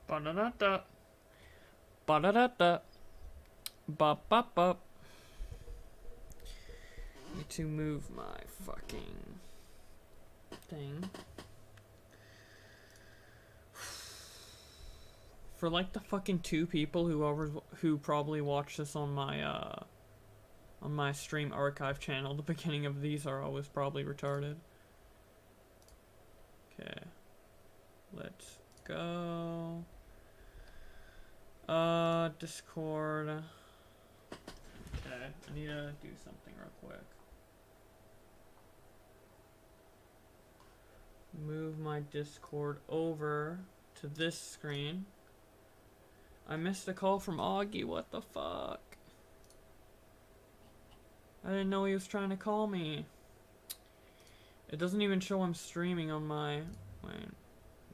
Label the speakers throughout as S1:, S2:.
S1: Ba-da-da-da. Ba-da-da-da. Ba-ba-ba. Need to move my fucking thing. For like the fucking 2 people who probably watch this on my stream archive channel, the beginning of these are always probably retarded. Okay. Let's go. Discord. Okay, I need to do something real quick. Move my Discord over to this screen. I missed a call from Augie, what the fuck? I didn't know he was trying to call me. It doesn't even show I'm streaming on my... Wait,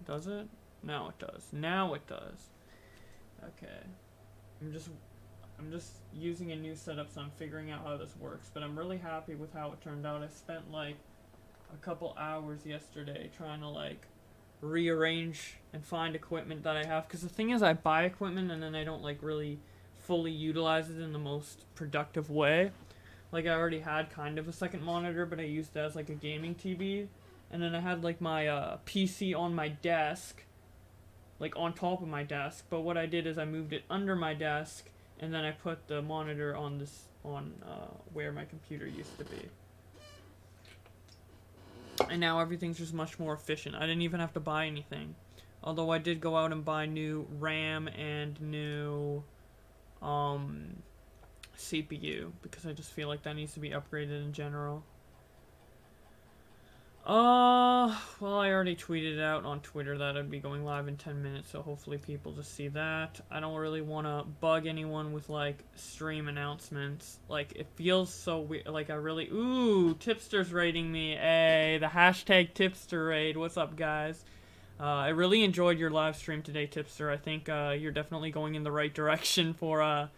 S1: does it? Now it does. Now it does. Okay. I'm just using a new setup, so I'm figuring out how this works. But I'm really happy with how it turned out. I spent like a couple hours yesterday trying to like rearrange and find equipment that I have. Because the thing is, I buy equipment and then I don't like really fully utilize it in the most productive way. Like I already had kind of a second monitor, but I used it as like a gaming TV. And then I had like my PC on my desk, like on top of my desk. But what I did is I moved it under my desk, and then I put the monitor on this where my computer used to be. And now everything's just much more efficient. I didn't even have to buy anything. Although I did go out and buy new RAM and new CPU, because I just feel like that needs to be upgraded in general. Well, I already tweeted out on Twitter that I'd be going live in 10 minutes, so hopefully people just see that. I don't really want to bug anyone with, like, stream announcements. Like, it feels so weird. Like, I really... Ooh, Tipster's raiding me. Hey, the hashtag Tipster raid. What's up, guys? I really enjoyed your live stream today, Tipster. I think, you're definitely going in the right direction for,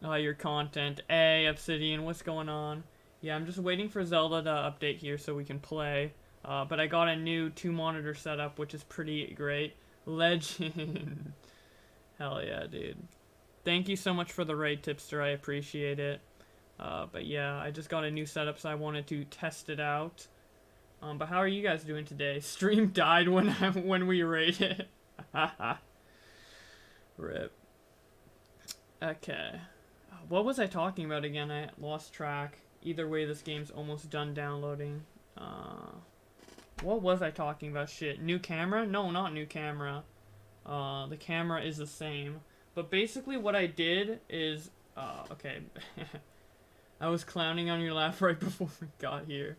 S1: your content. Hey, Obsidian, what's going on? Yeah, I'm just waiting for Zelda to update here so we can play. But I got a new 2-monitor setup, which is pretty great. Legend. Hell yeah, dude. Thank you so much for the raid, Tipster. I appreciate it. But yeah, I just got a new setup, so I wanted to test it out. But how are you guys doing today? Stream died when we raided. Rip. Okay. What was I talking about again? I lost track. Either way, this game's almost done downloading. What was I talking about? Shit. New camera? No, not new camera. The camera is the same. But basically what I did is... okay. I was clowning on your laugh right before we got here.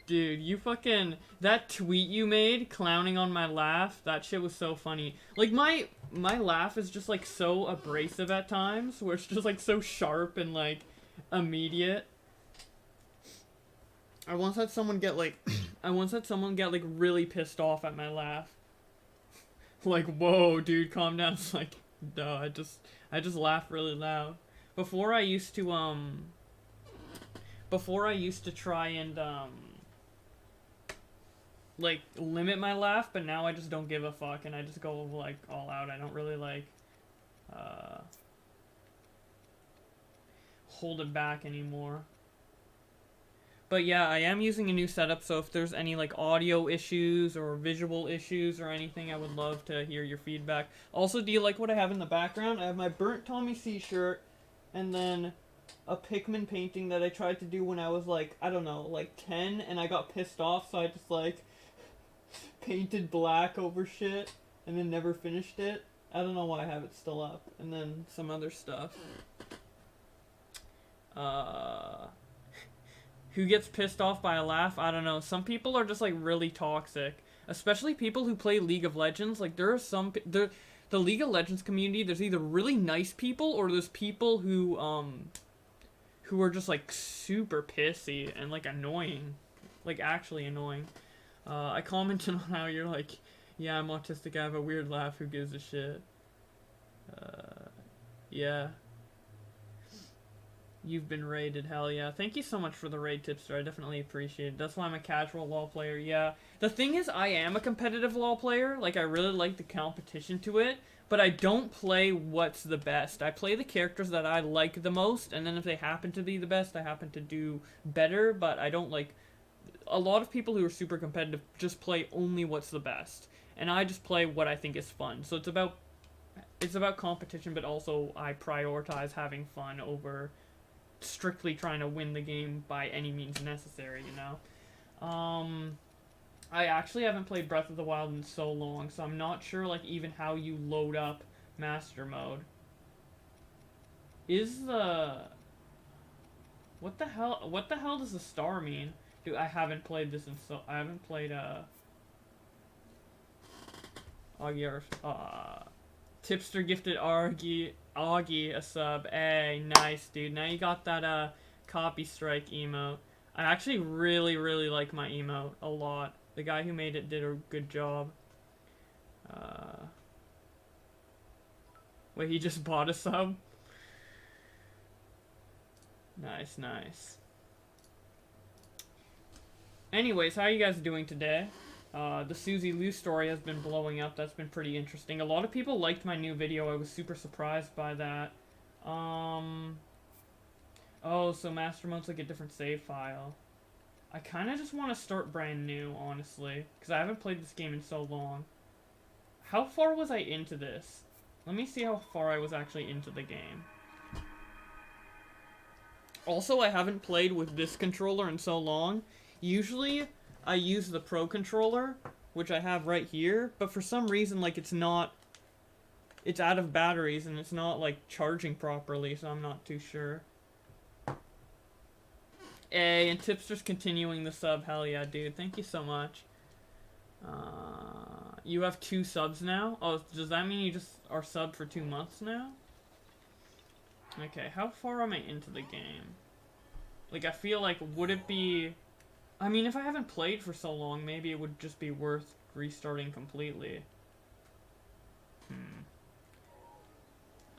S1: Dude, you fucking... That tweet you made, clowning on my laugh, that shit was so funny. Like, my laugh is just, like, so abrasive at times, where it's just, like, so sharp and, like, immediate. I once had someone get, like, really pissed off at my laugh. Like, whoa, dude, calm down. It's like, no, I just laugh really loud. Before I used to try and, like, limit my laugh, but now I just don't give a fuck, and I just go, like, all out. I don't really, like, hold it back anymore. But yeah, I am using a new setup, so if there's any, like, audio issues or visual issues or anything, I would love to hear your feedback. Also, do you like what I have in the background? I have my Burnt Tommy C shirt, and then a Pikmin painting that I tried to do when I was, like, I don't know, like 10, and I got pissed off, so I just, like, painted black over shit, and then never finished it. I don't know why I have it still up. And then some other stuff. Who gets pissed off by a laugh? I don't know. Some people are just, like, really toxic. Especially people who play League of Legends. Like, there are some... the League of Legends community, there's either really nice people, or there's people who are just, like, super pissy and, like, annoying. Like, actually annoying. I commented on how you're like, yeah, I'm autistic, I have a weird laugh, who gives a shit? Yeah. You've been raided, hell yeah. Thank you so much for the raid, Tipster. I definitely appreciate it. That's why I'm a casual LoL player, yeah. The thing is, I am a competitive LoL player. Like, I really like the competition to it. But I don't play what's the best. I play the characters that I like the most, and then if they happen to be the best, I happen to do better, but I don't like... A lot of people who are super competitive just play only what's the best. And I just play what I think is fun. So it's about competition, but also I prioritize having fun over strictly trying to win the game by any means necessary, you know? I actually haven't played Breath of the Wild in so long, so I'm not sure, like, even how you load up Master Mode. Is the... What the hell does the star mean? Dude, I haven't played this in so... I haven't played, Tipster gifted Augie a sub. Hey, nice, dude. Now you got that, copy strike emote. I actually really, really like my emote a lot. The guy who made it did a good job. Wait, he just bought a sub? Nice, nice. Anyways, how are you guys doing today? The Suzy Liu story has been blowing up. That's been pretty interesting. A lot of people liked my new video. I was super surprised by that. Oh, so Master Mode's like a different save file. I kind of just want to start brand new, honestly. Because I haven't played this game in so long. How far was I into this? Let me see how far I was actually into the game. Also, I haven't played with this controller in so long. Usually, I use the Pro Controller, which I have right here. But for some reason, like, it's not... It's out of batteries, and it's not, like, charging properly, so I'm not too sure. Hey, and Tipster's continuing the sub. Hell yeah, dude. Thank you so much. You have 2 subs now? Oh, does that mean you just are subbed for 2 months now? Okay, how far am I into the game? Like, I feel like, would it be... I mean, if I haven't played for so long, maybe it would just be worth restarting completely.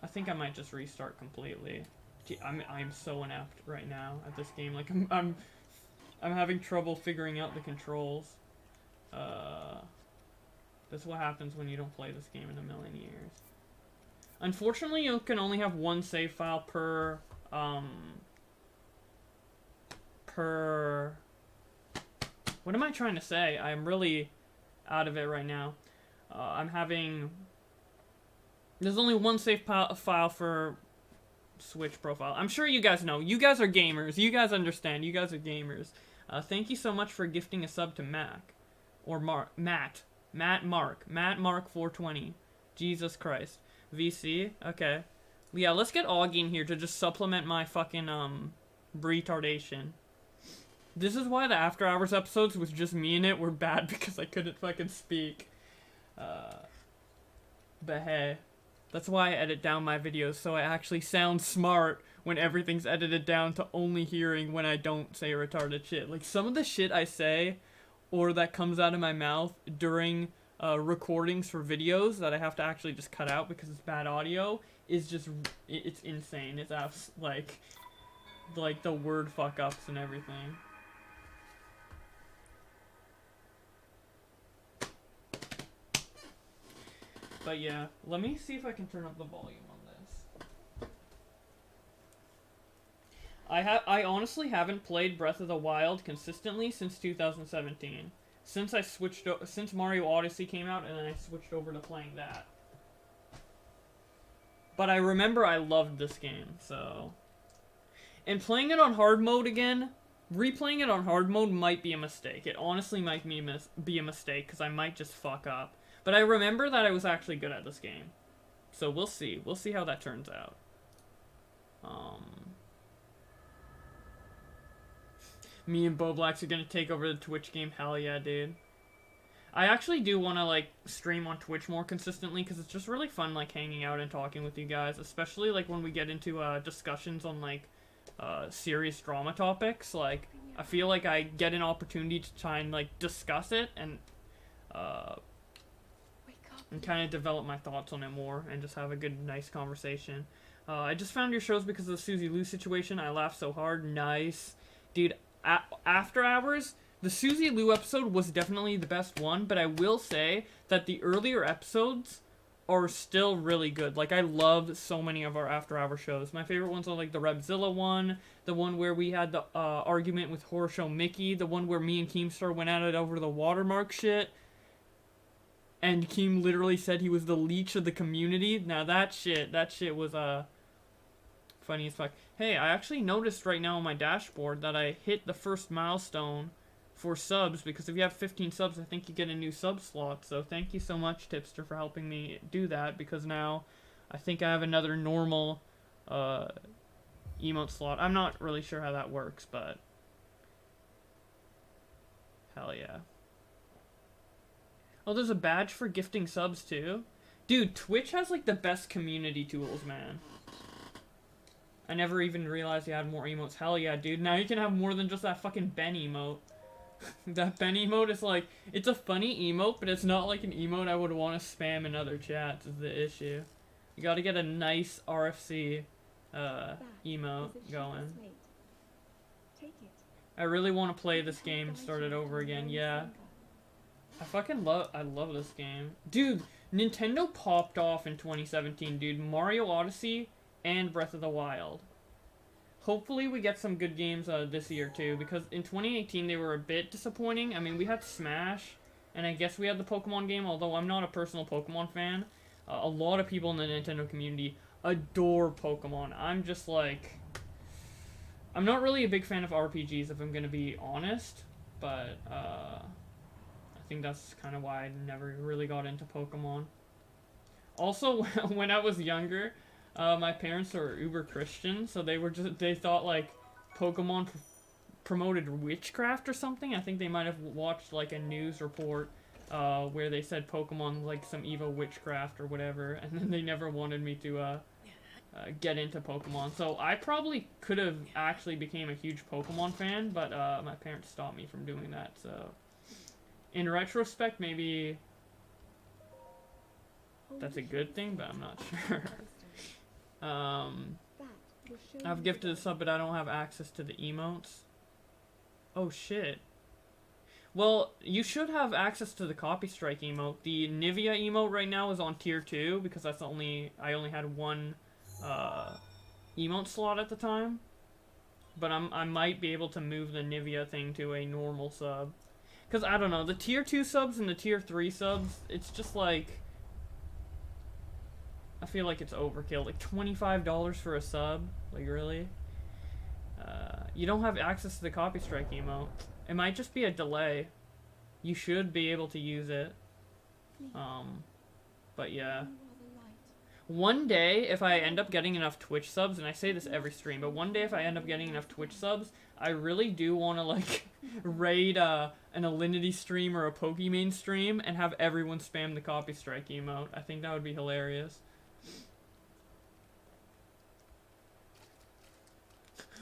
S1: I think I might just restart completely. Gee, I'm so inept right now at this game. Like, I'm having trouble figuring out the controls. That's what happens when you don't play this game in a million years. Unfortunately, you can only have 1 save file per what am I trying to say? I'm really out of it right now. There's only 1 save file for Switch profile. I'm sure you guys know. You guys are gamers. You guys understand. You guys are gamers. Thank you so much for gifting a sub to Mac. Or Matt Mark 420. Jesus Christ. VC? Okay. Yeah, let's get Augie in here to just supplement my fucking, retardation. This is why the After Hours episodes with just me in it were bad, because I couldn't fucking speak. But hey. That's why I edit down my videos, so I actually sound smart when everything's edited down to only hearing when I don't say retarded shit. Like, some of the shit I say, or that comes out of my mouth during recordings for videos that I have to actually just cut out because it's bad audio, is just, it's insane. It's like the word fuck-ups and everything. But yeah, let me see if I can turn up the volume on this. I honestly haven't played Breath of the Wild consistently since 2017. Since Mario Odyssey came out, and then I switched over to playing that. But I remember I loved this game, so... And playing it on hard mode again, replaying it on hard mode might be a mistake. It honestly might be a mistake, because I might just fuck up. But I remember that I was actually good at this game. So we'll see. We'll see how that turns out. Me and Boblax are gonna take over the Twitch game. Hell yeah, dude. I actually do want to, like, stream on Twitch more consistently, because it's just really fun, like, hanging out and talking with you guys. Especially, like, when we get into, discussions on, like, serious drama topics. Like, I feel like I get an opportunity to try and, like, discuss it, and kind of develop my thoughts on it more, and just have a good, nice conversation. I just found your shows because of the Suzy Lou situation. I laughed so hard. Nice. Dude, After Hours, the Suzy Lou episode was definitely the best one, but I will say that the earlier episodes are still really good. Like, I love so many of our After Hours shows. My favorite ones are like the Rebzilla one, the one where we had the argument with Horror Show Mickey, the one where me and Keemstar went at it over the watermark shit. And Keem literally said he was the leech of the community. Now that shit was funny as fuck. Hey, I actually noticed right now on my dashboard that I hit the first milestone for subs, because if you have 15 subs, I think you get a new sub slot. So thank you so much, Tipster, for helping me do that, because now I think I have another normal emote slot. I'm not really sure how that works, but hell yeah. Oh, there's a badge for gifting subs too? Dude, Twitch has like the best community tools, man. I never even realized you had more emotes. Hell yeah, dude. Now you can have more than just that fucking Ben emote. That Ben emote is like, it's a funny emote, but it's not like an emote I would want to spam in other chats is the issue. You gotta get a nice RFC emote going. I really want to play this game and start it over again, yeah. I love this game. Dude, Nintendo popped off in 2017, dude. Mario Odyssey and Breath of the Wild. Hopefully we get some good games this year too, because in 2018 they were a bit disappointing. I mean, we had Smash, and I guess we had the Pokemon game, although I'm not a personal Pokemon fan. A lot of people in the Nintendo community adore Pokemon. I'm just like, I'm not really a big fan of RPGs, if I'm gonna be honest, but I think that's kind of why I never really got into Pokemon. Also, when I was younger, my parents are uber Christian, so they thought like Pokemon promoted witchcraft or something. I think they might have watched like a news report where they said Pokemon like some evil witchcraft or whatever, and then they never wanted me to get into Pokemon. So I probably could have actually became a huge Pokemon fan, but my parents stopped me from doing that. So in retrospect, maybe that's a good thing, but I'm not sure. I've gifted a sub, but I don't have access to the emotes. Oh shit. Well, you should have access to the Copy Strike emote. The Nivea emote right now is on tier 2, because I only had one emote slot at the time. But I might be able to move the Nivea thing to a normal sub. Because, I don't know, the tier 2 subs and the tier 3 subs, it's just like, I feel like it's overkill. Like, $25 for a sub? Like, really? You don't have access to the Copy Strike emote. It might just be a delay. You should be able to use it. But yeah. One day, if I end up getting enough Twitch subs, and I say this every stream, but one day if I end up getting enough Twitch subs, I really do want to, like, raid an Alinity stream or a Pokimane stream and have everyone spam the Copy Strike emote. I think that would be hilarious.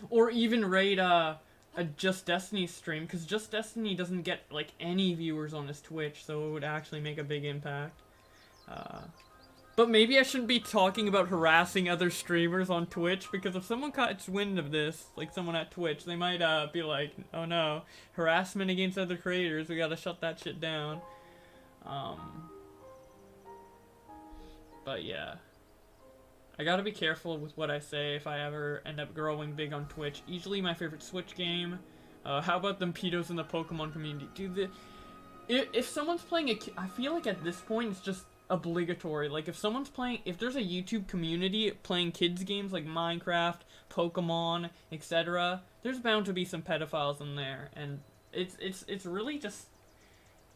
S1: Or even raid a Just Destiny stream, because Just Destiny doesn't get, like, any viewers on his Twitch, so it would actually make a big impact. But maybe I shouldn't be talking about harassing other streamers on Twitch, because if someone catches wind of this, like someone at Twitch, they might be like, oh no, harassment against other creators, we gotta shut that shit down. But yeah. I gotta be careful with what I say if I ever end up growing big on Twitch. Easily my favorite Switch game. How about them pedos in the Pokemon community? Dude, if someone's playing I feel like at this point it's just obligatory. Like, if someone's playing, if there's a YouTube community playing kids games like Minecraft, Pokemon, etc., there's bound to be some pedophiles in there, and it's really just,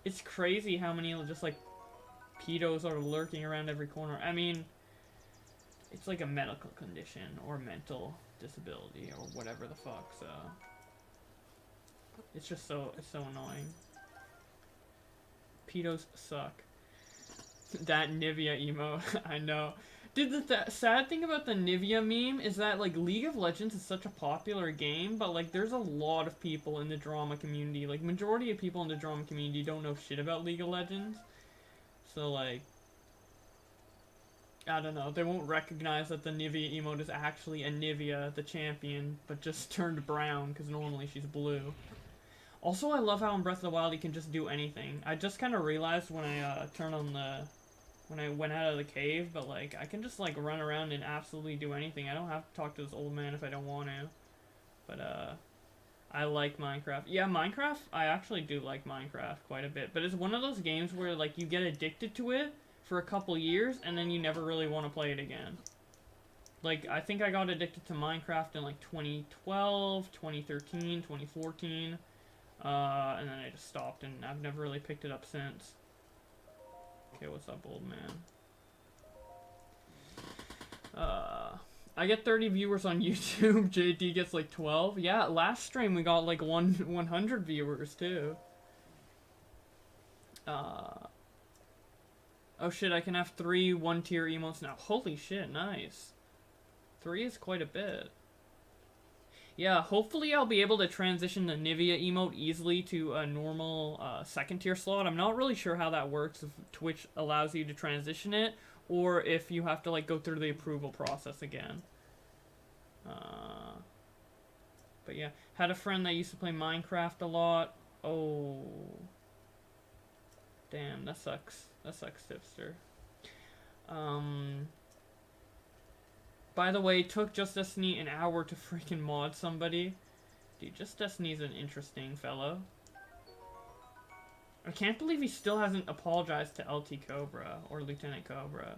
S1: it's crazy how many just like pedos are lurking around every corner. I mean, it's like a medical condition or mental disability or whatever the fuck, so it's just it's so annoying. Pedos suck. That Nivea emote, I know. Dude, the sad thing about the Nivea meme is that, like, League of Legends is such a popular game, but, like, there's a lot of people in the drama community. Like, majority of people in the drama community don't know shit about League of Legends. So, like, I don't know, they won't recognize that the Nivea emote is actually a Nivea, the champion, but just turned brown, because normally she's blue. Also, I love how in Breath of the Wild you can just do anything. I just kind of realized when I turned on the... when I went out of the cave, but, like, I can just, like, run around and absolutely do anything. I don't have to talk to this old man if I don't want to. But, I like Minecraft. Yeah, Minecraft, I actually do like Minecraft quite a bit. But it's one of those games where, like, you get addicted to it for a couple years, and then you never really want to play it again. Like, I think I got addicted to Minecraft in, like, 2012, 2013, 2014. And then I just stopped, and I've never really picked it up since. Okay, what's up, old man? I get 30 viewers on YouTube. JD gets like 12. Yeah, last stream we got like 100 viewers too. Oh shit, I can have 3 1-tier emotes now. Holy shit, nice. 3 is quite a bit. Yeah, hopefully I'll be able to transition the Nivea emote easily to a normal 2nd-tier slot. I'm not really sure how that works, if Twitch allows you to transition it, or if you have to like go through the approval process again. But yeah, had a friend that used to play Minecraft a lot. Oh. Damn, that sucks. That sucks, Tipster. By the way, it took Just Destiny an hour to freaking mod somebody. Dude, Just Destiny's an interesting fellow. I can't believe he still hasn't apologized to LT Cobra or Lieutenant Cobra.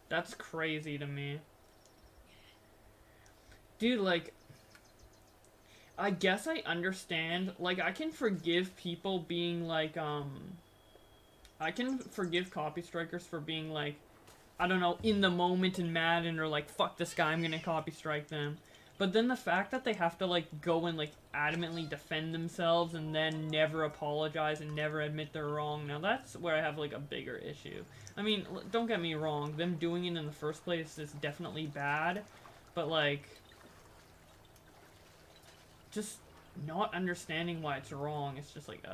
S1: That's crazy to me. Dude, like, I guess I understand. Like, I can forgive people being like, I can forgive copy strikers for being like, I don't know, in the moment and mad and are like, fuck this guy, I'm gonna copy strike them. But then the fact that they have to, like, go and, like, adamantly defend themselves and then never apologize and never admit they're wrong, now that's where I have, like, a bigger issue. I mean, don't get me wrong, them doing it in the first place is definitely bad, but, like, just not understanding why it's wrong, it's just like,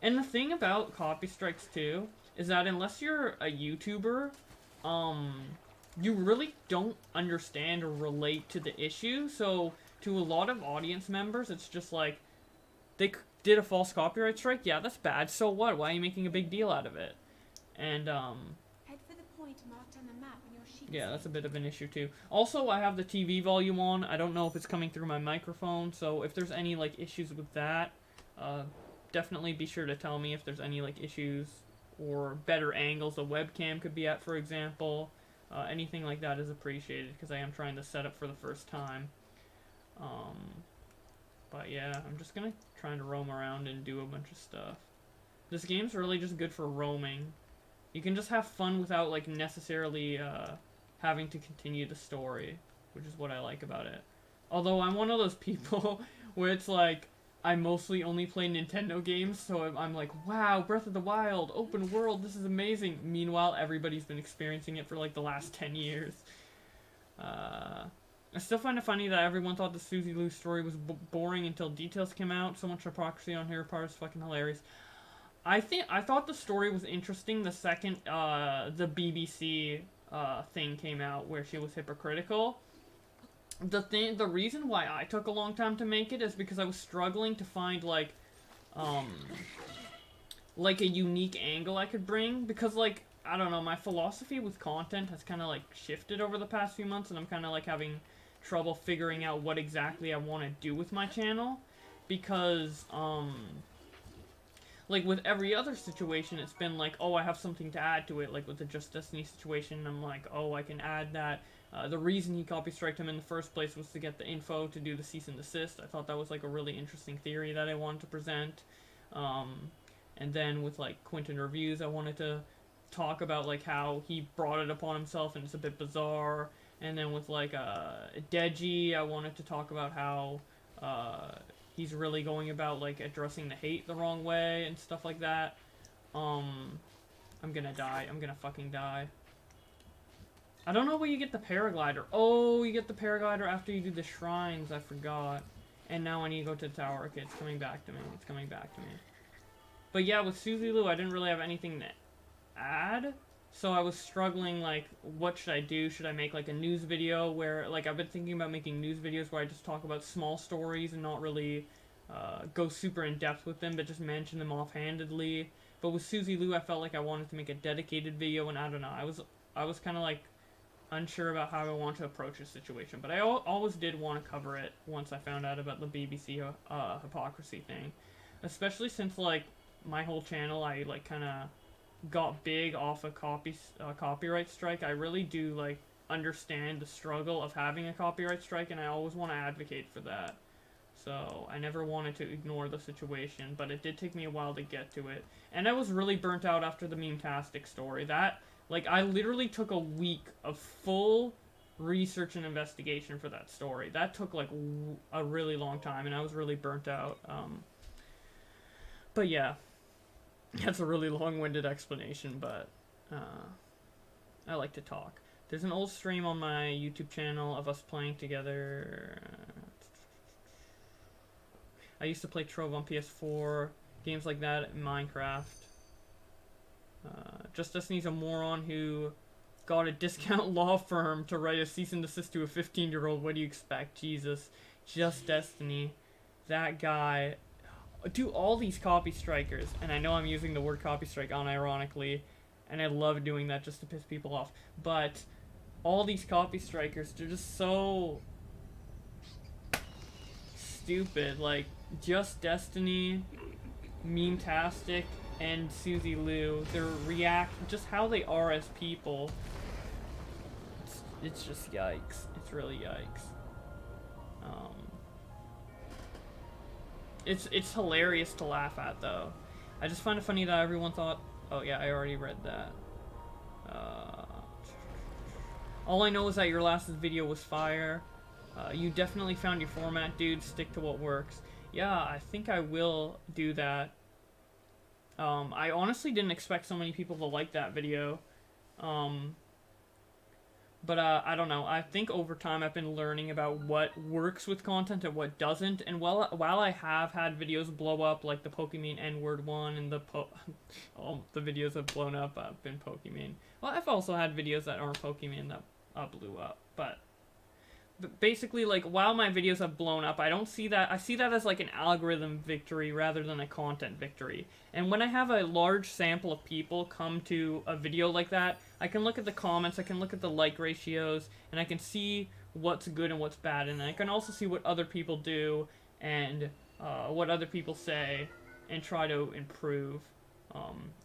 S1: And the thing about copy strikes, too, is that unless you're a YouTuber, you really don't understand or relate to the issue. So, to a lot of audience members, it's just like, they did a false copyright strike? Yeah, that's bad. So what? Why are you making a big deal out of it? And,
S2: Head for the point marked on the map on your sheet.
S1: yeah, that's a bit of an issue, too. Also, I have the TV volume on. I don't know if it's coming through my microphone, so if there's any, like, issues with that, definitely be sure to tell me if there's any, like, issues or better angles a webcam could be at, for example. Anything like that is appreciated, because I am trying to set up for the first time. But yeah, I'm just gonna try to roam around and do a bunch of stuff. This game's really just good for roaming. You can just have fun without, like, necessarily, having to continue the story, which is what I like about it. Although I'm one of those people where it's like, I mostly only play Nintendo games, so I'm like, wow, Breath of the Wild, open world, this is amazing. Meanwhile, everybody's been experiencing it for like the last 10 years. I still find it funny that everyone thought the Suzy Lou story was boring until details came out. So much hypocrisy on her part is fucking hilarious. I thought the story was interesting the second the BBC thing came out where she was hypocritical. The reason why I took a long time to make it is because I was struggling to find, like a unique angle I could bring, because, like, I don't know, my philosophy with content has kind of, like, shifted over the past few months, and I'm kind of, like, having trouble figuring out what exactly I want to do with my channel, because, like, with every other situation, it's been like, oh, I have something to add to it, like, with the Just Destiny situation, I'm like, oh, I can add that. The reason he copy-striked him in the first place was to get the info to do the cease and desist. I thought that was, like, a really interesting theory that I wanted to present. And then with, like, Quentin Reviews, I wanted to talk about, like, how he brought it upon himself and it's a bit bizarre. And then with, like, Deji, I wanted to talk about how he's really going about, like, addressing the hate the wrong way and stuff like that. I'm gonna die. I'm gonna fucking die. I don't know where you get the paraglider. Oh, you get the paraglider after you do the shrines. I forgot. And now I need to go to the tower. Okay, it's coming back to me. It's coming back to me. But yeah, with Suzy Lou, I didn't really have anything to add. So I was struggling, like, what should I do? Should I make, like, a news video where, like, I've been thinking about making news videos where I just talk about small stories and not really go super in-depth with them, but just mention them offhandedly. But with Suzy Lu, I felt like I wanted to make a dedicated video, and I don't know. I was kind of, like, unsure about how I want to approach a situation. But I always did want to cover it once I found out about the BBC hypocrisy thing. Especially since, like, my whole channel, I, like, kind of got big off a copyright strike. I really do like understand the struggle of having a copyright strike, and I always want to advocate for that. So I never wanted to ignore the situation, but it did take me a while to get to it. And I was really burnt out after the Meme-tastic story. That, like, I literally took a week of full research and investigation for that story. That took like a really long time, and I was really burnt out. But yeah. That's a really long-winded explanation, but I like to talk. There's an old stream on my YouTube channel of us playing together. I used to play Trove on PS4, games like that, Minecraft. Just Destiny's a moron who got a discount law firm to write a cease and desist to a 15-year-old. What do you expect? Jesus. Just Destiny. That guy... do all these copy strikers, and I know I'm using the word copy strike unironically, and I love doing that just to piss people off, but all these copy strikers, they're just so stupid. Like, Just Destiny, Meme-tastic, and Suzy Lu, their just how they are as people, it's just yikes. It's really yikes. It's hilarious to laugh at, though. I just find it funny that everyone thought... Oh, yeah, I already read that. All I know is that your last video was fire. You definitely found your format, dude. Stick to what works. Yeah, I think I will do that. I honestly didn't expect so many people to like that video. But I don't know. I think over time I've been learning about what works with content and what doesn't. And while I have had videos blow up, like the Pokemon N-word one, and all the videos have blown up have been Pokemon. Well, I've also had videos that aren't Pokemon that blew up. But basically, like, while my videos have blown up, I don't see that. I see that as like an algorithm victory rather than a content victory. And when I have a large sample of people come to a video like that, I can look at the comments, I can look at the like ratios, and I can see what's good and what's bad. And I can also see what other people do and what other people say, and try to improve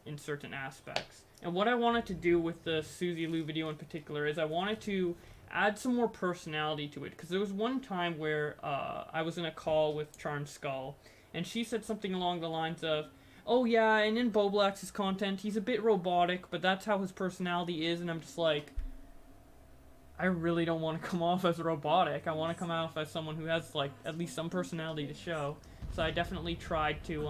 S1: in certain aspects. And what I wanted to do with the Suzy Lu video in particular is I wanted to add some more personality to it, because there was one time where I was in a call with Charmed Skull, and she said something along the lines of, oh yeah, and in Boblax's content, he's a bit robotic, but that's how his personality is, and I'm just like, I really don't want to come off as robotic. I want to come off as someone who has, like, at least some personality to show. So I definitely tried to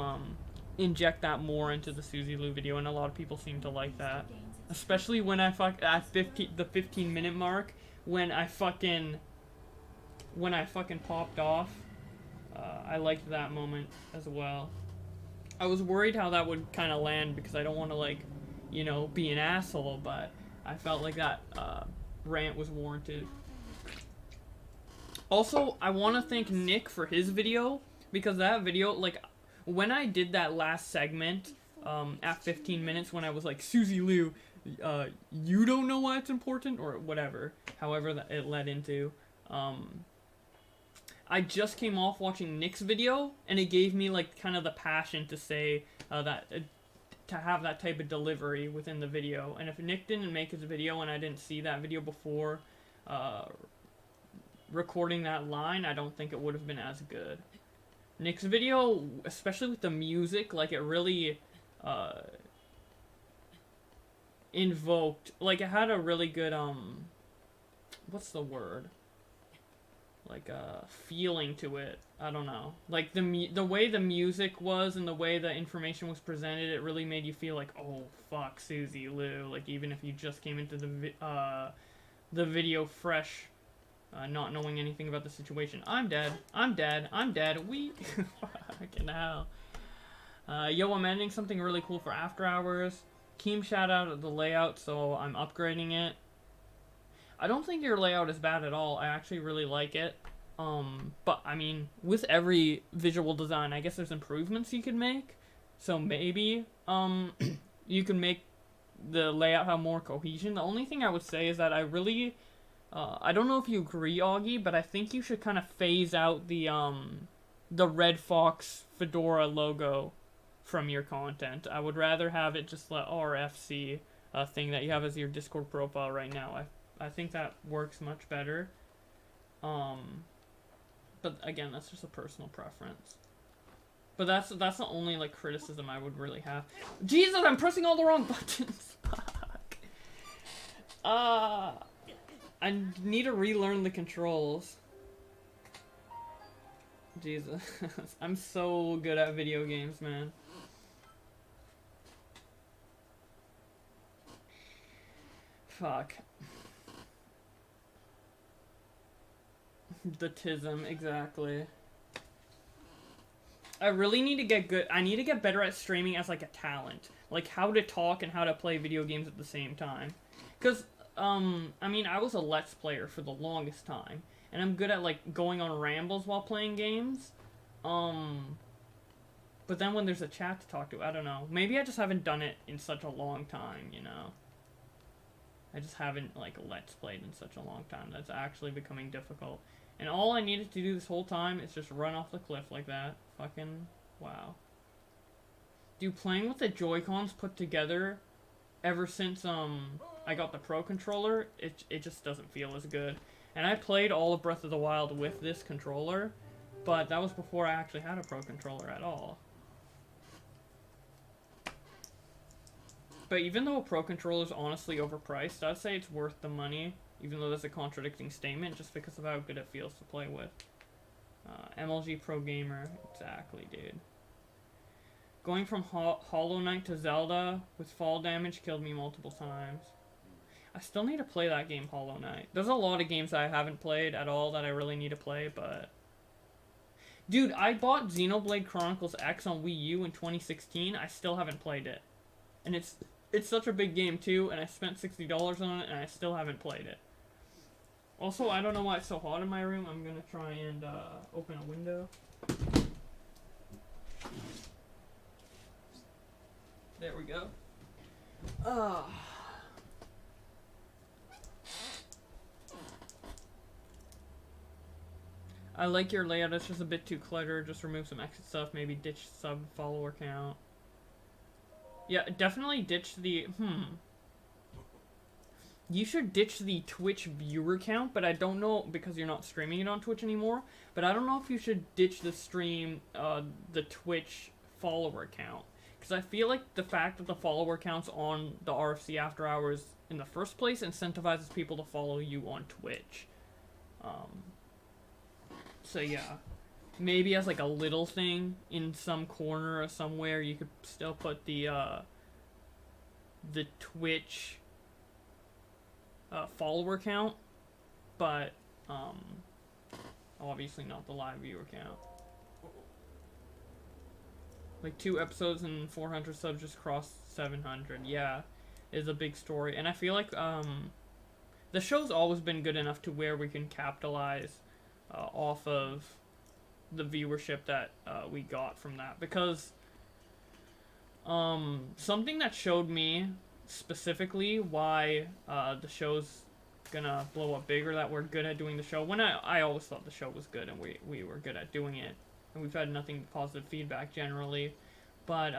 S1: inject that more into the Suzy Lu video, and a lot of people seem to like that. Especially when I at the 15-minute mark, when I fucking popped off. I liked that moment as well. I was worried how that would kind of land, because I don't want to, like, you know, be an asshole, but I felt like that rant was warranted. Also, I want to thank Nick for his video, because that video, like, when I did that last segment at 15 minutes, when I was like, Suzy Lu, you don't know why it's important, or whatever, however that it led into, I just came off watching Nick's video, and it gave me, like, kind of the passion to say to have that type of delivery within the video. And if Nick didn't make his video and I didn't see that video before recording that line, I don't think it would have been as good. Nick's video, especially with the music, like, it really invoked, like, it had a really good, what's the word? Like, feeling to it. I don't know. Like, the way the music was and the way the information was presented, it really made you feel like, oh, fuck, Suzy Lu. Like, even if you just came into the video fresh, not knowing anything about the situation. I'm dead. I'm dead. I'm dead. We... Fucking hell. Yo, I'm ending something really cool for After Hours. Keem shout out the layout, so I'm upgrading it. I don't think your layout is bad at all. I actually really like it. But I mean, with every visual design, I guess there's improvements you can make. So maybe you can make the layout have more cohesion. The only thing I would say is that I really I don't know if you agree, Augie, but I think you should kind of phase out the Red Fox Fedora logo from your content. I would rather have it just let RFC thing that you have as your Discord profile right now. I think that works much better. But again, that's just a personal preference. But that's the only like criticism I would really have. Jesus, I'm pressing all the wrong buttons. Fuck. I need to relearn the controls. Jesus, I'm so good at video games, man. Fuck. The tism, exactly. I really need to get good. I need to get better at streaming as like a talent. Like how to talk and how to play video games at the same time. Because, I mean, I was a Let's Player for the longest time. And I'm good at like going on rambles while playing games. But then when there's a chat to talk to, I don't know. Maybe I just haven't done it in such a long time, you know? I just haven't like Let's Played in such a long time. That's actually becoming difficult. And all I needed to do this whole time is just run off the cliff like that. Fucking wow. Dude, playing with the Joy-Cons put together ever since I got the Pro Controller, it just doesn't feel as good. And I played all of Breath of the Wild with this controller, but that was before I actually had a Pro Controller at all. But even though a Pro Controller is honestly overpriced, I'd say it's worth the money, even though that's a contradicting statement, just because of how good it feels to play with. MLG Pro Gamer, exactly, dude. Going from Hollow Knight to Zelda with fall damage killed me multiple times. I still need to play that game, Hollow Knight. There's a lot of games that I haven't played at all that I really need to play, but... Dude, I bought Xenoblade Chronicles X on Wii U in 2016. I still haven't played it. And it's such a big game, too, and I spent $60 on it, and I still haven't played it. Also, I don't know why it's so hot in my room. I'm gonna try and open a window. There we go. I like your layout. It's just a bit too cluttered. Just remove some extra stuff. Maybe ditch sub follower count. Yeah, definitely ditch the... You should ditch the Twitch viewer count, but I don't know, because you're not streaming it on Twitch anymore, but I don't know if you should ditch the the Twitch follower count. Because I feel like the fact that the follower count's on the RFC After Hours in the first place incentivizes people to follow you on Twitch. So yeah. Maybe as like a little thing in some corner or somewhere, you could still put the Twitch follower count, but obviously not the live viewer count. Like 2 episodes and 400 subs just crossed 700. Yeah, is a big story, and I feel like the show's always been good enough to where we can capitalize off of the viewership that we got from that, because something that showed me specifically why the show's gonna blow up bigger, that we're good at doing the show, when I always thought the show was good and we were good at doing it, and we've had nothing but positive feedback generally, but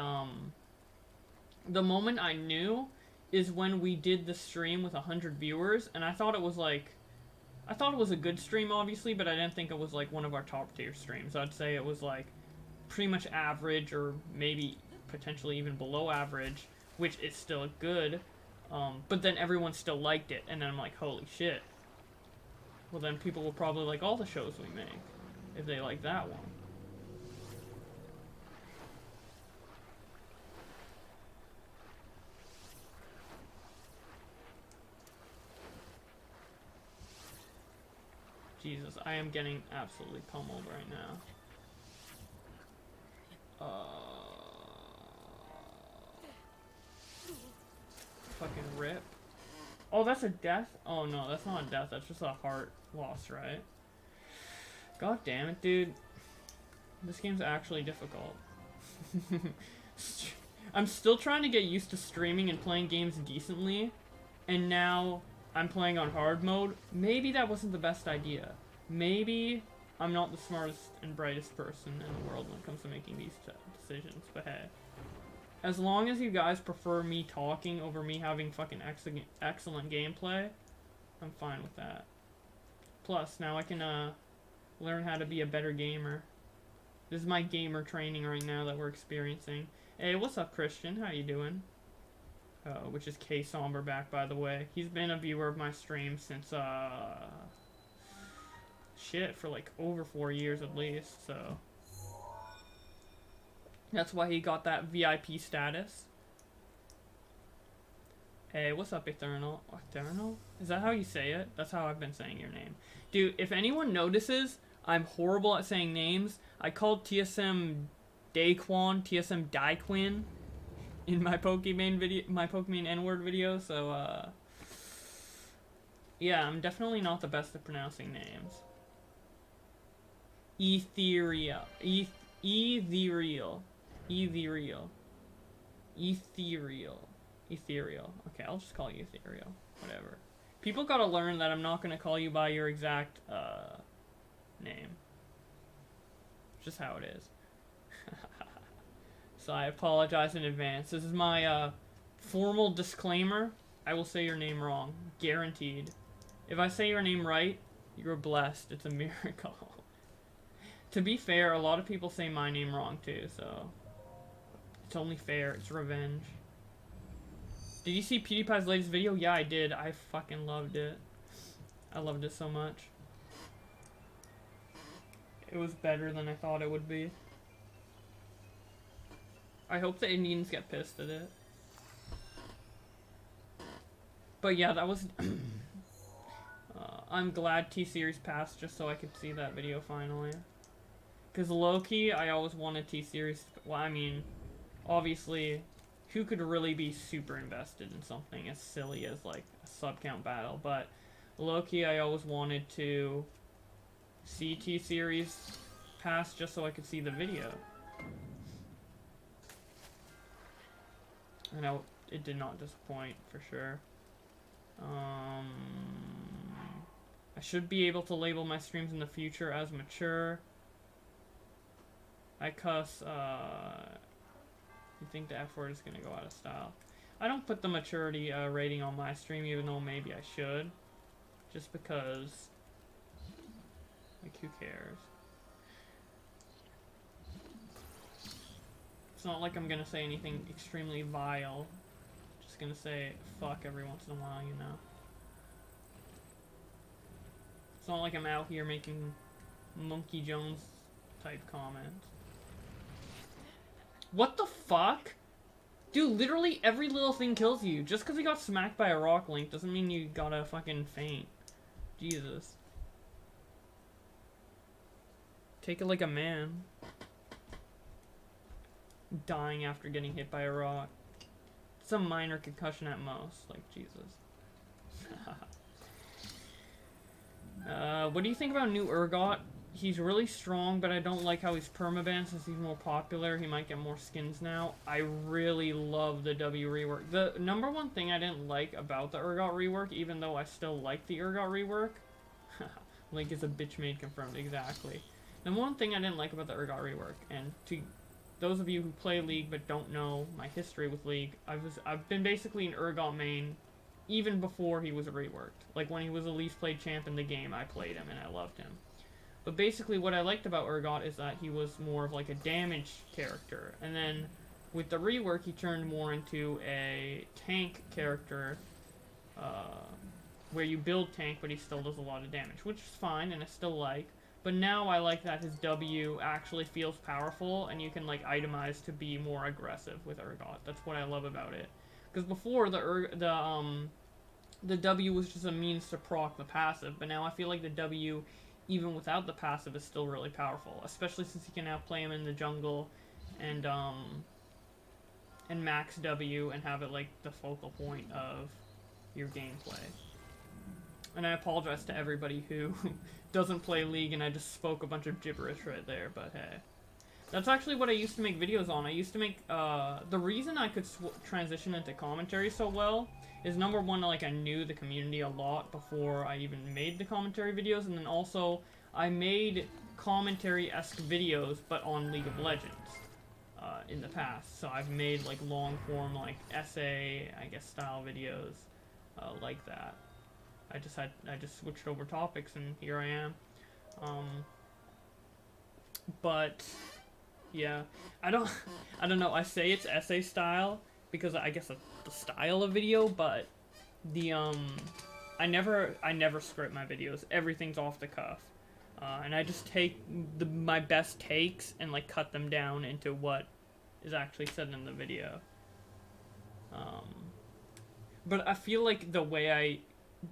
S1: the moment I knew is when we did the stream with 100 viewers, and I thought it was a good stream, obviously, but I didn't think it was like one of our top tier streams. I'd say it was like pretty much average, or maybe potentially even below average, which is still good, but then everyone still liked it, and then I'm like, holy shit. Well, then people will probably like all the shows we make, if they like that one. Jesus, I am getting absolutely pummeled right now. Fucking rip. Oh, that's a death? Oh no, that's not a death, that's just a heart loss, right? God damn it, dude. This game's actually difficult. I'm still trying to get used to streaming and playing games decently, and now I'm playing on hard mode. Maybe that wasn't the best idea. Maybe I'm not the smartest and brightest person in the world when it comes to making these decisions, but hey. As long as you guys prefer me talking over me having fucking excellent gameplay, I'm fine with that. Plus, now I can learn how to be a better gamer. This is my gamer training right now that we're experiencing. Hey, what's up, Christian? How you doing? Which is K Somberback, by the way. He's been a viewer of my stream since, shit, for like over 4 years at least, so. That's why he got that VIP status. Hey, what's up, Eternal? Eternal? Is that how you say it? That's how I've been saying your name. Dude, if anyone notices, I'm horrible at saying names. I called TSM Daquan, TSM Daiquin in my Pokemon video, my Pokemon N-word video, so, yeah, I'm definitely not the best at pronouncing names. Ethereal. Ethereal. Ethereal. Ethereal. Ethereal. Okay, I'll just call you Ethereal. Whatever. People gotta learn that I'm not gonna call you by your exact, name. Just how it is. So I apologize in advance. This is my, formal disclaimer. I will say your name wrong. Guaranteed. If I say your name right, you're blessed. It's a miracle. To be fair, a lot of people say my name wrong too, so it's only fair. It's revenge. Did you see PewDiePie's latest video? Yeah, I did. I fucking loved it. I loved it so much. It was better than I thought it would be. I hope the Indians get pissed at it. But yeah, that was... I'm glad T-Series passed just so I could see that video finally. Because low-key, I always wanted T-Series... Well, I mean, obviously, who could really be super invested in something as silly as, like, a sub-count battle? But low-key, I always wanted to see T-Series pass just so I could see the video. I know it did not disappoint, for sure. I should be able to label my streams in the future as mature. I cuss, you think the F word is gonna go out of style. I don't put the maturity rating on my stream, even though maybe I should. Just because, like, who cares? It's not like I'm gonna say anything extremely vile. Just gonna say fuck every once in a while, you know? It's not like I'm out here making Monkey Jones type comments. What the fuck? Dude, literally every little thing kills you. Just because you got smacked by a rock, Link, doesn't mean you gotta fucking faint. Jesus. Take it like a man. Dying after getting hit by a rock. It's a minor concussion at most. Like, Jesus. What do you think about new Urgot? He's really strong, but I don't like how he's permabanned since he's more popular. He might get more skins now. I really love the W rework. The number one thing I didn't like about the Urgot rework, even though I still like the Urgot rework... Link is a bitch made confirmed, exactly. The one thing I didn't like about the Urgot rework, and to those of you who play League but don't know my history with League, I've been basically an Urgot main even before he was reworked. Like, when he was the least played champ in the game, I played him and I loved him. But basically what I liked about Urgot is that he was more of like a damage character. And then with the rework, he turned more into a tank character, where you build tank, but he still does a lot of damage, which is fine and I still like. But now I like that his W actually feels powerful, and you can, like, itemize to be more aggressive with Urgot. That's what I love about it. Because before, the W was just a means to proc the passive, but now I feel like the W, even without the passive, is still really powerful. Especially since you can now play him in the jungle, and and max W and have it like the focal point of your gameplay. And I apologize to everybody who doesn't play League and I just spoke a bunch of gibberish right there, but hey. That's actually what I used to make videos on. I used to make, the reason I could transition into commentary so well is number one, like, I knew the community a lot before I even made the commentary videos, and then also, I made commentary-esque videos, but on League of Legends, in the past. So I've made, like, long-form, like, essay, I guess, style videos, like that. I just switched over topics, and here I am. But yeah, I don't know. I say it's essay style because I guess it's the style of video, but the I never script my videos. Everything's off the cuff, and I just take my best takes and like cut them down into what is actually said in the video. But I feel like the way I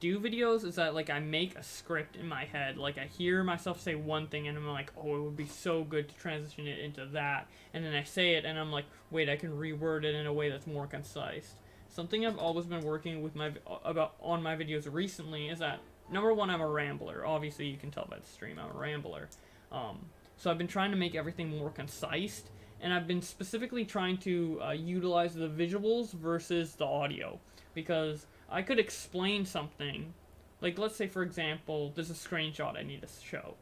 S1: do videos is that like I make a script in my head, like I hear myself say one thing and I'm like, oh, it would be so good to transition it into that, and then I say it and I'm like, wait, I can reword it in a way that's more concise. Something I've always been working with on my videos recently is that number one, I'm a rambler. Obviously you can tell by the stream I'm a rambler, so I've been trying to make everything more concise, and I've been specifically trying to utilize the visuals versus the audio, because I could explain something, like let's say for example, there's a screenshot I need to show,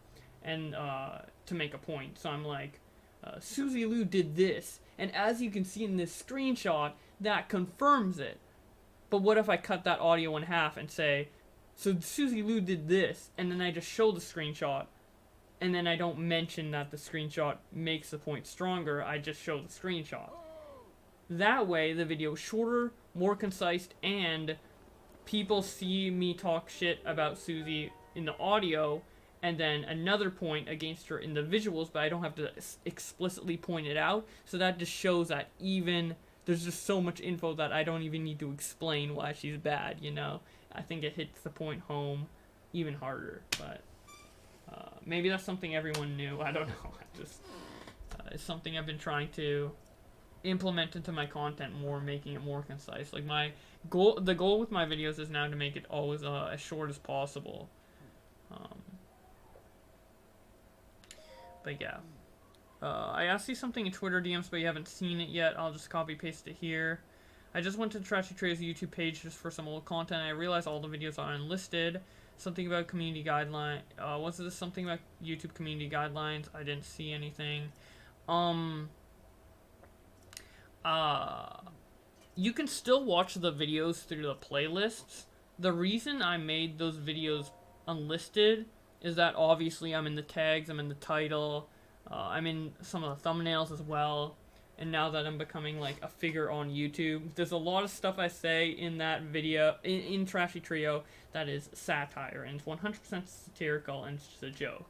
S1: and to make a point. So I'm like, Suzy Lu did this, and as you can see in this screenshot, that confirms it. But what if I cut that audio in half and say, so Suzy Lu did this, and then I just show the screenshot, and then I don't mention that the screenshot makes the point stronger, I just show the screenshot. That way, the video is shorter, more concise, and people see me talk shit about Suzy in the audio, and then another point against her in the visuals, but I don't have to explicitly point it out, so that just shows that even there's just so much info that I don't even need to explain why she's bad, you know? I think it hits the point home even harder, but maybe that's something everyone knew, I don't know. It's something I've been trying to implement into my content more, making it more concise. Like the goal with my videos is now to make it always as short as possible. But yeah, I asked you something in Twitter DMs, but you haven't seen it yet. I'll just copy paste it here. I just went to Trashy Trio's YouTube page just for some old content. I realized all the videos are unlisted. Something about community guideline. Was this something about YouTube community guidelines? I didn't see anything. You can still watch the videos through the playlists. The reason I made those videos unlisted is that obviously I'm in the tags, I'm in the title, I'm in some of the thumbnails as well, and now that I'm becoming like a figure on YouTube, there's a lot of stuff I say in that video, in Trashy Trio, that is satire, and it's 100% satirical, and it's just a joke.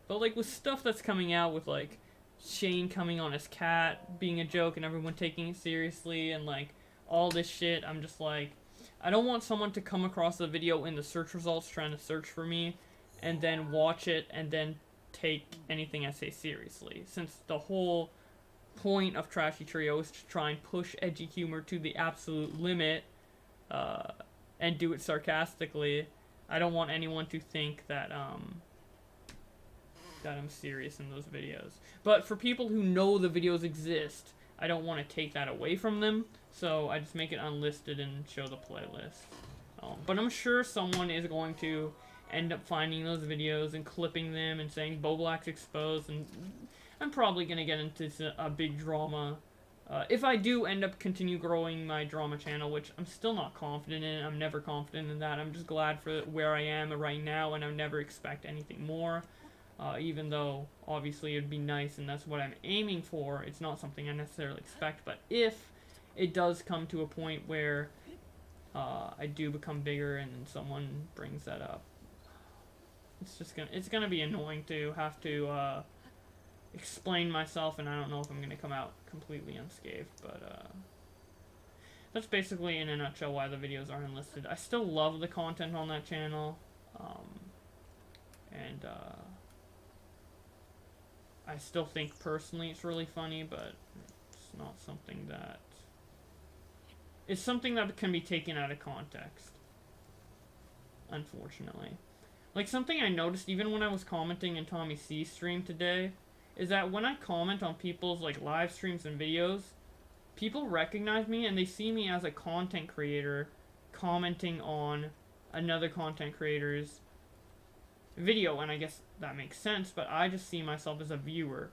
S1: But like with stuff that's coming out with like Shane coming on his cat being a joke and everyone taking it seriously and like all this shit, I'm just like, I don't want someone to come across the video in the search results trying to search for me and then watch it and then take anything I say seriously, since the whole point of Trashy Trio is to try and push edgy humor to the absolute limit and do it sarcastically. I don't want anyone to think that that I'm serious in those videos. But for people who know the videos exist, I don't want to take that away from them, so I just make it unlisted and show the playlist. But I'm sure someone is going to end up finding those videos and clipping them and saying Boblack's exposed, and I'm probably going to get into a big drama. If I do end up continue growing my drama channel, which I'm still not confident in, I'm never confident in that, I'm just glad for where I am right now, and I never expect anything more. Even though, obviously, it'd be nice, and that's what I'm aiming for. It's not something I necessarily expect, but if it does come to a point where I do become bigger and someone brings that up, it's gonna be annoying to have to explain myself, and I don't know if I'm gonna come out completely unscathed, but that's basically in a nutshell why the videos are unlisted. I still love the content on that channel, and I still think personally it's really funny, but it's not something that it's something that can be taken out of context. Unfortunately. Like, something I noticed even when I was commenting in Tommy C's stream today is that when I comment on people's, like, live streams and videos, people recognize me and they see me as a content creator commenting on another content creator's video, and I guess that makes sense, but I just see myself as a viewer.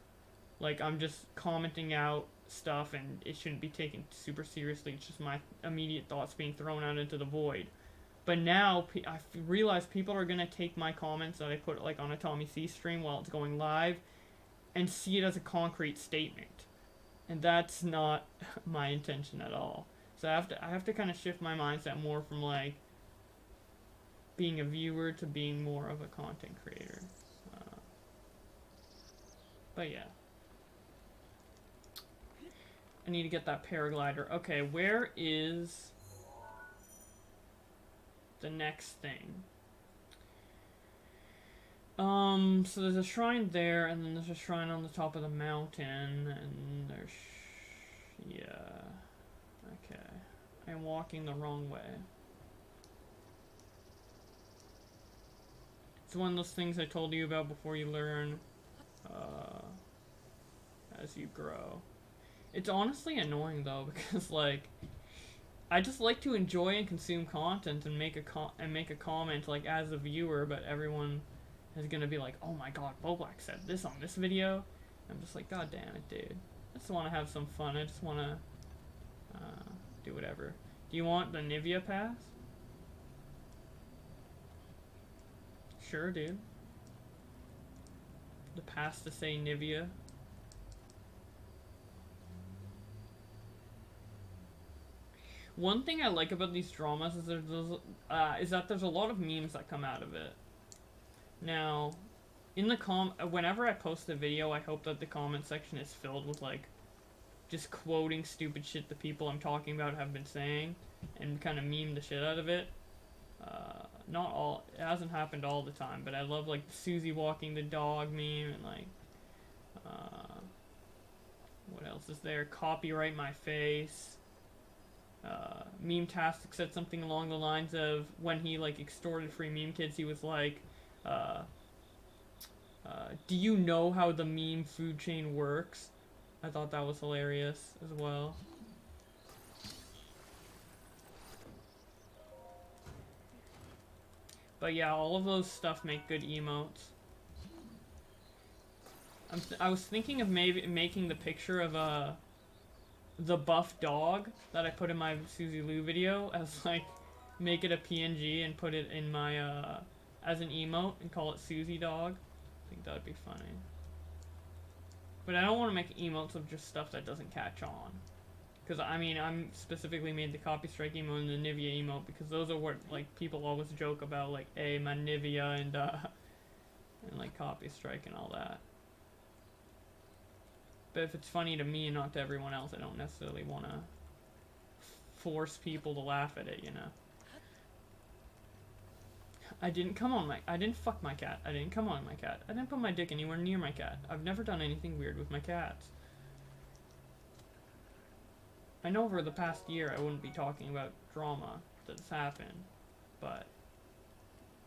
S1: Like, I'm just commenting out stuff and it shouldn't be taken super seriously. It's just my immediate thoughts being thrown out into the void. But now I realize people are going to take my comments that I put like on a Tommy C stream while it's going live and see it as a concrete statement. And that's not my intention at all. So I have to kind of shift my mindset more from like being a viewer to being more of a content creator. But yeah. I need to get that paraglider. Okay, where is the next thing? So there's a shrine there, and then there's a shrine on the top of the mountain, and there's... yeah. Okay. I'm walking the wrong way. It's one of those things I told you about before you learn, as you grow. It's honestly annoying though, because like, I just like to enjoy and consume content and make a comment like as a viewer, but everyone is gonna be like, oh my god, Boblack said this on this video. I'm just like, god damn it, dude. I just want to have some fun. I just want to do whatever. Do you want the Nivea pass? Sure, dude. The pass to say Nivea. One thing I like about these dramas is that there's a lot of memes that come out of it. Now, in the whenever I post a video, I hope that the comment section is filled with like just quoting stupid shit the people I'm talking about have been saying and kind of meme the shit out of it. Not all, it hasn't happened all the time, but I love like the Susie walking the dog meme and like what else is there? Copyright my face. Meme-tastic said something along the lines of when he like extorted free meme kids, he was like, do you know how the meme food chain works? I thought that was hilarious as well. But yeah, all of those stuff make good emotes. I was thinking of maybe making the picture of the buff dog that I put in my Suzy Lou video as like, make it a PNG and put it in my as an emote and call it Suzy Dog. I think that'd be funny. But I don't want to make emotes of just stuff that doesn't catch on. Because, I mean, I'm specifically made the Copy Strike emote and the Nivea emote because those are what, like, people always joke about, like, hey, my Nivea and like, Copy Strike and all that. But if it's funny to me and not to everyone else, I don't necessarily want to force people to laugh at it, you know? I didn't fuck my cat. I didn't come on my cat. I didn't put my dick anywhere near my cat. I've never done anything weird with my cats. I know over the past year I wouldn't be talking about drama that's happened, but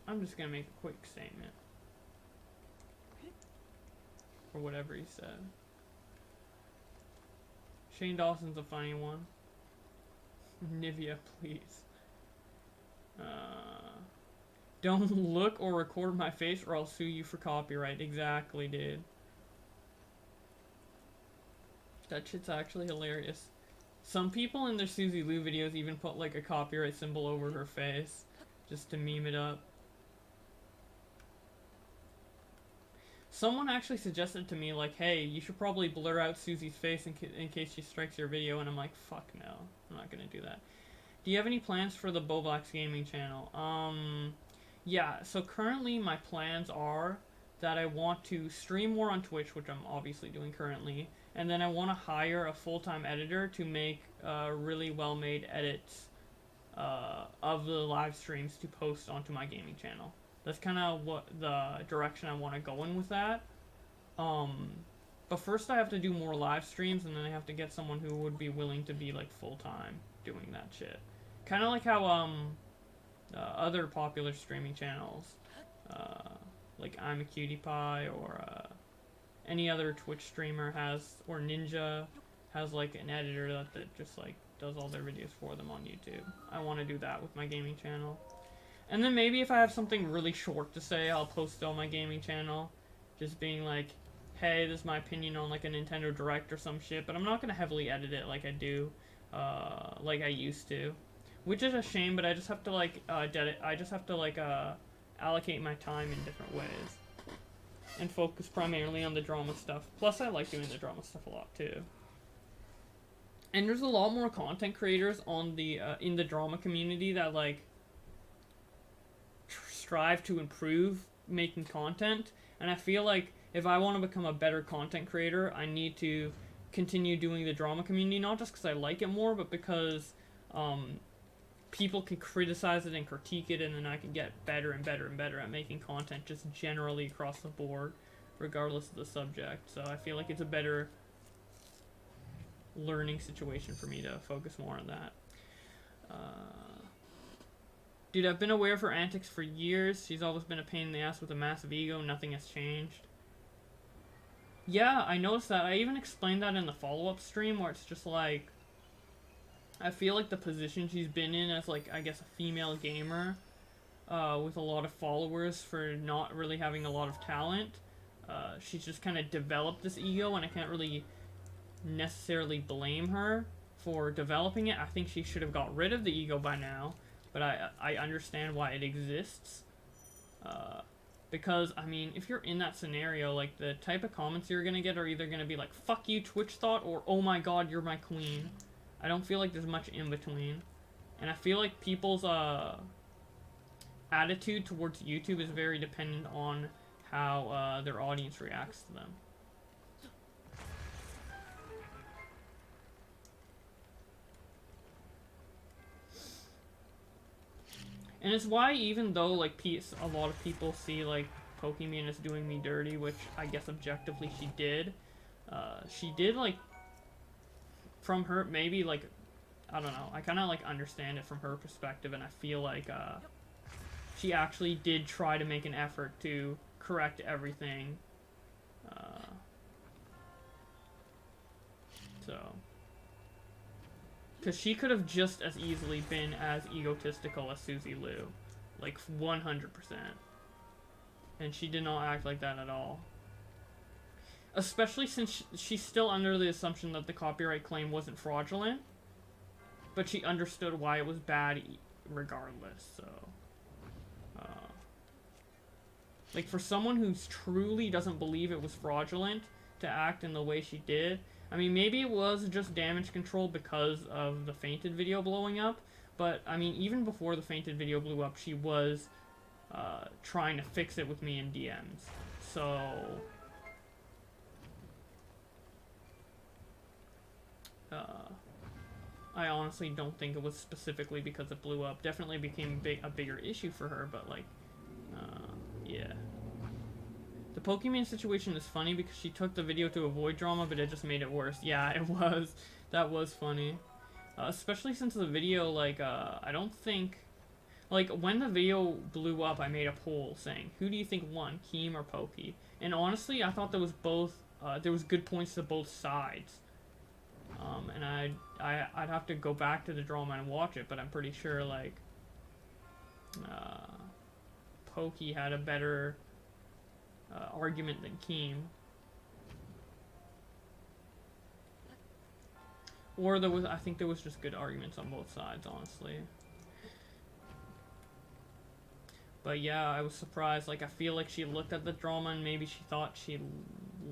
S1: I'm just gonna make a quick statement. For whatever he said. Shane Dawson's a funny one. Nivea, please. Don't look or record my face or I'll sue you for copyright. Exactly, dude. That shit's actually hilarious. Some people in their Suzy Lou videos even put like a copyright symbol over her face just to meme it up. Someone actually suggested to me like, hey, you should probably blur out Susie's face in case she strikes your video, and I'm like, fuck no, I'm not gonna do that. Do you have any plans for the Boblax Gaming channel? Yeah, so currently my plans are that I want to stream more on Twitch, which I'm obviously doing currently, and then I want to hire a full-time editor to make really well-made edits of the live streams to post onto my gaming channel. That's kind of what the direction I want to go in with that. But But first I have to do more live streams, and then I have to get someone who would be willing to be, like, full-time doing that shit. Kind of like how, other popular streaming channels, like I'm a Cutie Pie, or, any other Twitch streamer has, or Ninja has, like, an editor that just, like, does all their videos for them on YouTube. I want to do that with my gaming channel. And then maybe if I have something really short to say, I'll post it on my gaming channel. Just being like, hey, this is my opinion on, like, a Nintendo Direct or some shit, but I'm not gonna heavily edit it like I do, like I used to. Which is a shame, but I just have to, like, allocate my time in different ways. And focus primarily on the drama stuff. Plus, I like doing the drama stuff a lot, too. And there's a lot more content creators on the, in the drama community that, like, strive to improve making content. And I feel like if I want to become a better content creator, I need to continue doing the drama community, not just because I like it more, but because, people can criticize it and critique it, and then I can get better and better and better at making content just generally across the board, regardless of the subject. So I feel like it's a better learning situation for me to focus more on that. Dude, I've been aware of her antics for years. She's always been a pain in the ass with a massive ego. Nothing has changed. Yeah, I noticed that. I even explained that in the follow-up stream, where it's just like, I feel like the position she's been in as, like, I guess a female gamer, with a lot of followers for not really having a lot of talent, she's just kind of developed this ego, and I can't really necessarily blame her for developing it. I think she should have got rid of the ego by now, but I understand why it exists. Because, I mean, if you're in that scenario, like, the type of comments you're gonna get are either gonna be like, fuck you, Twitch thought, or, oh my god, you're my queen. I don't feel like there's much in between. And I feel like people's, attitude towards YouTube is very dependent on how, their audience reacts to them. And it's why, even though, like, a lot of people see, like, Pokimane as doing me dirty, which I guess objectively she did, like, from her, maybe, like, I don't know, I kind of, like, understand it from her perspective, and I feel like, she actually did try to make an effort to correct everything, so... Because she could have just as easily been as egotistical as Suzy Liu. Like, 100%. And she did not act like that at all. Especially since she's still under the assumption that the copyright claim wasn't fraudulent. But she understood why it was bad regardless, so... like, for someone who truly doesn't believe it was fraudulent to act in the way she did... I mean, maybe it was just damage control because of the Fainted video blowing up, but, I mean, even before the Fainted video blew up, she was trying to fix it with me in DMs. So... I honestly don't think it was specifically because it blew up. Definitely became a bigger issue for her, but, like, yeah. The Pokimane situation is funny because she took the video to avoid drama, but it just made it worse. Yeah, it was. That was funny. Especially since the video, like, I don't think... Like, when the video blew up, I made a poll saying, who do you think won, Keem or Poki? And honestly, I thought there was both, there was good points to both sides. And I'd have to go back to the drama and watch it, but I'm pretty sure, like, Poki had a better... argument than Keem. Or I think there was just good arguments on both sides, honestly. But yeah, I was surprised. Like, I feel like she looked at the drama and maybe she thought she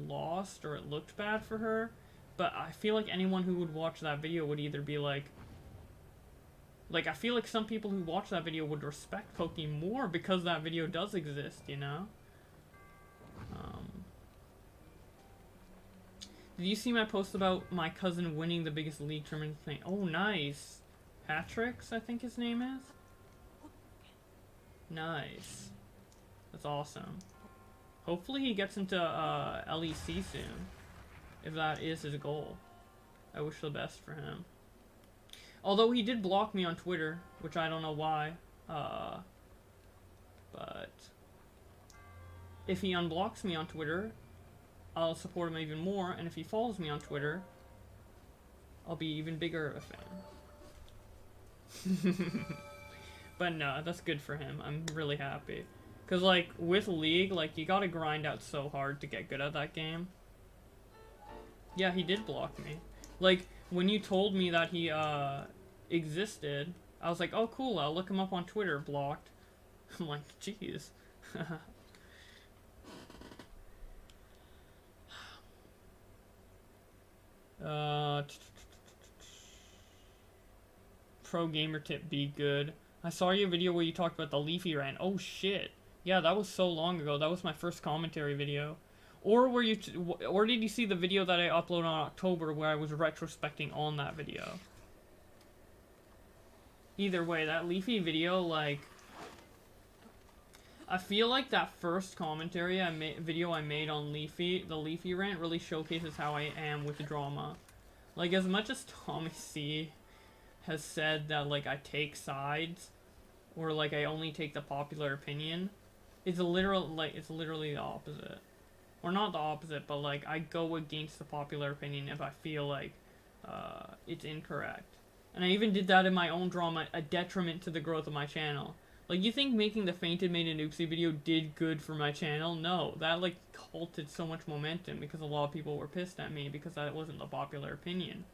S1: lost or it looked bad for her. But I feel like anyone who would watch that video would either be like... Like, I feel like some people who watch that video would respect Poki more because that video does exist, you know? Did you see my post about my cousin winning the biggest league tournament thing? Oh, nice. Patrick's, I think his name is? Nice. That's awesome. Hopefully he gets into LEC soon. if that is his goal. I wish the best for him. Although he did block me on Twitter, which I don't know why. But if he unblocks me on Twitter, I'll support him even more, and if he follows me on Twitter, I'll be even bigger of a fan. But no, that's good for him. I'm really happy. Because, like, with League, like, you gotta grind out so hard to get good at that game. Yeah, he did block me. Like, when you told me that he, existed, I was like, oh, cool, I'll look him up on Twitter, blocked. I'm like, jeez. Pro gamer tip, be good. I saw your video where you talked about the Leafy rant. Oh shit. Yeah, that was so long ago. That was my first commentary video. Or were you or did you see the video that I uploaded on October where I was retrospecting on that video? Either way, that Leafy video, like, I feel like that first commentary video I made on Leafy, the Leafy rant, really showcases how I am with drama. Like, as much as Tommy C has said that, like, I take sides, or, like, I only take the popular opinion, it's literally the opposite. Or not the opposite, but, like, I go against the popular opinion if I feel like it's incorrect. And I even did that in my own drama, a detriment to the growth of my channel. Like, you think making the Fainted Maiden Oopsie video did good for my channel? No, that, like, halted so much momentum because a lot of people were pissed at me because that wasn't the popular opinion.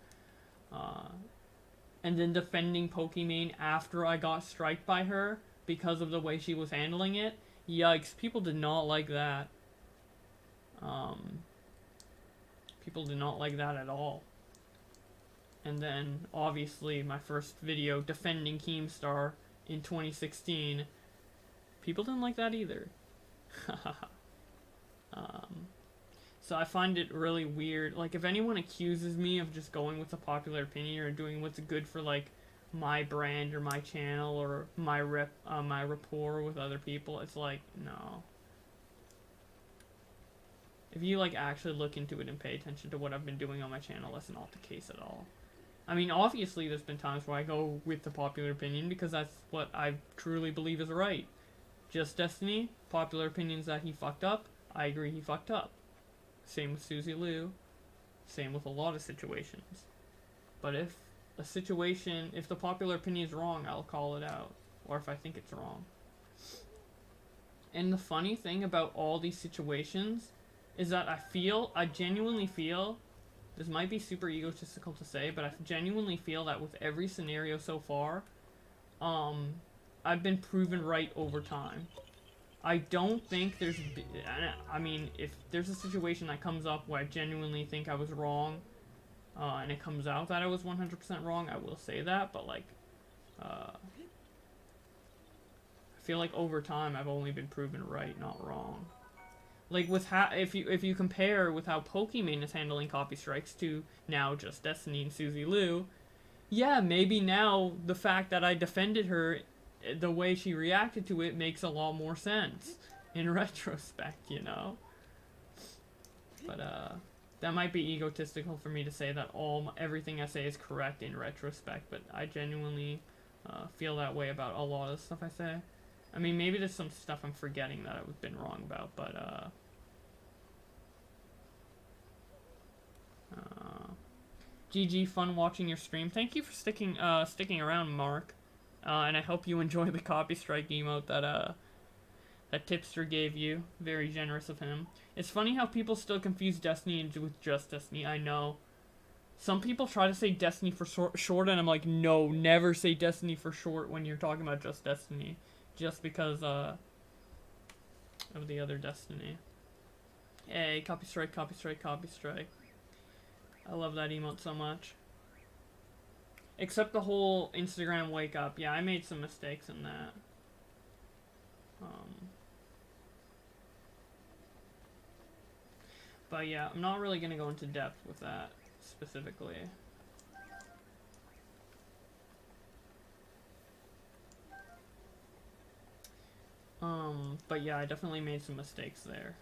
S1: And then defending Pokimane after I got striked by her because of the way she was handling it. Yikes, people did not like that. People did not like that at all. And then, obviously, my first video defending Keemstar in 2016, people didn't like that either. So I find it really weird. Like, if anyone accuses me of just going with the popular opinion or doing what's good for, like, my brand or my channel or my my rapport with other people, it's like, no. If you, like, actually look into it and pay attention to what I've been doing on my channel, that's not the case at all. I mean, obviously there's been times where I go with the popular opinion because that's what I truly believe is right. Just Destiny, popular opinions that he fucked up, I agree he fucked up. Same with Suzy Liu, same with a lot of situations. But if the popular opinion is wrong, I'll call it out. Or if I think it's wrong. And the funny thing about all these situations is that I genuinely feel, this might be super egotistical to say, but I genuinely feel that with every scenario so far, I've been proven right over time. I don't think I mean, if there's a situation that comes up where I genuinely think I was wrong, and it comes out that I was 100% wrong, I will say that, but, like, I feel like over time I've only been proven right, not wrong. Like, with if you compare with how Pokimane is handling copy strikes to now Just Destiny and Suzy Liu, yeah, maybe now the fact that I defended her, the way she reacted to it makes a lot more sense in retrospect, you know? But, that might be egotistical for me to say that everything I say is correct in retrospect, but I genuinely feel that way about a lot of stuff I say. I mean, maybe there's some stuff I'm forgetting that I've been wrong about, but, GG, fun watching your stream. Thank you for sticking around, Mark. And I hope you enjoy the copy strike emote that Tipster gave you. Very generous of him. It's funny how people still confuse Destiny with Just Destiny. I know. Some people try to say Destiny for short, and I'm like, no, never say Destiny for short when you're talking about Just Destiny. Just because, of the other Destiny. Hey, copy strike, copy strike, copy strike. I love that emote so much. Except the whole Instagram wake up. Yeah, I made some mistakes in that. But yeah, I'm not really gonna go into depth with that specifically. But yeah, I definitely made some mistakes there.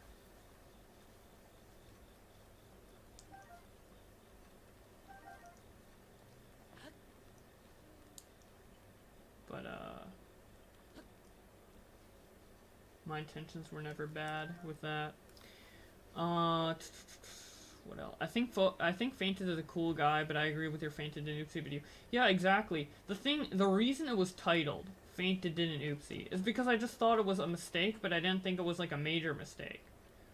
S1: But, my intentions were never bad with that. What else? I think Fainted is a cool guy, but I agree with your Fainted and Oopsie video. Yeah, exactly. The reason it was titled Fainted in an Oopsie is because I just thought it was a mistake, but I didn't think it was like a major mistake.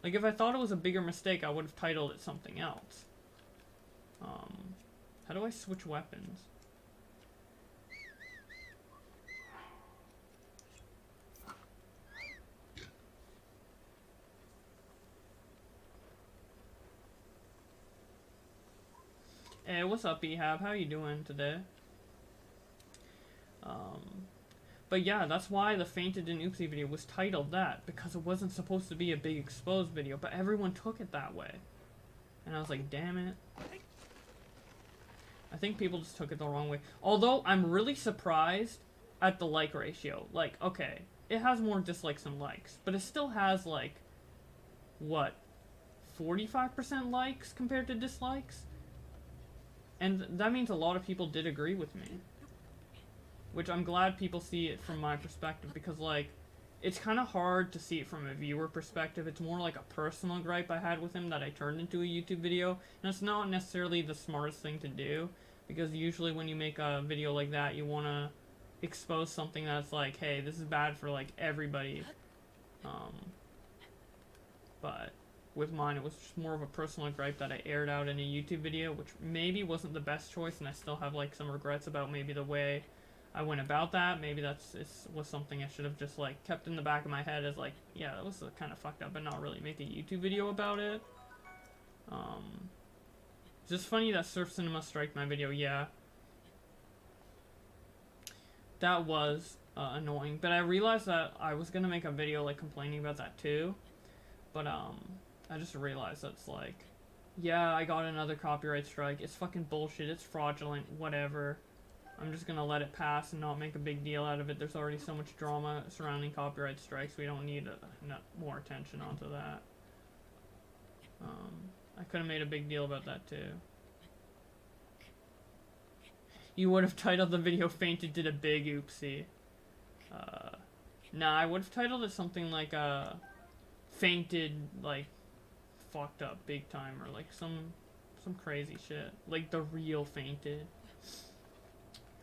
S1: Like, if I thought it was a bigger mistake, I would have titled it something else. How do I switch weapons? Hey, what's up, Ehab? How you doing today? But yeah, that's why the Fainted in Oopsie video was titled that, because it wasn't supposed to be a big exposed video, but everyone took it that way. And I was like, damn it. I think people just took it the wrong way. Although, I'm really surprised at the like ratio. Like, okay, it has more dislikes than likes, but it still has, like, what, 45% likes compared to dislikes? And that means a lot of people did agree with me. Which I'm glad people see it from my perspective, because, like, it's kind of hard to see it from a viewer perspective. It's more like a personal gripe I had with him that I turned into a YouTube video. And it's not necessarily the smartest thing to do, because usually when you make a video like that, you want to expose something that's like, hey, this is bad for, like, everybody. But with mine, it was just more of a personal gripe that I aired out in a YouTube video, which maybe wasn't the best choice, and I still have, like, some regrets about maybe the way I went about that. Maybe was something I should have just, like, kept in the back of my head as, like, yeah, that was kind of fucked up, but not really make a YouTube video about it. It's just funny that Surf Cinema striked my video, yeah. That was annoying, but I realized that I was gonna make a video, like, complaining about that too, but, I just realized that's like, yeah, I got another copyright strike, it's fucking bullshit, it's fraudulent, whatever. I'm just gonna let it pass and not make a big deal out of it. There's already so much drama surrounding copyright strikes, we don't need more attention onto that. I could have made a big deal about that too. You would have titled the video Fainted did a big oopsie. Nah, I would have titled it something like, Fainted, like, fucked up big time, or like some crazy shit. Like the real Fainted.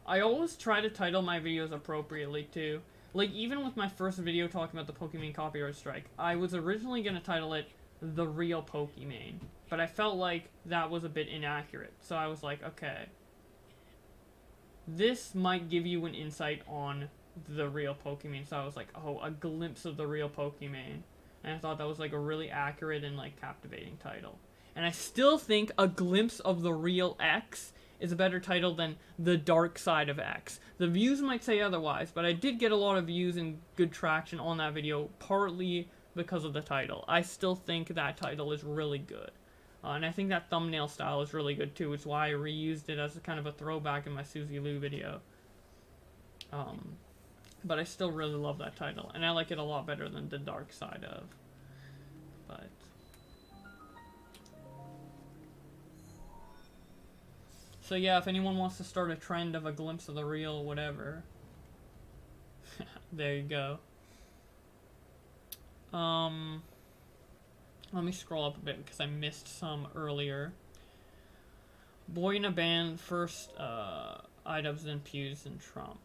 S1: I always try to title my videos appropriately too. Like, even with my first video talking about the Pokimane copyright strike, I was originally gonna title it The Real Pokimane, but I felt like that was a bit inaccurate. So I was like, okay, this might give you an insight on the real Pokimane. So I was like, oh, a glimpse of the real Pokimane. And I thought that was, like, a really accurate and, like, captivating title. And I still think A Glimpse of the Real X is a better title than The Dark Side of X. The views might say otherwise, but I did get a lot of views and good traction on that video, partly because of the title. I still think that title is really good. And I think that thumbnail style is really good, too. It's why I reused it as a kind of a throwback in my Suzy Lou video. But I still really love that title, and I like it a lot better than The Dark Side of. But so yeah, if anyone wants to start a trend of A Glimpse of the Real whatever, there you go. Let me scroll up a bit because I missed some earlier. Boy in a Band, first iDubbbz, then Pews, and Trump.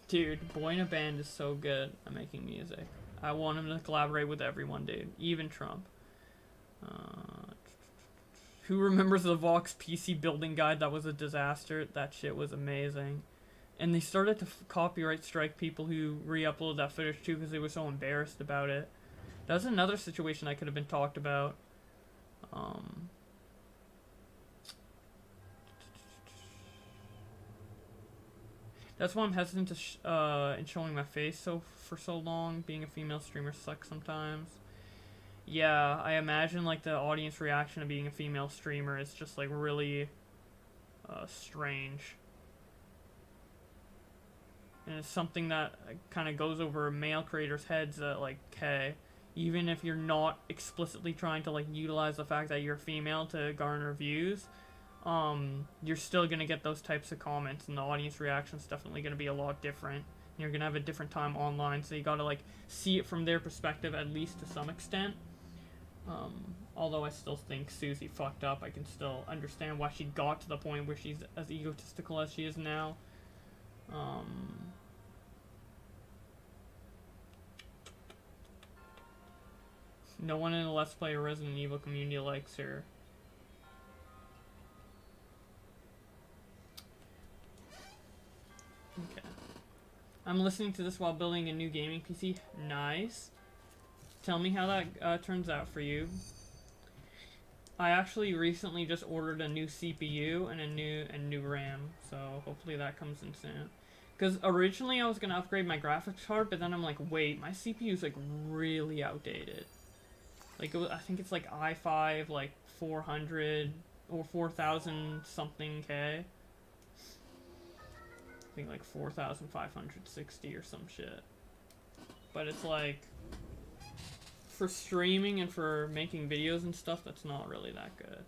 S1: Dude, Boy in a Band is so good at making music. I want him to collaborate with everyone, dude. Even Trump. Who remembers the Vox PC building guide? That was a disaster. That shit was amazing. And they started to copyright strike people who re-uploaded that footage too because they were so embarrassed about it. That was another situation that could have been talked about. That's why I'm hesitant to in showing my face for so long. Being a female streamer sucks sometimes. Yeah, I imagine, like, the audience reaction to being a female streamer is just, like, really strange. And it's something that kind of goes over male creators' heads that, like, hey, even if you're not explicitly trying to, like, utilize the fact that you're female to garner views, you're still gonna get those types of comments, and the audience reaction's definitely gonna be a lot different. You're gonna have a different time online, so you gotta like see it from their perspective at least to some extent. Although I still think Susie fucked up, I can still understand why she got to the point where she's as egotistical as she is now. No one in the Let's Play Resident Evil community likes her. Okay. I'm listening to this while building a new gaming PC. Nice. Tell me how that turns out for you. I actually recently just ordered a new CPU and a new RAM, so hopefully that comes in soon. Because originally I was gonna upgrade my graphics card, but then I'm like, wait, my CPU is like really outdated. Like I think it's like i5 like 400 or 4000 something K. I think like 4560 or some shit. But it's like, for streaming and for making videos and stuff, that's not really that good.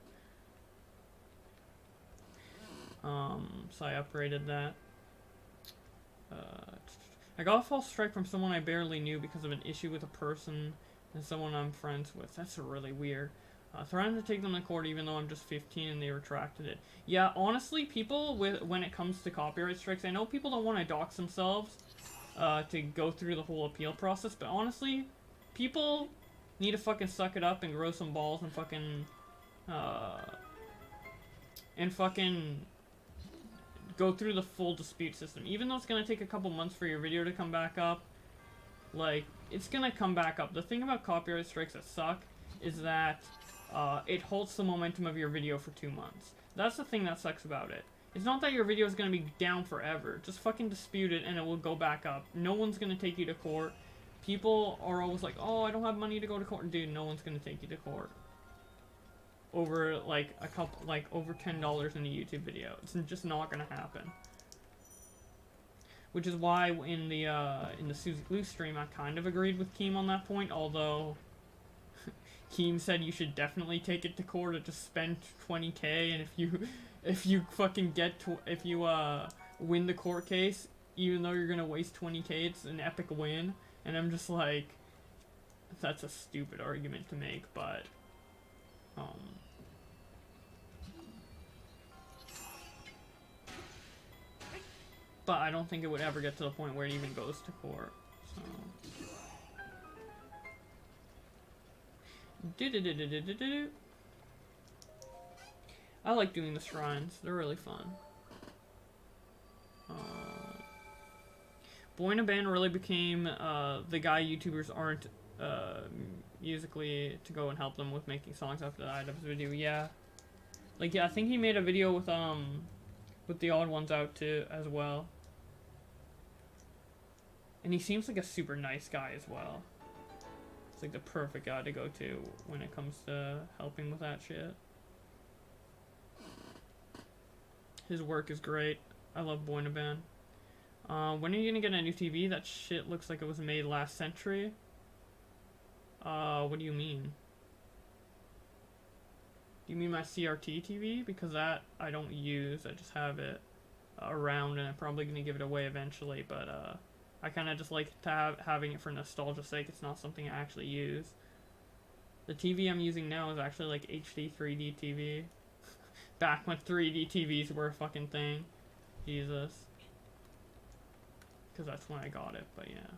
S1: So I upgraded that. I got a false strike from someone I barely knew because of an issue with a person and someone I'm friends with. That's really weird. Threatened to take them to court even though I'm just 15 and they retracted it. Yeah, honestly, people when it comes to copyright strikes, I know people don't want to dox themselves to go through the whole appeal process, but honestly, people need to fucking suck it up and grow some balls and fucking go through the full dispute system. Even though it's gonna take a couple months for your video to come back up, like, it's gonna come back up. The thing about copyright strikes that suck is that it halts the momentum of your video for 2 months. That's the thing that sucks about it. It's not that your video is gonna be down forever. Just fucking dispute it and it will go back up. No one's gonna take you to court. People are always like, oh, I don't have money to go to court. Dude, no one's gonna take you to court over like over $10 in a YouTube video. It's just not gonna happen. Which is why in the Susie Glue stream, I kind of agreed with Keem on that point. Although Keem said you should definitely take it to court and just spend 20k, and if you fucking win the court case, even though you're gonna waste 20k, it's an epic win. And I'm just like, that's a stupid argument to make, but, but I don't think it would ever get to the point where it even goes to court, so. I like doing the shrines, they're really fun. Boynaban really became the guy YouTubers aren't musically to go and help them with making songs after the iDubbbz video. Yeah, like, yeah, I think he made a video with the Odd Ones Out too as well, and he seems like a super nice guy as well. It's like the perfect guy to go to when it comes to helping with that shit. His work is great. I love Boynaban. When are you gonna get a new TV? That shit looks like it was made last century. What do you mean? Do you mean my CRT TV? Because that I don't use. I just have it around, and I'm probably gonna give it away eventually. But I kind of just like to having it for nostalgia's sake. It's not something I actually use. The TV I'm using now is actually like HD 3D TV. Back when 3D TVs were a fucking thing. Jesus. Because that's when I got it, but yeah.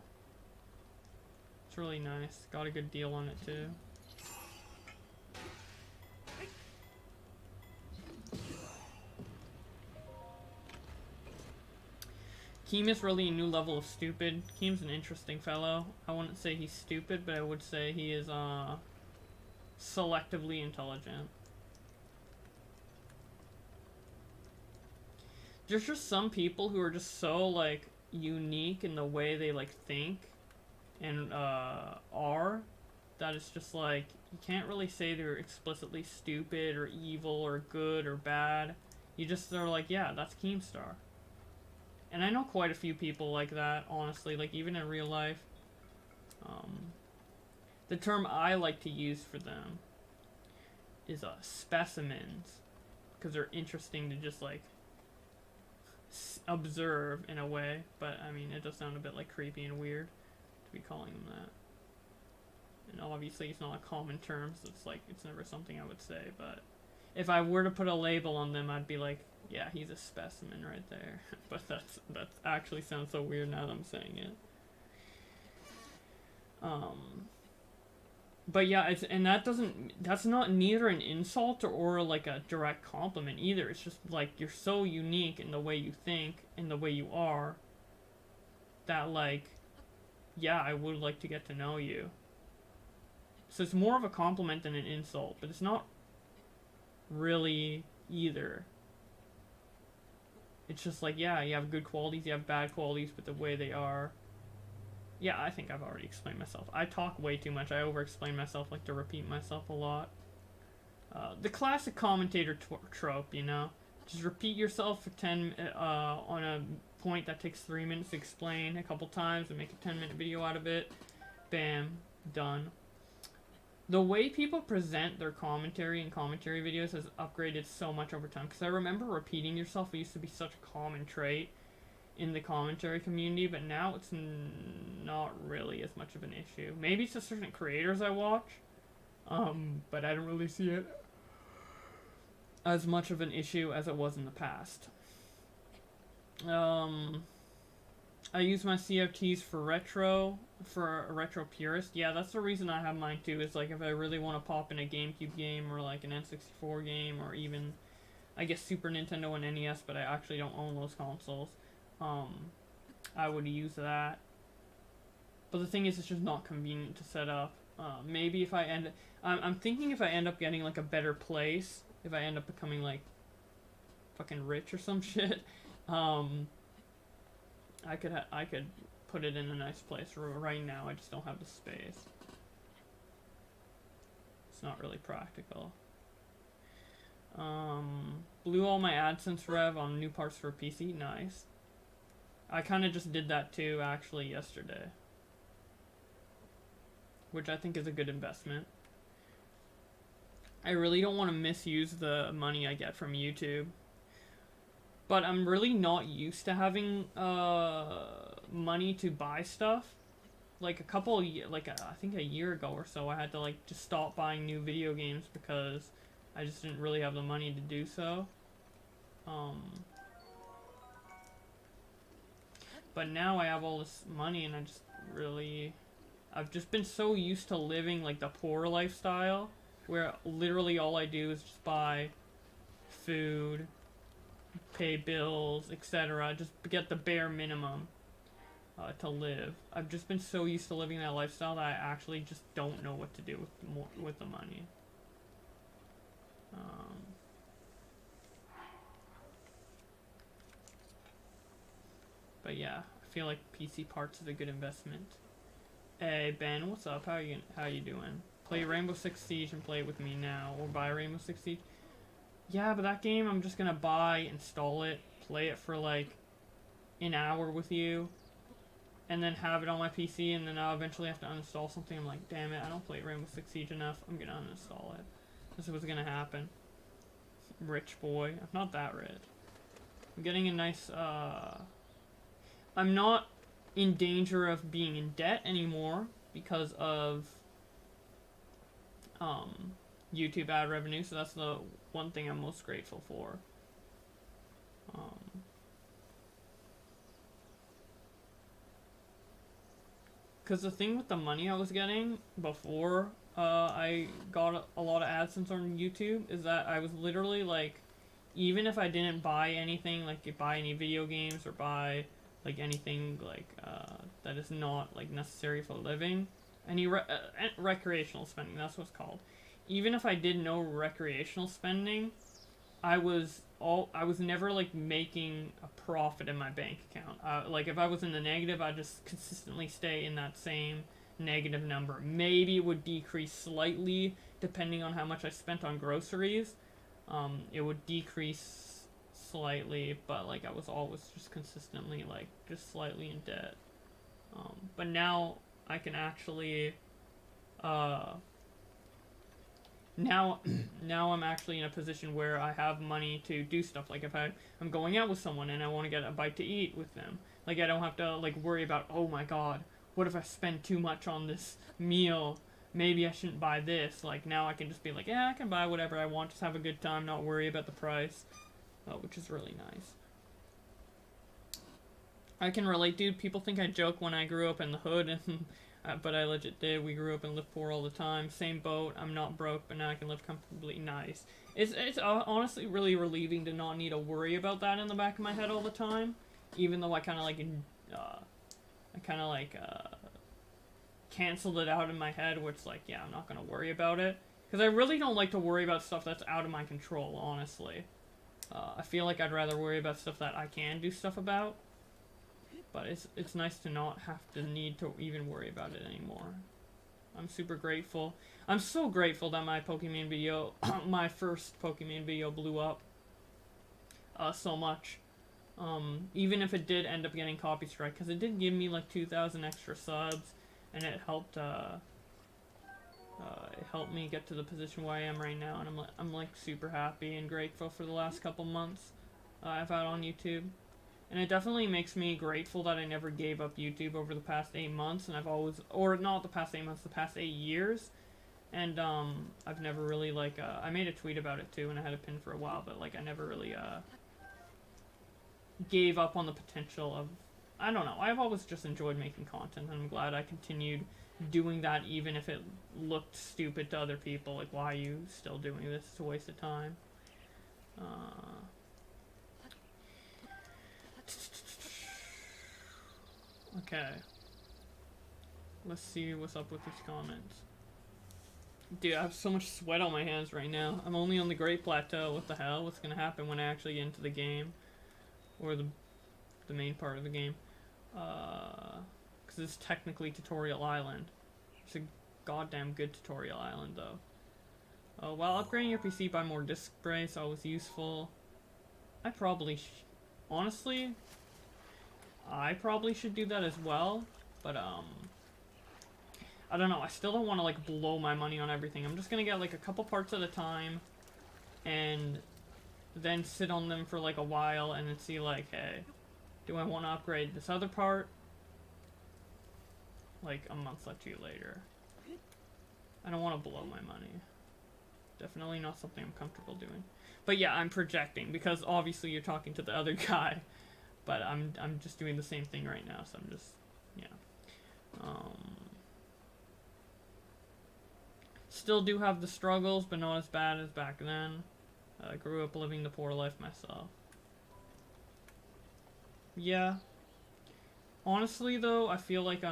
S1: It's really nice. Got a good deal on it too. Keem is really a new level of stupid. Keem's an interesting fellow. I wouldn't say he's stupid, but I would say he is selectively intelligent. There's just some people who are just so like unique in the way they like think and are, that it's just like you can't really say they're explicitly stupid or evil or good or bad. You just are like, yeah, that's Keemstar. And I know quite a few people like that, honestly, like even in real life. The term I like to use for them is specimens, because they're interesting to just like observe in a way. But I mean, it does sound a bit like creepy and weird to be calling them that. And obviously, it's not a common term, so it's like it's never something I would say. But if I were to put a label on them, I'd be like, yeah, he's a specimen right there. But that's actually sounds so weird now that I'm saying it. But yeah, that's not neither an insult or like a direct compliment either. It's just like you're so unique in the way you think and the way you are that like, yeah, I would like to get to know you. So it's more of a compliment than an insult, but it's not really either. It's just like, yeah, you have good qualities, you have bad qualities, but the way they are. Yeah, I think I've already explained myself. I talk way too much. I over-explain myself, like to repeat myself a lot. The classic commentator trope, you know? Just repeat yourself for 10 on a point that takes 3 minutes to explain a couple times and make a 10-minute video out of it. Bam. Done. The way people present their commentary and commentary videos has upgraded so much over time. Because I remember repeating yourself used to be such a common trait in the commentary community, but now it's not really as much of an issue. Maybe it's just certain creators I watch, but I don't really see it as much of an issue as it was in the past. I use my CFTs for a retro purist. Yeah, that's the reason I have mine too, is like if I really want to pop in a GameCube game or like an N64 game or even, I guess, Super Nintendo and NES, but I actually don't own those consoles. I would use that. But the thing is, it's just not convenient to set up. Maybe if I'm thinking if I end up getting like a better place, if I end up becoming like fucking rich or some shit, I could put it in a nice place. Right now, I just don't have the space. It's not really practical. Blew all my AdSense rev on new parts for PC. Nice. I kind of just did that too, actually, yesterday. Which I think is a good investment. I really don't want to misuse the money I get from YouTube. But I'm really not used to having money to buy stuff. Like I think a year ago or so, I had to like just stop buying new video games because I just didn't really have the money to do so. But now I have all this money and I've just been so used to living like the poor lifestyle where literally all I do is just buy food, pay bills, etc. Just get the bare minimum to live. I've just been so used to living that lifestyle that I actually just don't know what to do with the money. But yeah, I feel like PC parts is a good investment. Hey Ben, what's up? How you doing? Play Rainbow Six Siege and play it with me now, or buy Rainbow Six Siege. Yeah, but that game I'm just gonna buy, install it, play it for like an hour with you, and then have it on my PC, and then I'll eventually have to uninstall something. I'm like, damn it, I don't play Rainbow Six Siege enough. I'm gonna uninstall it. This is what's gonna happen. Rich boy. I'm not that rich. I'm getting a nice, I'm not in danger of being in debt anymore because of YouTube ad revenue, so that's the one thing I'm most grateful for. Because the thing with the money I was getting before I got a lot of AdSense on YouTube is that I was literally like, even if I didn't buy anything, like buy any video games or buy like anything like that is not like necessary for living, any recreational spending, that's what it's called. Even if I did no recreational spending, I was never like making a profit in my bank account. Like if I was in the negative, I'd just consistently stay in that same negative number. Maybe it would decrease slightly depending on how much I spent on groceries. It would decrease slightly, but like I was always just consistently like just slightly in debt. But now I can actually now now I'm actually in a position where I have money to do stuff. Like if I'm going out with someone and I want to get a bite to eat with them, like I don't have to like worry about, oh my god, what if I spend too much on this meal, maybe I shouldn't buy this. Like now I can just be like, yeah, I can buy whatever I want, just have a good time, not worry about the price, which is really nice. I can relate, dude. People think I joke when I grew up in the hood, and but I legit did. We grew up and lived poor all the time. Same boat. I'm not broke, but now I can live comfortably. Nice. It's honestly really relieving to not need to worry about that in the back of my head all the time. Even though I kind of canceled it out in my head, where it's like, yeah, I'm not gonna worry about it, because I really don't like to worry about stuff that's out of my control. Honestly, I feel like I'd rather worry about stuff that I can do stuff about. But it's nice to not have to need to even worry about it anymore. I'm super grateful. I'm so grateful that my Pokemon video, my first Pokemon video, blew up so much. Even if it did end up getting copy strike, because it did give me like 2,000 extra subs, and it helped me get to the position where I am right now, and I'm like super happy and grateful for the last couple months I've had on YouTube. And it definitely makes me grateful that I never gave up YouTube over the past 8 months, and I've always, or not the past 8 months, the past 8 years, and I've never really like, I made a tweet about it too, and I had a pin for a while, but like I never really gave up on the potential of, I don't know, I've always just enjoyed making content, and I'm glad I continued doing that even if it looked stupid to other people, like, why are you still doing this? It's a waste of time. Okay. Let's see what's up with these comments. Dude, I have so much sweat on my hands right now. I'm only on the Great Plateau. What the hell? What's gonna happen when I actually get into the game? Or the main part of the game. Because it's technically Tutorial Island. It's a goddamn good Tutorial Island, though. While upgrading your PC, buy more disc brace. Always useful. I probably honestly, I probably should do that as well, but I don't know, I still don't want to like blow my money on everything. I'm just gonna get like a couple parts at a time, and then sit on them for like a while, and then see like, hey, do I want to upgrade this other part like a month or two later? I don't want to blow my money. Definitely not something I'm comfortable doing. But yeah, I'm projecting, because obviously you're talking to the other guy. But I'm just doing the same thing right now, so I'm just, yeah. Still do have the struggles, but not as bad as back then. I grew up living the poor life myself. Yeah. Honestly, though, I feel like,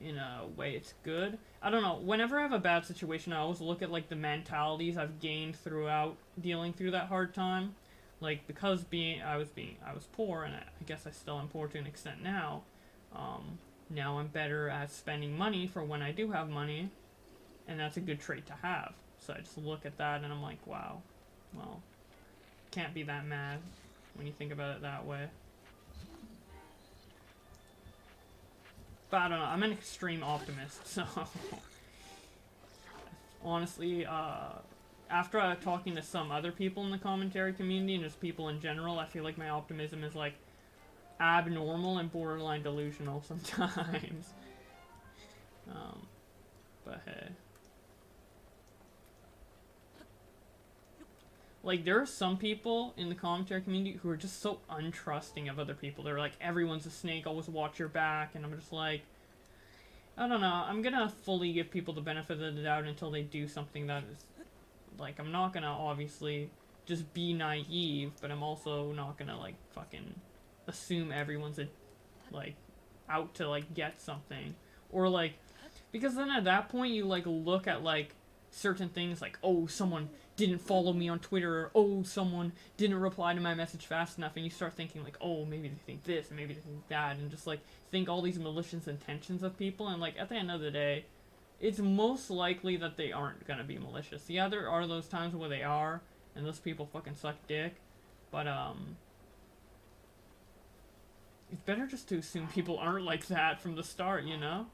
S1: in a way it's good. I don't know, whenever I have a bad situation, I always look at, like, the mentalities I've gained throughout dealing through that hard time. Like, because I was poor, and I guess I still am poor to an extent now. Now I'm better at spending money for when I do have money, and that's a good trait to have. So I just look at that and I'm like, wow, well, can't be that mad when you think about it that way. But I don't know, I'm an extreme optimist, so honestly, after talking to some other people in the commentary community and just people in general, I feel like my optimism is like abnormal and borderline delusional sometimes. But hey. Like, there are some people in the commentary community who are just so untrusting of other people. They're like, everyone's a snake, always watch your back, and I'm just like, I don't know, I'm gonna fully give people the benefit of the doubt until they do something that is, like, I'm not gonna obviously just be naive, but I'm also not gonna, like, fucking assume everyone's, like, out to, like, get something. Or, like, because then at that point you, like, look at, like, certain things, like, oh, someone didn't follow me on Twitter, or oh, someone didn't reply to my message fast enough, and you start thinking, like, oh, maybe they think this, and maybe they think that, and just, like, think all these malicious intentions of people, and, like, at the end of the day, it's most likely that they aren't gonna be malicious. Yeah, there are those times where they are, and those people fucking suck dick, but, it's better just to assume people aren't like that from the start, you know?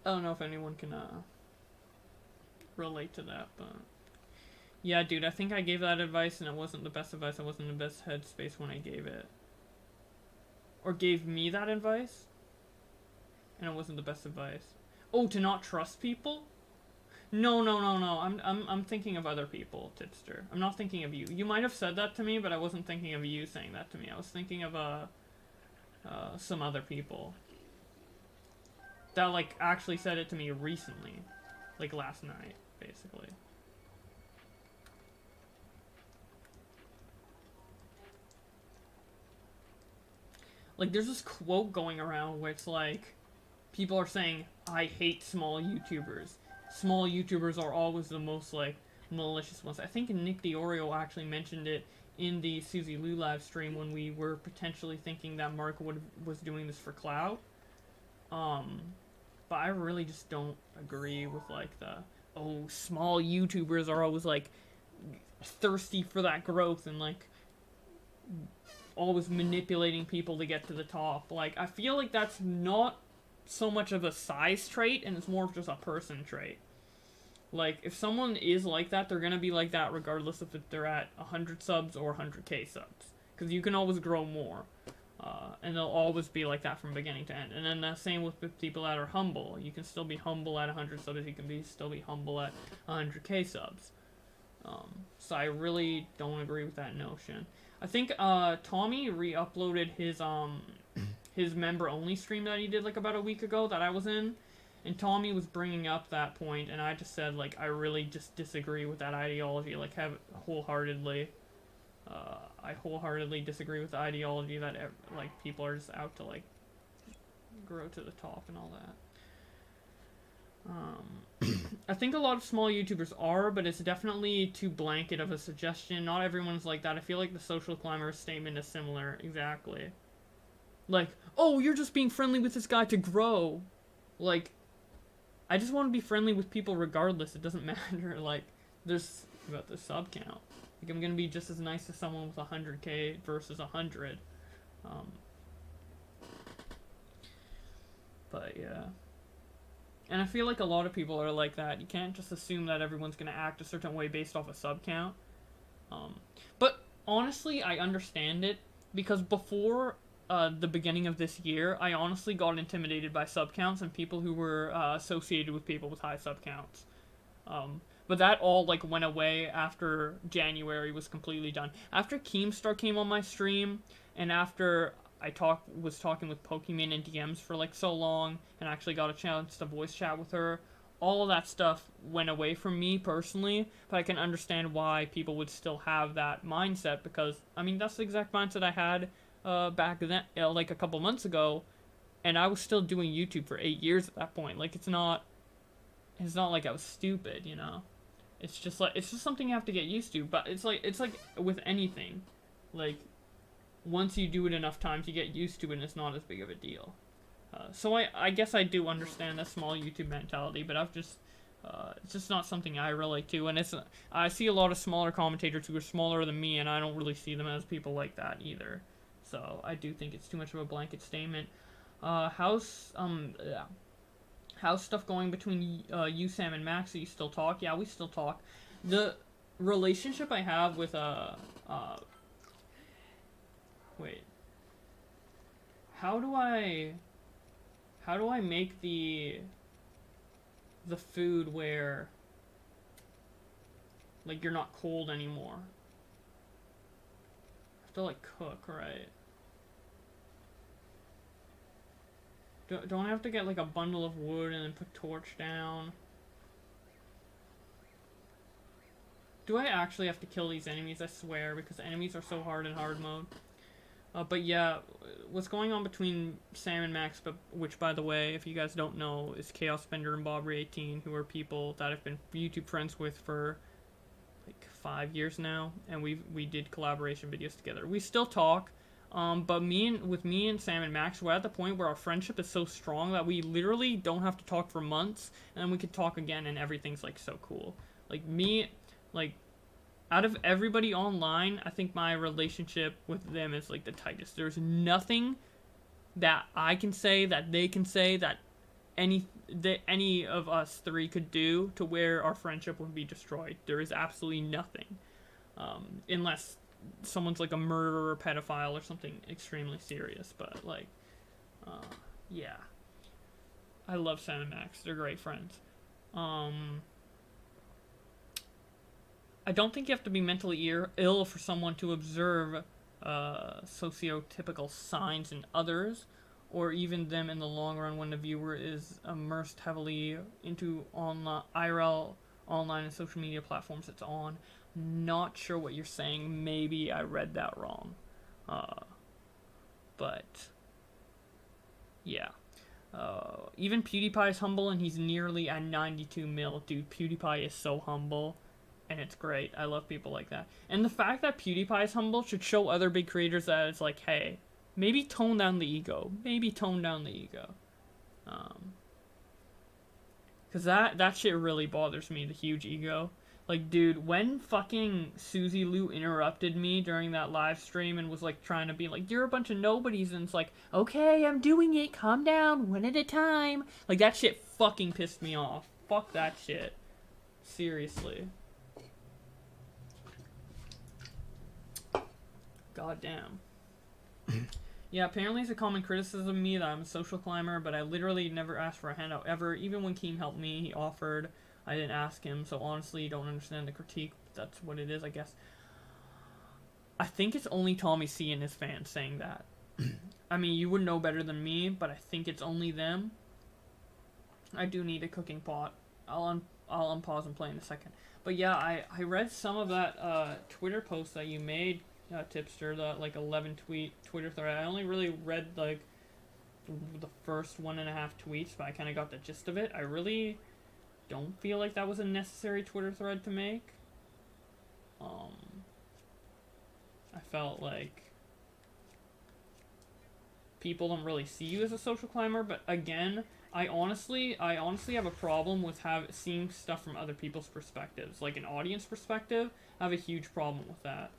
S1: I don't know if anyone can, relate to that, but yeah, dude, I think I gave that advice and it wasn't the best advice. I wasn't in the best headspace when I gave it. Or gave me that advice and it wasn't the best advice. Oh, to not trust people? No. I'm thinking of other people, Tipster. I'm not thinking of you. You might have said that to me, but I wasn't thinking of you saying that to me. I was thinking of some other people that like actually said it to me recently, like last night, basically. Like there's this quote going around where it's like people are saying, I hate small YouTubers. Small YouTubers are always the most like malicious ones. I think Nick DiOrio actually mentioned it in the Suzy Lou live stream when we were potentially thinking that Mark was doing this for clout. But I really just don't agree with like small YouTubers are always like thirsty for that growth and like always manipulating people to get to the top. Like I feel like that's not so much of a size trait and it's more of just a person trait. Like if someone is like that, they're gonna be like that regardless if they're at 100 subs or 100k subs, because you can always grow more. And they'll always be like that from beginning to end. And then the same with people that are humble. You can still be humble at 100 subs. You can still be humble at 100k subs. So I really don't agree with that notion. I think Tommy re-uploaded his member-only stream that he did like about a week ago that I was in. And Tommy was bringing up that point, and I just said, like, I really just disagree with that ideology, like, wholeheartedly. I wholeheartedly disagree with the ideology that, like, people are just out to, like, grow to the top and all that. I think a lot of small YouTubers are, but it's definitely too blanket of a suggestion. Not everyone's like that. I feel like the social climber statement is similar. Exactly. Like, oh, you're just being friendly with this guy to grow. Like, I just want to be friendly with people regardless. It doesn't matter, like, there's about the sub count. Like, I'm going to be just as nice to someone with 100k versus 100. But, yeah. And I feel like a lot of people are like that. You can't just assume that everyone's going to act a certain way based off a sub count. But, honestly, I understand it. Because before the beginning of this year, I honestly got intimidated by sub counts and people who were associated with people with high sub counts. But that all like went away after January was completely done. After Keemstar came on my stream, and after I was talking with Pokemon in DMs for like so long, and actually got a chance to voice chat with her, all of that stuff went away from me personally. But I can understand why people would still have that mindset, because I mean that's the exact mindset I had back then, like a couple months ago, and I was still doing YouTube for 8 years at that point. Like it's not like I was stupid, you know. It's just something you have to get used to. But it's like with anything, like once you do it enough times, you get used to it, and it's not as big of a deal. So I guess I do understand that small YouTube mentality, but it's just not something I relate to. And I see a lot of smaller commentators who are smaller than me, and I don't really see them as people like that either. So I do think it's too much of a blanket statement. How's stuff going between you, Sam, and Max? Do you still talk? Yeah, we still talk. The relationship I have with wait. How do I make the food where like you're not cold anymore? I have to like cook, right? Don't I have to get like a bundle of wood and then put torch down? Do I actually have to kill these enemies? I swear, because enemies are so hard in hard mode. But yeah, what's going on between Sam and Max, which by the way, if you guys don't know, is Chaos Spender and Bobry18, who are people that I've been YouTube friends with for like 5 years now, and we did collaboration videos together. We still talk. But with me and Sam and Max, we're at the point where our friendship is so strong that we literally don't have to talk for months, and then we could talk again, and everything's like so cool. Out of everybody online, I think my relationship with them is like the tightest. There's nothing that I can say, that they can say, that any of us three could do to where our friendship would be destroyed. There is absolutely nothing, unless someone's like a murderer or pedophile or something extremely serious. But like, yeah, I love Sam and Max. They're great friends. I don't think you have to be mentally ill for someone to observe sociotypical signs in others, or even them in the long run when the viewer is immersed heavily into IRL, online and social media platforms it's on. Not sure what you're saying. Maybe I read that wrong. But, yeah. Even PewDiePie's humble, and he's nearly at 92 mil. Dude, PewDiePie is so humble, and it's great. I love people like that. And the fact that PewDiePie's humble should show other big creators that it's like, hey, maybe tone down the ego. Maybe tone down the ego. Because that shit really bothers me, the huge ego. Like, dude, when fucking Suzy Lu interrupted me during that live stream and was, like, trying to be like, you're a bunch of nobodies, and it's like, okay, I'm doing it, calm down, one at a time. Like, that shit fucking pissed me off. Fuck that shit. Seriously. God damn. Yeah, apparently it's a common criticism of me that I'm a social climber, but I literally never asked for a handout ever. Even when Keem helped me, he offered. I didn't ask him, so honestly, you don't understand the critique. That's what it is, I guess. I think it's only Tommy C and his fans saying that. I mean, you would know better than me, but I think it's only them. I do need a cooking pot. I'll unpause and play in a second. But yeah, I read some of that Twitter post that you made, Tipster, the like 11 tweet Twitter thread. I only really read like the first 1.5 tweets, but I kind of got the gist of it. I really don't feel like that was a necessary Twitter thread to make. I felt like people don't really see you as a social climber, but again, I honestly have a problem with seeing stuff from other people's perspectives. Like an audience perspective, I have a huge problem with that.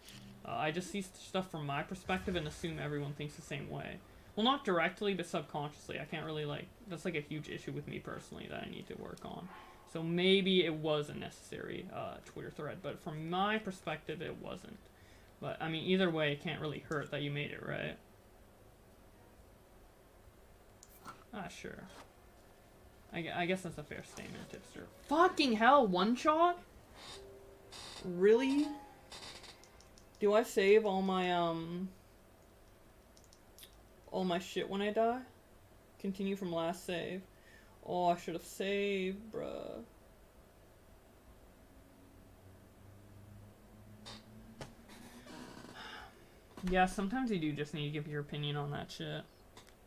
S1: I just see stuff from my perspective and assume everyone thinks the same way. Well, not directly, but subconsciously. I can't really that's like a huge issue with me personally that I need to work on. So maybe it was a necessary Twitter thread, but from my perspective, it wasn't. But, I mean, either way, it can't really hurt that you made it, right? Ah, sure. I guess that's a fair statement, Tipster. Fucking hell, one shot? Really? Do I save all my shit when I die? Continue from last save. Oh, I should have saved, bruh. Yeah, sometimes you do just need to give your opinion on that shit.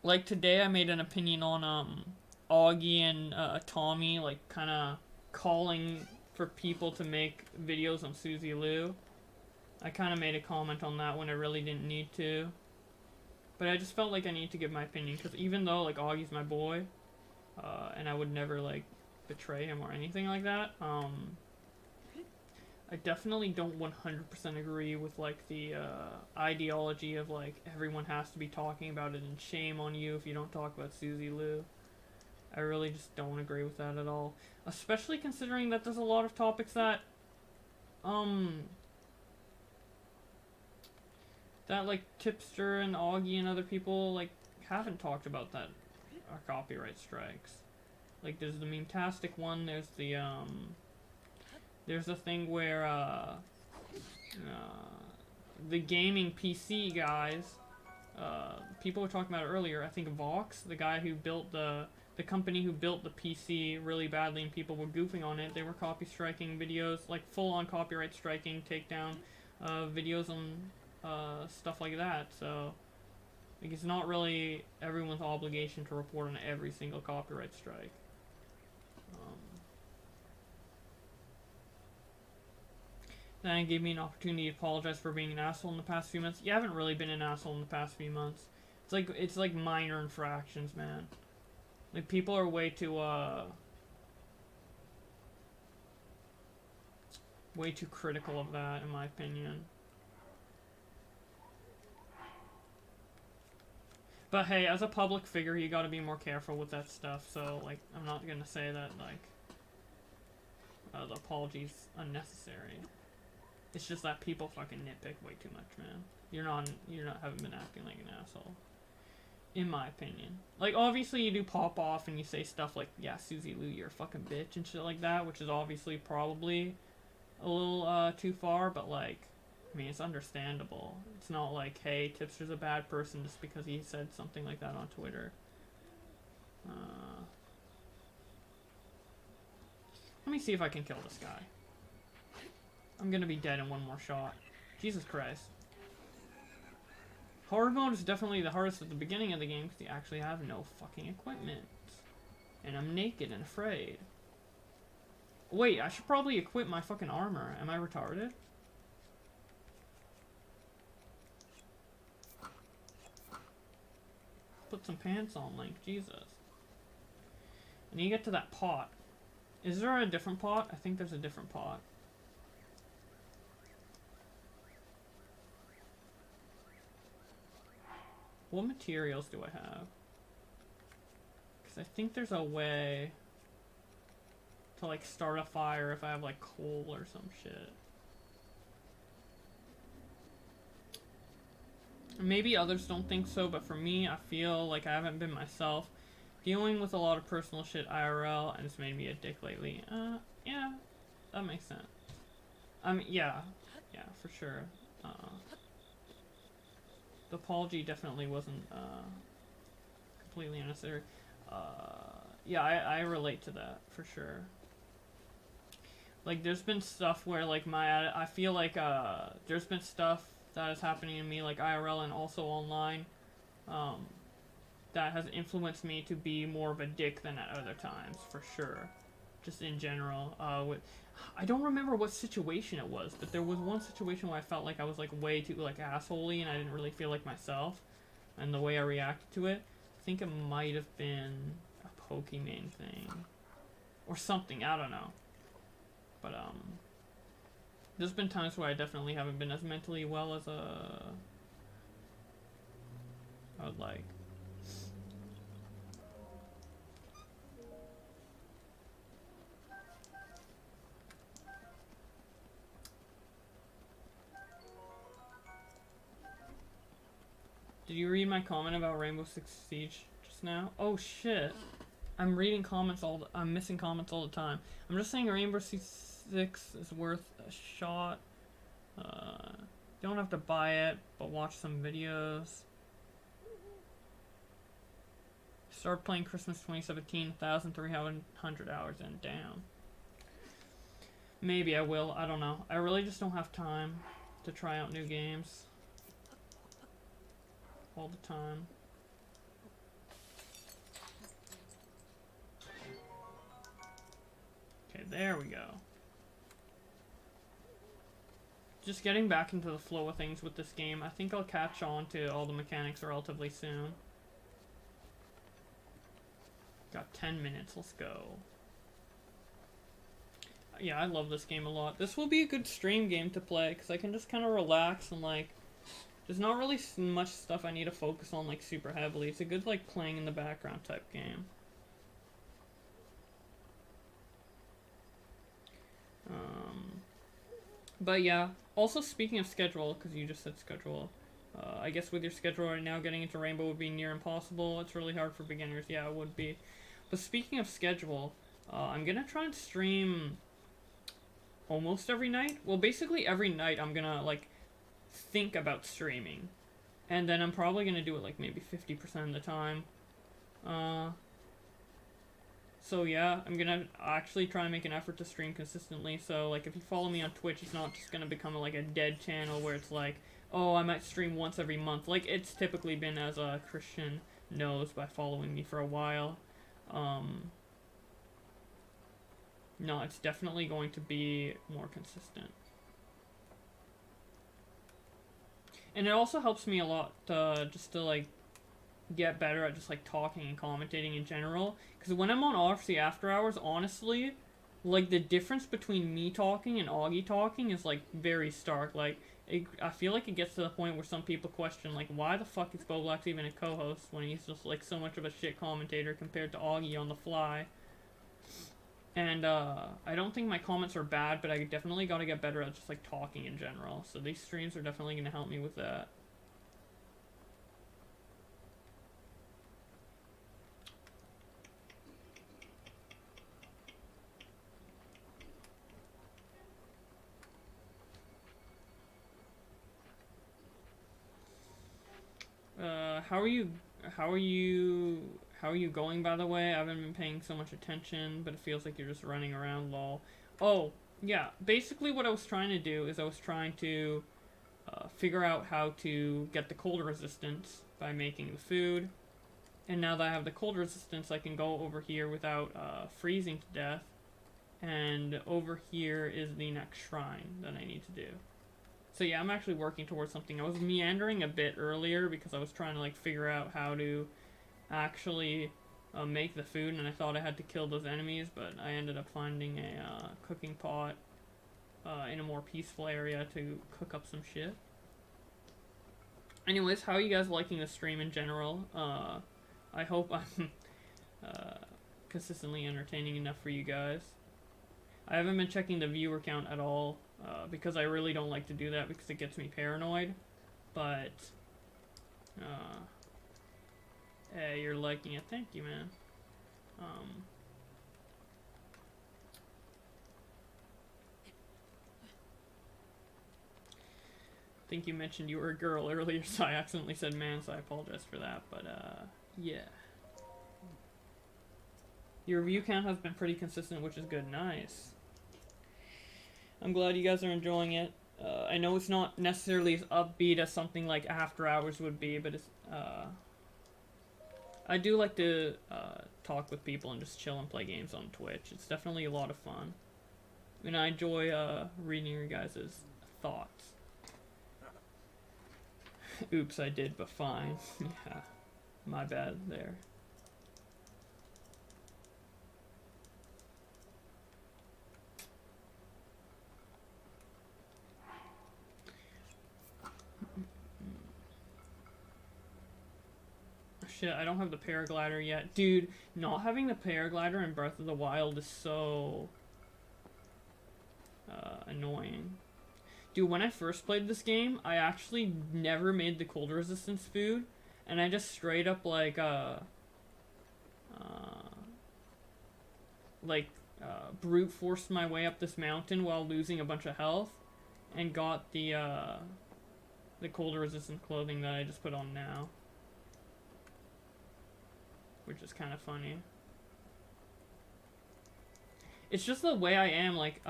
S1: Like today I made an opinion on Augie and Tommy, like kinda calling for people to make videos on Suzy Lu. I kinda made a comment on that when I really didn't need to. But I just felt like I need to give my opinion, because even though like Augie's my boy, and I would never like betray him or anything like that, I definitely don't 100% agree with like the ideology of like everyone has to be talking about it and shame on you if you don't talk about Suzy Lu. I really just don't agree with that at all, especially considering that there's a lot of topics that that like Tipster and Augie and other people like haven't talked about that are copyright strikes. Like there's the meme-tastic one, there's the thing where the gaming PC guys, people were talking about it earlier, I think Vox, the guy who built the company who built the PC really badly and people were goofing on it, they were copy striking videos, like full on copyright striking, takedown videos on stuff like that. So like it's not really everyone's obligation to report on every single copyright strike. Then it gave me an opportunity to apologize for being an asshole in the past few months. You haven't really been an asshole in the past few months. It's like minor infractions, man. Like people are way too critical of that, in my opinion. But hey, as a public figure, you gotta be more careful with that stuff, so, like, I'm not gonna say that, like, the apology's unnecessary. It's just that people fucking nitpick way too much, man. You're not haven't been acting like an asshole. In my opinion. Like, obviously you do pop off and you say stuff like, yeah, Susie Lou, you're a fucking bitch and shit like that, which is obviously probably a little, too far, but, like, I mean, it's understandable. It's not like, hey, Tipster's a bad person just because he said something like that on Twitter. Let me see if I can kill this guy. I'm gonna be dead in one more shot. Jesus Christ. Hard mode is definitely the hardest at the beginning of the game because you actually have no fucking equipment. And I'm naked and afraid. Wait, I should probably equip my fucking armor. Am I retarded? Put some pants on, Link. Jesus. And you get to that pot. Is there a different pot? I think there's a different pot. What materials do I have? Because I think there's a way to, like, start a fire if I have, like, coal or some shit. Maybe others don't think so, but for me, I feel like I haven't been myself. Dealing with a lot of personal shit IRL, and it's made me a dick lately. Yeah, that makes sense. Yeah, for sure. The apology definitely wasn't, completely unnecessary. Yeah, I relate to that, for sure. Like, there's been stuff where, like, I feel like, there's been stuff that is happening to me, like, IRL and also online, that has influenced me to be more of a dick than at other times, for sure. Just in general. I don't remember what situation it was, but there was one situation where I felt like I was, like, way too, like, assholey, and I didn't really feel like myself, and the way I reacted to it. I think it might have been a Pokemon thing. Or something, I don't know. But, there's been times where I definitely haven't been as mentally well as, I would like. Did you read my comment about Rainbow Six Siege just now? Oh shit. I'm reading comments I'm missing comments all the time. I'm just saying Rainbow Six is worth a shot. You don't have to buy it, but watch some videos. Start playing Christmas 2017, 1,300 hours in. Damn. Maybe I will, I don't know. I really just don't have time to try out new games. All the time. Okay, there we go. Just getting back into the flow of things with this game. I think I'll catch on to all the mechanics relatively soon. Got 10 minutes, let's go. Yeah, I love this game a lot. This will be a good stream game to play, because I can just kind of relax and, like, there's not really much stuff I need to focus on, like, super heavily. It's a good, like, playing in the background type game. But yeah, also speaking of schedule, because you just said schedule, I guess with your schedule right now, getting into Rainbow would be near impossible. It's really hard for beginners. Yeah, it would be. But speaking of schedule, I'm gonna try and stream almost every night. Well, basically every night I'm gonna, like, think about streaming. And then I'm probably gonna do it, like, maybe 50% of the time. So yeah, I'm gonna actually try and make an effort to stream consistently. So, like, if you follow me on Twitch, it's not just gonna become like a dead channel where it's like, oh, I might stream once every month. Like, it's typically been, as Christian knows by following me for a while. No, it's definitely going to be more consistent. And it also helps me a lot just to, like, get better at just, like, talking and commentating in general. Because when I'm on RC After Hours, honestly, like, the difference between me talking and Augie talking is, like, very stark. Like, I feel like it gets to the point where some people question, like, why the fuck is Boblax even a co-host when he's just, like, so much of a shit commentator compared to Augie on the fly. And, I don't think my comments are bad, but I definitely gotta get better at just, like, talking in general. So these streams are definitely gonna help me with that. How are you going, by the way? I haven't been paying so much attention, but it feels like you're just running around, lol. Oh, yeah, basically what I was trying to do is I was trying to figure out how to get the cold resistance by making the food. And now that I have the cold resistance, I can go over here without freezing to death. And over here is the next shrine that I need to do. So yeah, I'm actually working towards something. I was meandering a bit earlier because I was trying to like figure out how to actually make the food, and I thought I had to kill those enemies, but I ended up finding a cooking pot in a more peaceful area to cook up some shit. Anyways, how are you guys liking the stream in general? I hope I'm consistently entertaining enough for you guys. I haven't been checking the viewer count at all, because I really don't like to do that because it gets me paranoid. But, hey, you're liking it. Thank you, man. I think you mentioned you were a girl earlier, so I accidentally said man, so I apologize for that. But, yeah. Your view count has been pretty consistent, which is good. Nice. I'm glad you guys are enjoying it. I know it's not necessarily as upbeat as something like After Hours would be, but it's, I do like to talk with people and just chill and play games on Twitch. It's definitely a lot of fun. And I enjoy reading your guys' thoughts. Oops, I did, but fine. Yeah, my bad there. Shit, I don't have the paraglider yet. Dude, not having the paraglider in Breath of the Wild is so annoying. Dude, when I first played this game, I actually never made the cold resistance food, and I just straight up like brute forced my way up this mountain while losing a bunch of health, and got the cold resistant clothing that I just put on now. Which is kind of funny. It's just the way I am, like,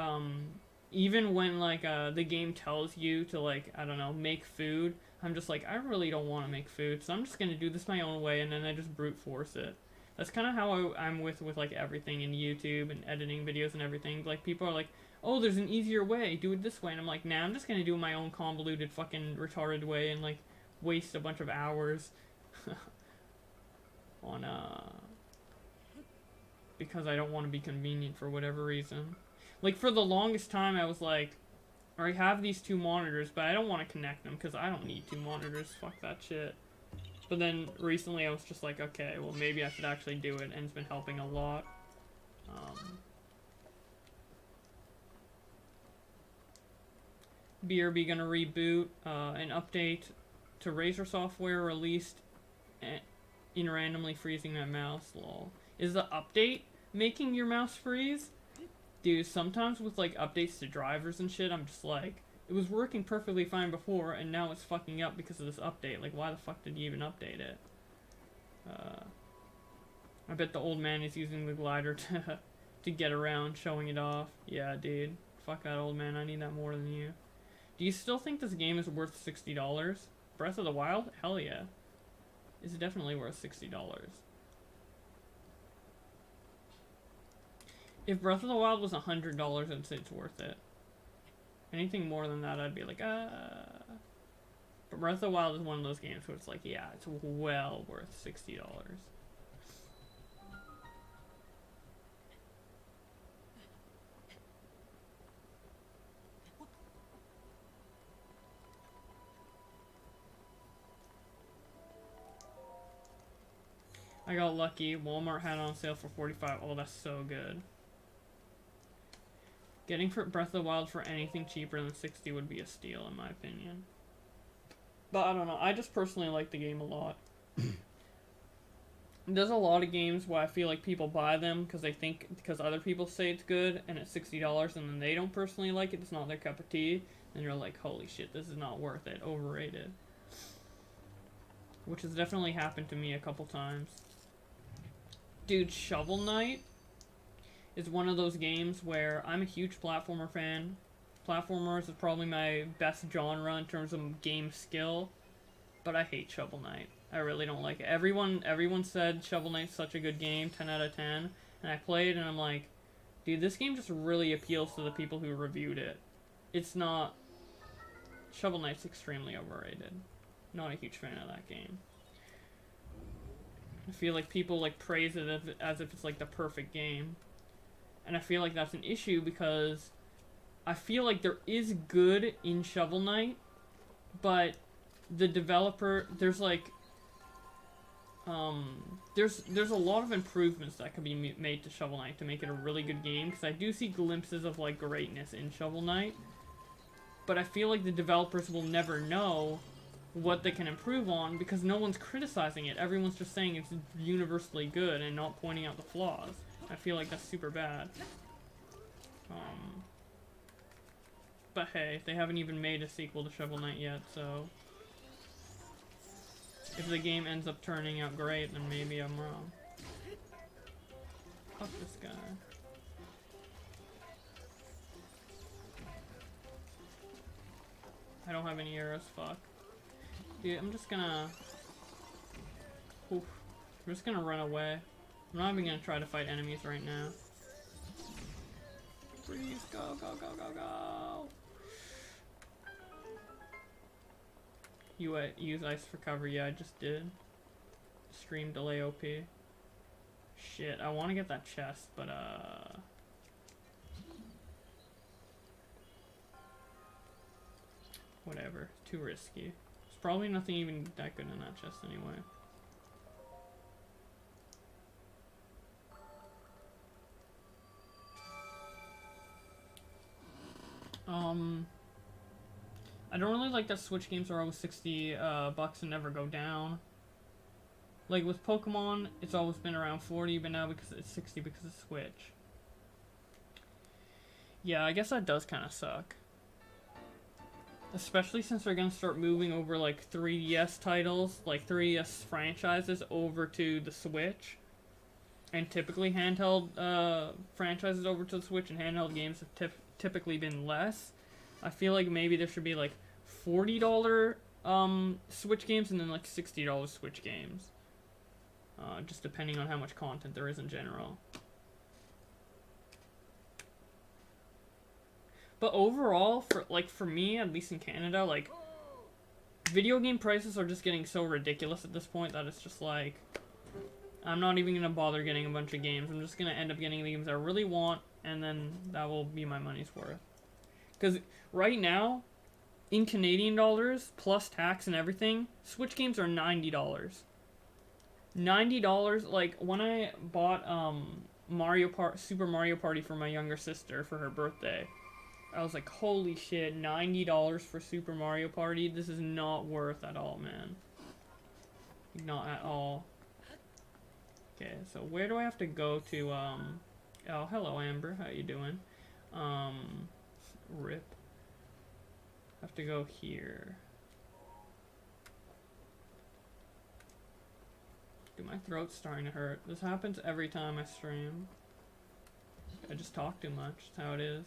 S1: even when, like, the game tells you to, like, I don't know, make food, I'm just like, I really don't want to make food, so I'm just gonna do this my own way, and then I just brute force it. That's kind of how I'm with, like, everything in YouTube and editing videos and everything. Like, people are like, oh, there's an easier way, do it this way, and I'm like, nah, I'm just gonna do it my own convoluted fucking retarded way and, like, waste a bunch of hours. On because I don't want to be convenient for whatever reason. Like, for the longest time I was like, I have these two monitors, but I don't want to connect them because I don't need two monitors, fuck that shit. But then recently I was just like, okay, well maybe I should actually do it, and it's been helping a lot. BRB gonna reboot, an update to Razer software released in randomly freezing my mouse, lol. Is the update making your mouse freeze? Dude, sometimes with like updates to drivers and shit, I'm just like, it was working perfectly fine before, and now it's fucking up because of this update. Like, why the fuck did you even update it? I bet the old man is using the glider to get around, showing it off. Yeah, dude. Fuck that old man, I need that more than you. Do you still think this game is worth $60? Breath of the Wild? Hell yeah. It's definitely worth $60. If Breath of the Wild was $100, I'd say it's worth it. Anything more than that, I'd be like, But Breath of the Wild is one of those games where it's like, yeah, it's well worth $60. I got lucky. Walmart had it on sale for $45. Oh, that's so good. Getting for Breath of the Wild for anything cheaper than $60 would be a steal, in my opinion. But I don't know. I just personally like the game a lot. There's a lot of games where I feel like people buy them because other people say it's good and it's $60 and then they don't personally like it. It's not their cup of tea. And you're like, holy shit, this is not worth it. Overrated. Which has definitely happened to me a couple times. Dude, Shovel Knight is one of those games where I'm a huge platformer fan. Platformers is probably my best genre in terms of game skill. But I hate Shovel Knight. I really don't like it. Everyone said Shovel Knight's such a good game, 10 out of 10. And I played and I'm like, dude, this game just really appeals to the people who reviewed it. It's not... Shovel Knight's extremely overrated. Not a huge fan of that game. I feel like people like praise it as if it's like the perfect game. And I feel like that's an issue because I feel like there is good in Shovel Knight, but the developer, there's like... there's a lot of improvements that could be made to Shovel Knight to make it a really good game, because I do see glimpses of like greatness in Shovel Knight, but I feel like the developers will never know what they can improve on because no one's criticizing it. Everyone's just saying it's universally good and not pointing out the flaws. I feel like that's super bad. But hey, they haven't even made a sequel to Shovel Knight yet, so... If the game ends up turning out great, then maybe I'm wrong. Fuck this guy. I don't have any arrows, fuck. Dude, I'm just gonna... Oof. I'm just gonna run away. I'm not even gonna try to fight enemies right now. Please, go, go, go, go, go! You use ice for cover, yeah, I just did. Stream delay OP. Shit, I want to get that chest, but whatever, too risky. There's probably nothing even that good in that chest anyway. I don't really like that Switch games are always 60 bucks and never go down. Like with Pokemon, it's always been around 40, but now because it's 60 because of Switch. Yeah, I guess that does kind of suck. Especially since they're gonna start moving over like 3DS titles, like 3DS franchises over to the Switch. And typically handheld franchises over to the Switch and handheld games have typically been less. I feel like maybe there should be like $40 Switch games and then like $60 Switch games. Just depending on how much content there is in general. But overall, for me, at least in Canada, like video game prices are just getting so ridiculous at this point that it's just like I'm not even gonna bother getting a bunch of games. I'm just gonna end up getting the games I really want, and then that will be my money's worth. Because right now, in Canadian dollars, plus tax and everything, Switch games are $90. $90, like, when I bought, Super Mario Party for my younger sister for her birthday, I was like, holy shit, $90 for Super Mario Party? This is not worth at all, man. Not at all. Okay, so where do I have to go to, oh, hello, Amber, how you doing? Rip. I have to go here. Dude, my throat's starting to hurt. This happens every time I stream. I just talk too much. That's how it is.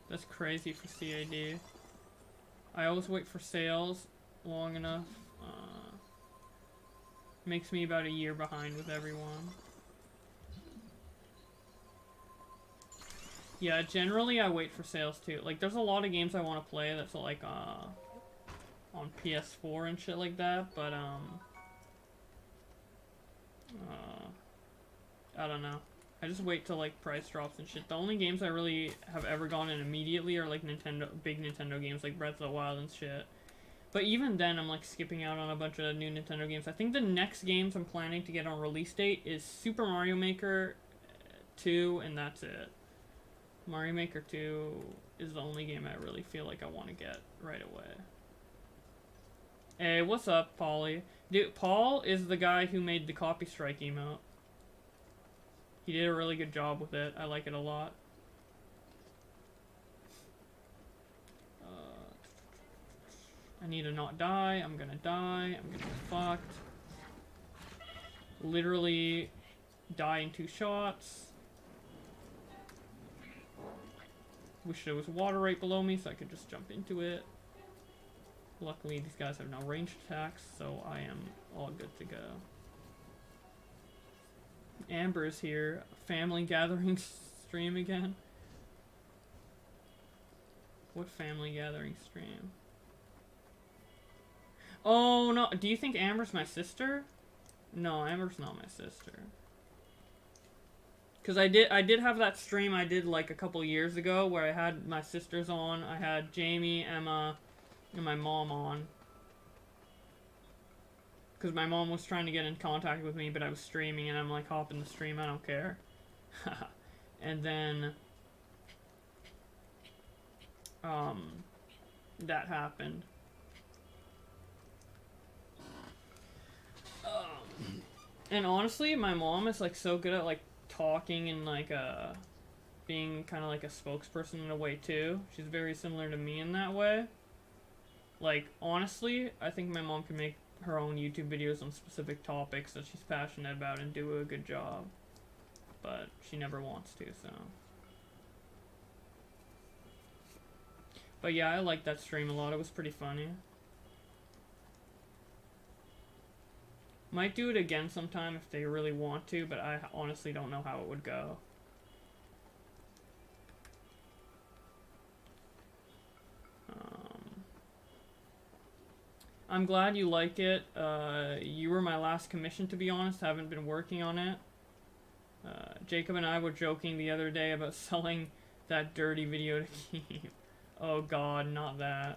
S1: That's crazy for CAD. I always wait for sales long enough. Makes me about a year behind with everyone. Yeah, generally I wait for sales too. Like, there's a lot of games I want to play that's like, on PS4 and shit like that, but, I don't know. I just wait till like price drops and shit. The only games I really have ever gone in immediately are like big Nintendo games like Breath of the Wild and shit. But even then, I'm like skipping out on a bunch of new Nintendo games. I think the next games I'm planning to get on release date is Super Mario Maker 2, and that's it. Mario Maker 2 is the only game I really feel like I want to get right away. Hey, what's up, Paulie? Dude, Paul is the guy who made the Copy Strike emote. He did a really good job with it. I like it a lot. I need to not die. I'm gonna die. I'm gonna get fucked. Literally die in 2 shots. Wish there was water right below me so I could just jump into it. Luckily, these guys have no ranged attacks, so I am all good to go. Amber's here. Family gathering stream again. What family gathering stream? Oh, no. Do you think Amber's my sister? No, Amber's not my sister. Because I did have that stream I did like a couple years ago where I had my sisters on. I had Jamie, Emma, and my mom on. Because my mom was trying to get in contact with me, but I was streaming, and I'm like, hop in the stream, I don't care. And then that happened. And honestly, my mom is like so good at like talking and like being kind of like a spokesperson in a way too. She's very similar to me in that way. Like honestly, I think my mom can make her own YouTube videos on specific topics that she's passionate about and do a good job. But she never wants to, so. But yeah, I liked that stream a lot. It was pretty funny. Might do it again sometime if they really want to, but I honestly don't know how it would go. I'm glad you like it. You were my last commission, to be honest. I haven't been working on it. Jacob and I were joking the other day about selling that dirty video to keep. Oh god, not that.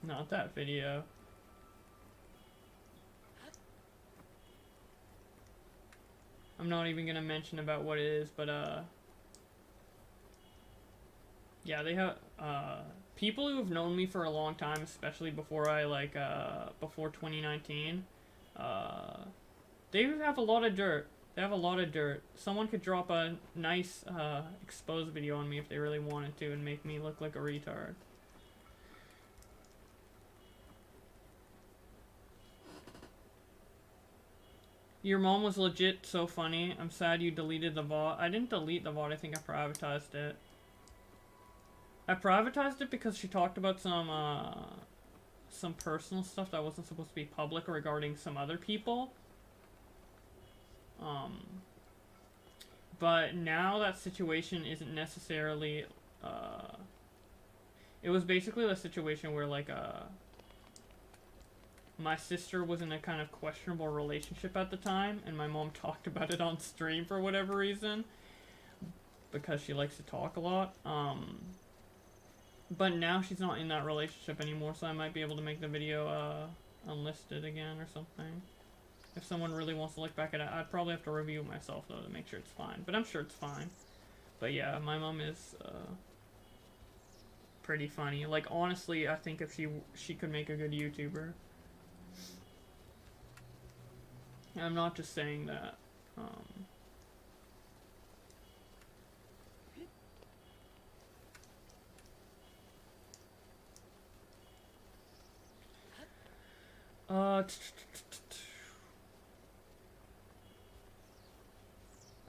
S1: Not that video. I'm not even gonna mention about what it is, but yeah, they have people who have known me for a long time, especially before I like before 2019, they have a lot of dirt. They have a lot of dirt. Someone could drop a nice exposed video on me if they really wanted to and make me look like a retard. Your mom was legit so funny. I'm sad you deleted the VOD. I didn't delete the VOD, I think I privatized it. I privatized it because she talked about some personal stuff that wasn't supposed to be public regarding some other people. But now that situation isn't necessarily, it was basically the situation where like, my sister was in a kind of questionable relationship at the time, and my mom talked about it on stream for whatever reason, because she likes to talk a lot. But now she's not in that relationship anymore, so I might be able to make the video unlisted again or something. If someone really wants to look back at it, I'd probably have to review it myself though to make sure it's fine. But I'm sure it's fine. But yeah, my mom is pretty funny. Like honestly, I think if she could make a good YouTuber. I'm not just saying that.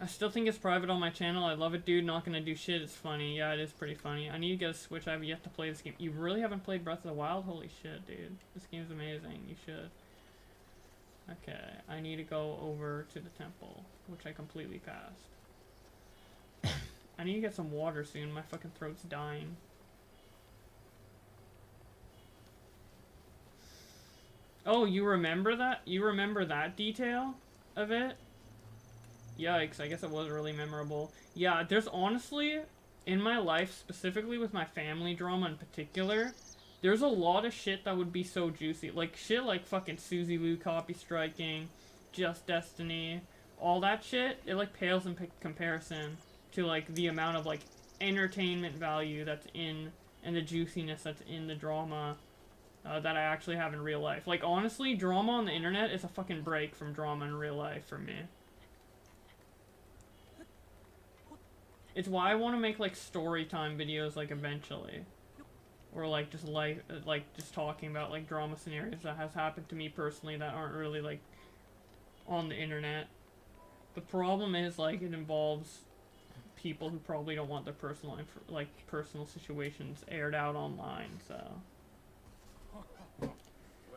S1: I still think it's private on my channel. I love it, dude. Not gonna do shit. It's funny. Yeah, it is pretty funny. I need to get a Switch. I have yet to play this game. You really haven't played Breath of the Wild? Holy shit, dude. This game's amazing. You should. Okay, I need to go over to the temple, which I completely passed. I need to get some water soon. My fucking throat's dying. Oh, you remember that? You remember that detail of it? Yikes, I guess it was really memorable. Yeah, there's honestly, in my life, specifically with my family drama in particular, there's a lot of shit that would be so juicy. Like, shit like fucking Suzy Lou copy striking, Just Destiny, all that shit, it, like, pales in comparison to, like, the amount of, like, entertainment value that's in, and the juiciness that's in the drama that I actually have in real life. Like, honestly, drama on the internet is a fucking break from drama in real life for me. It's why I want to make, like, story time videos, like, eventually. Or, like, just talking about, like, drama scenarios that has happened to me personally that aren't really, like, on the internet. The problem is, like, it involves people who probably don't want their personal, personal situations aired out online, so...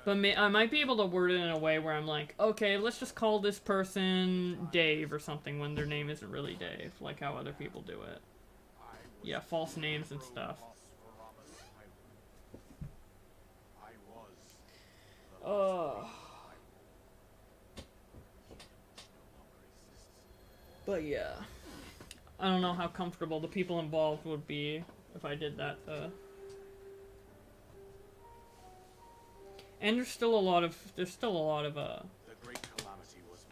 S1: But I might be able to word it in a way where I'm like, okay, let's just call this person Dave or something when their name isn't really Dave, like how other people do it. Yeah, false names and stuff. But yeah. I don't know how comfortable the people involved would be if I did that, though. And there's still a lot of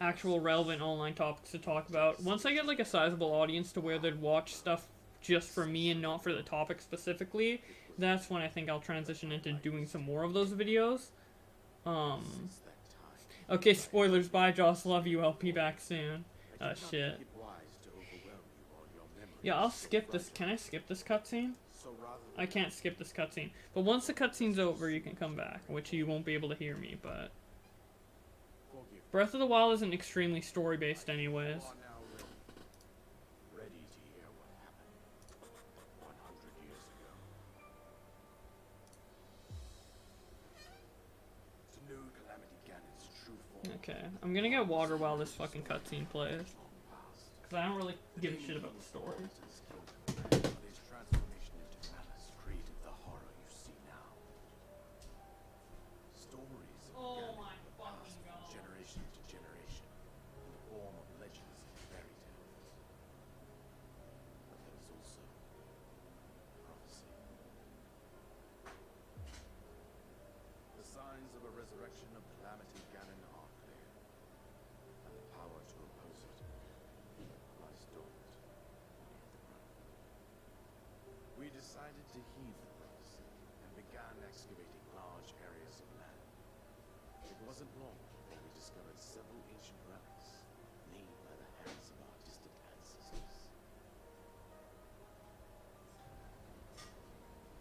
S1: actual relevant online topics to talk about. Once I get like a sizable audience to where they'd watch stuff just for me and not for the topic specifically, that's when I think I'll transition into doing some more of those videos. Okay, spoilers, bye Joss, love you, I'll be back soon. Shit. Yeah, I'll skip this. Can I skip this cutscene? I can't skip this cutscene. But once the cutscene's over, you can come back, which you won't be able to hear me, but... Breath of the Wild isn't extremely story-based anyways. Okay, I'm gonna get water while this fucking cutscene plays. Because I don't really give a shit about the story.
S3: Decided to heed the prophecy and began excavating large areas of land. It wasn't long before we discovered several ancient relics made by the hands of our distant ancestors.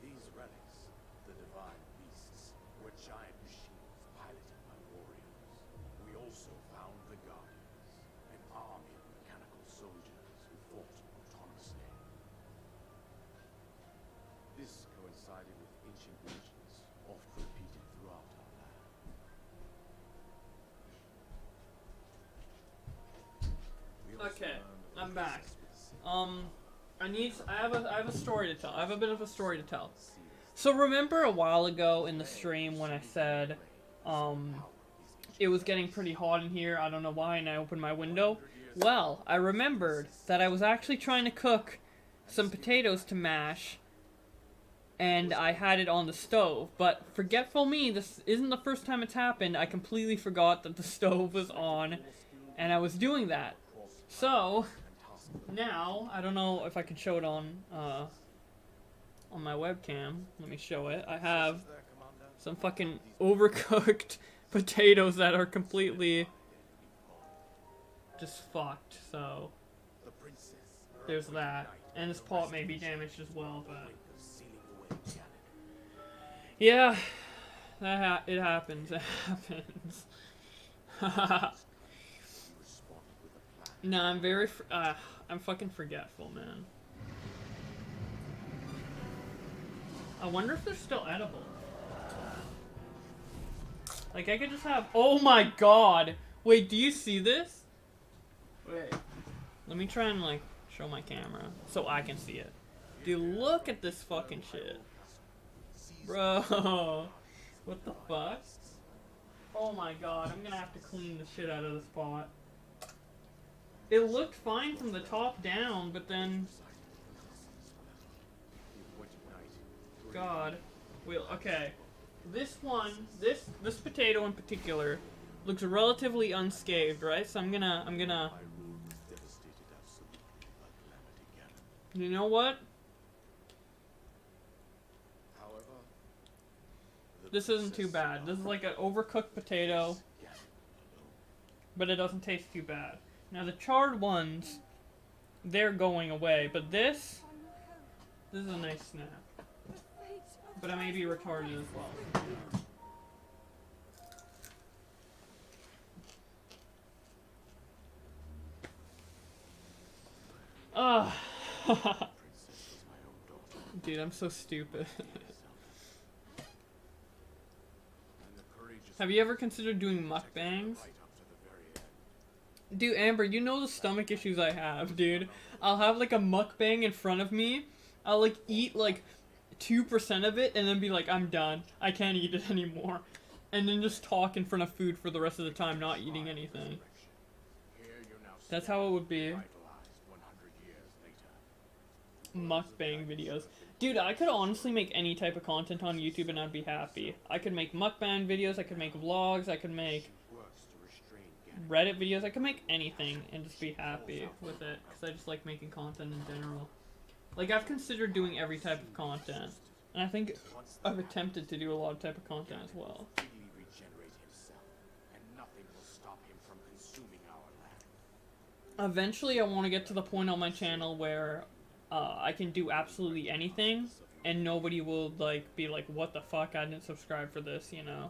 S3: These relics, the divine beasts, were giant machines piloted by warriors. We also found the Guardians, an army of mechanical soldiers who fought autonomously. This coincided with ancient legends, oft repeated throughout our land.
S1: Okay, I'm back. I have a story to tell. I have a bit of a story to tell. So remember a while ago in the stream when I said, it was getting pretty hot in here, I don't know why, and I opened my window? Well, I remembered that I was actually trying to cook some potatoes to mash, and I had it on the stove, but forgetful me, this isn't the first time it's happened. I completely forgot that the stove was on, and I was doing that. So, now, I don't know if I can show it on my webcam. Let me show it. I have some fucking overcooked potatoes that are completely just fucked, so there's that. And this pot may be damaged as well, but... Yeah, it happens. It happens. No, I'm fucking forgetful, man. I wonder if they're still edible. Like, I could just have... Oh my god! Wait, do you see this? Wait. Let me try and, like, show my camera so I can see it. Dude, look at this fucking shit. Bro, what the fuck? Oh my god, I'm gonna have to clean the shit out of this pot. It looked fine from the top down, but then, God, okay. This one, this potato in particular, looks relatively unscathed, right? So I'm gonna, you know what? This isn't too bad. This is like an overcooked potato, but it doesn't taste too bad. Now the charred ones, they're going away, but this is a nice snack. But I may be retarded as well. Ah. Dude, I'm so stupid. Have you ever considered doing mukbangs? Dude, Amber, you know the stomach issues I have, dude. I'll have like a mukbang in front of me. I'll like eat like 2% of it and then be like, I'm done. I can't eat it anymore. And then just talk in front of food for the rest of the time, not eating anything. That's how it would be. Mukbang videos. Dude, I could honestly make any type of content on YouTube and I'd be happy. I could make mukbang videos, I could make vlogs, I could make Reddit videos, I could make anything and just be happy with it. Because I just like making content in general. Like, I've considered doing every type of content. And I think I've attempted to do a lot of type of content as well. Eventually, I want to get to the point on my channel where I can do absolutely anything, and nobody will like be like, "What the fuck? I didn't subscribe for this," you know.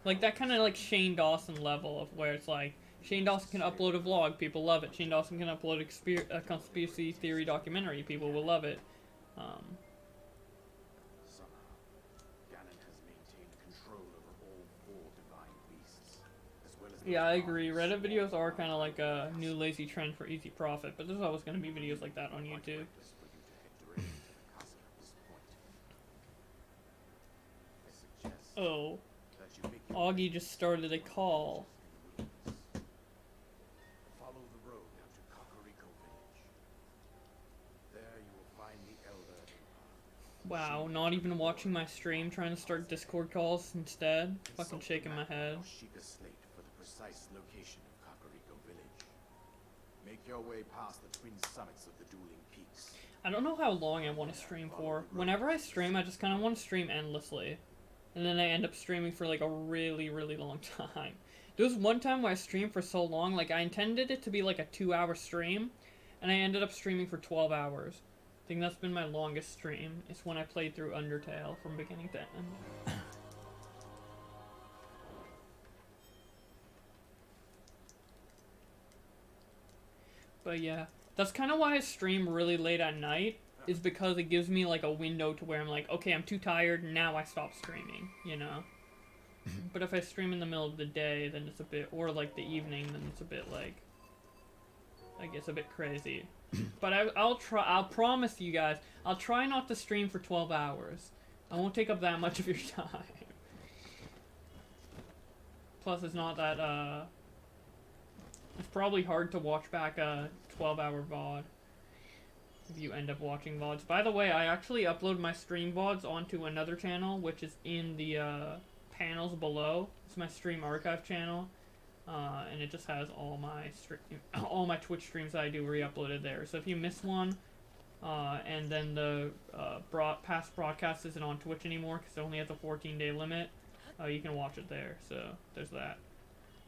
S1: Like that kind of like Shane Dawson level of where it's like Shane Dawson can upload a vlog, people love it. Shane Dawson can upload a conspiracy theory documentary, people will love it. Yeah, I agree. Reddit videos are kind of like a new lazy trend for easy profit, but there's always going to be videos like that on YouTube. Oh. Augie just started a call.
S3: Follow the road down to Kakariko Village. There you will find the Elder.
S1: Wow, not even watching my stream, trying to start Discord calls instead. Fucking shaking my head.
S3: Slate for the precise location of Kakariko Village. Make your way past the twin summits of the dueling peaks.
S1: I don't know how long I want to stream for. Whenever I stream, I just kind of want to stream endlessly. And then I end up streaming for like a really, really long time. There was one time where I streamed for so long, like I intended it to be like a 2-hour stream, and I ended up streaming for 12 hours. I think that's been my longest stream. It's when I played through Undertale from beginning to end. But yeah, that's kind of why I stream really late at night. Is because it gives me like a window to where I'm like, okay, I'm too tired, now I stop streaming, you know? But if I stream in the middle of the day, then it's a bit, or like the evening, then it's a bit like, I guess a bit crazy. But I'll promise you guys, I'll try not to stream for 12 hours. I won't take up that much of your time. Plus it's not that, it's probably hard to watch back a 12-hour VOD. If you end up watching VODs. By the way, I actually upload my stream VODs onto another channel, which is in the panels below. It's my stream archive channel, and it just has all my Twitch streams that I do re-uploaded there. So if you miss one, and then the past broadcast isn't on Twitch anymore because it only has a 14-day limit, you can watch it there. So there's that.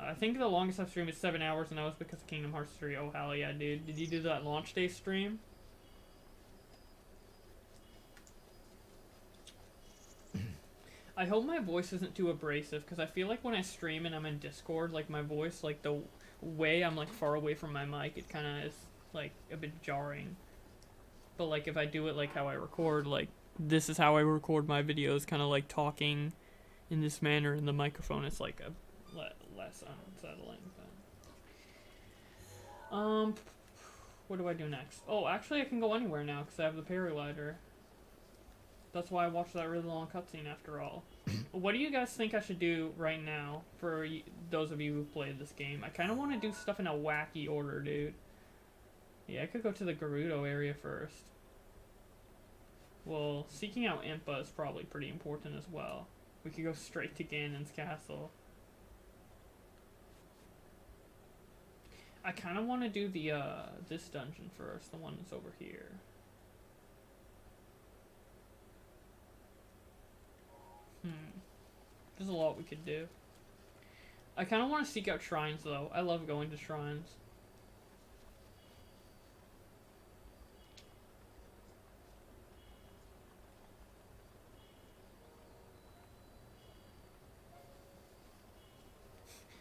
S1: I think the longest I've streamed is 7 hours, and that was because of Kingdom Hearts 3. Oh hell yeah, dude! Did you do that launch day stream? I hope my voice isn't too abrasive, because I feel like when I stream and I'm in Discord, like my voice, like the way I'm like far away from my mic, it kind of is like a bit jarring. But like if I do it like how I record, like this is how I record my videos, kind of like talking in this manner in the microphone, it's like a less unsettling. But, what do I do next? Oh, actually I can go anywhere now, because I have the paraglider. That's why I watched that really long cutscene after all. What do you guys think I should do right now for those of you who've played this game? I kind of want to do stuff in a wacky order, dude. Yeah, I could go to the Gerudo area first. Well, seeking out Impa is probably pretty important as well. We could go straight to Ganon's castle. I kind of want to do the, this dungeon first, the one that's over here. There's a lot we could do. I kind of want to seek out shrines, though. I love going to shrines.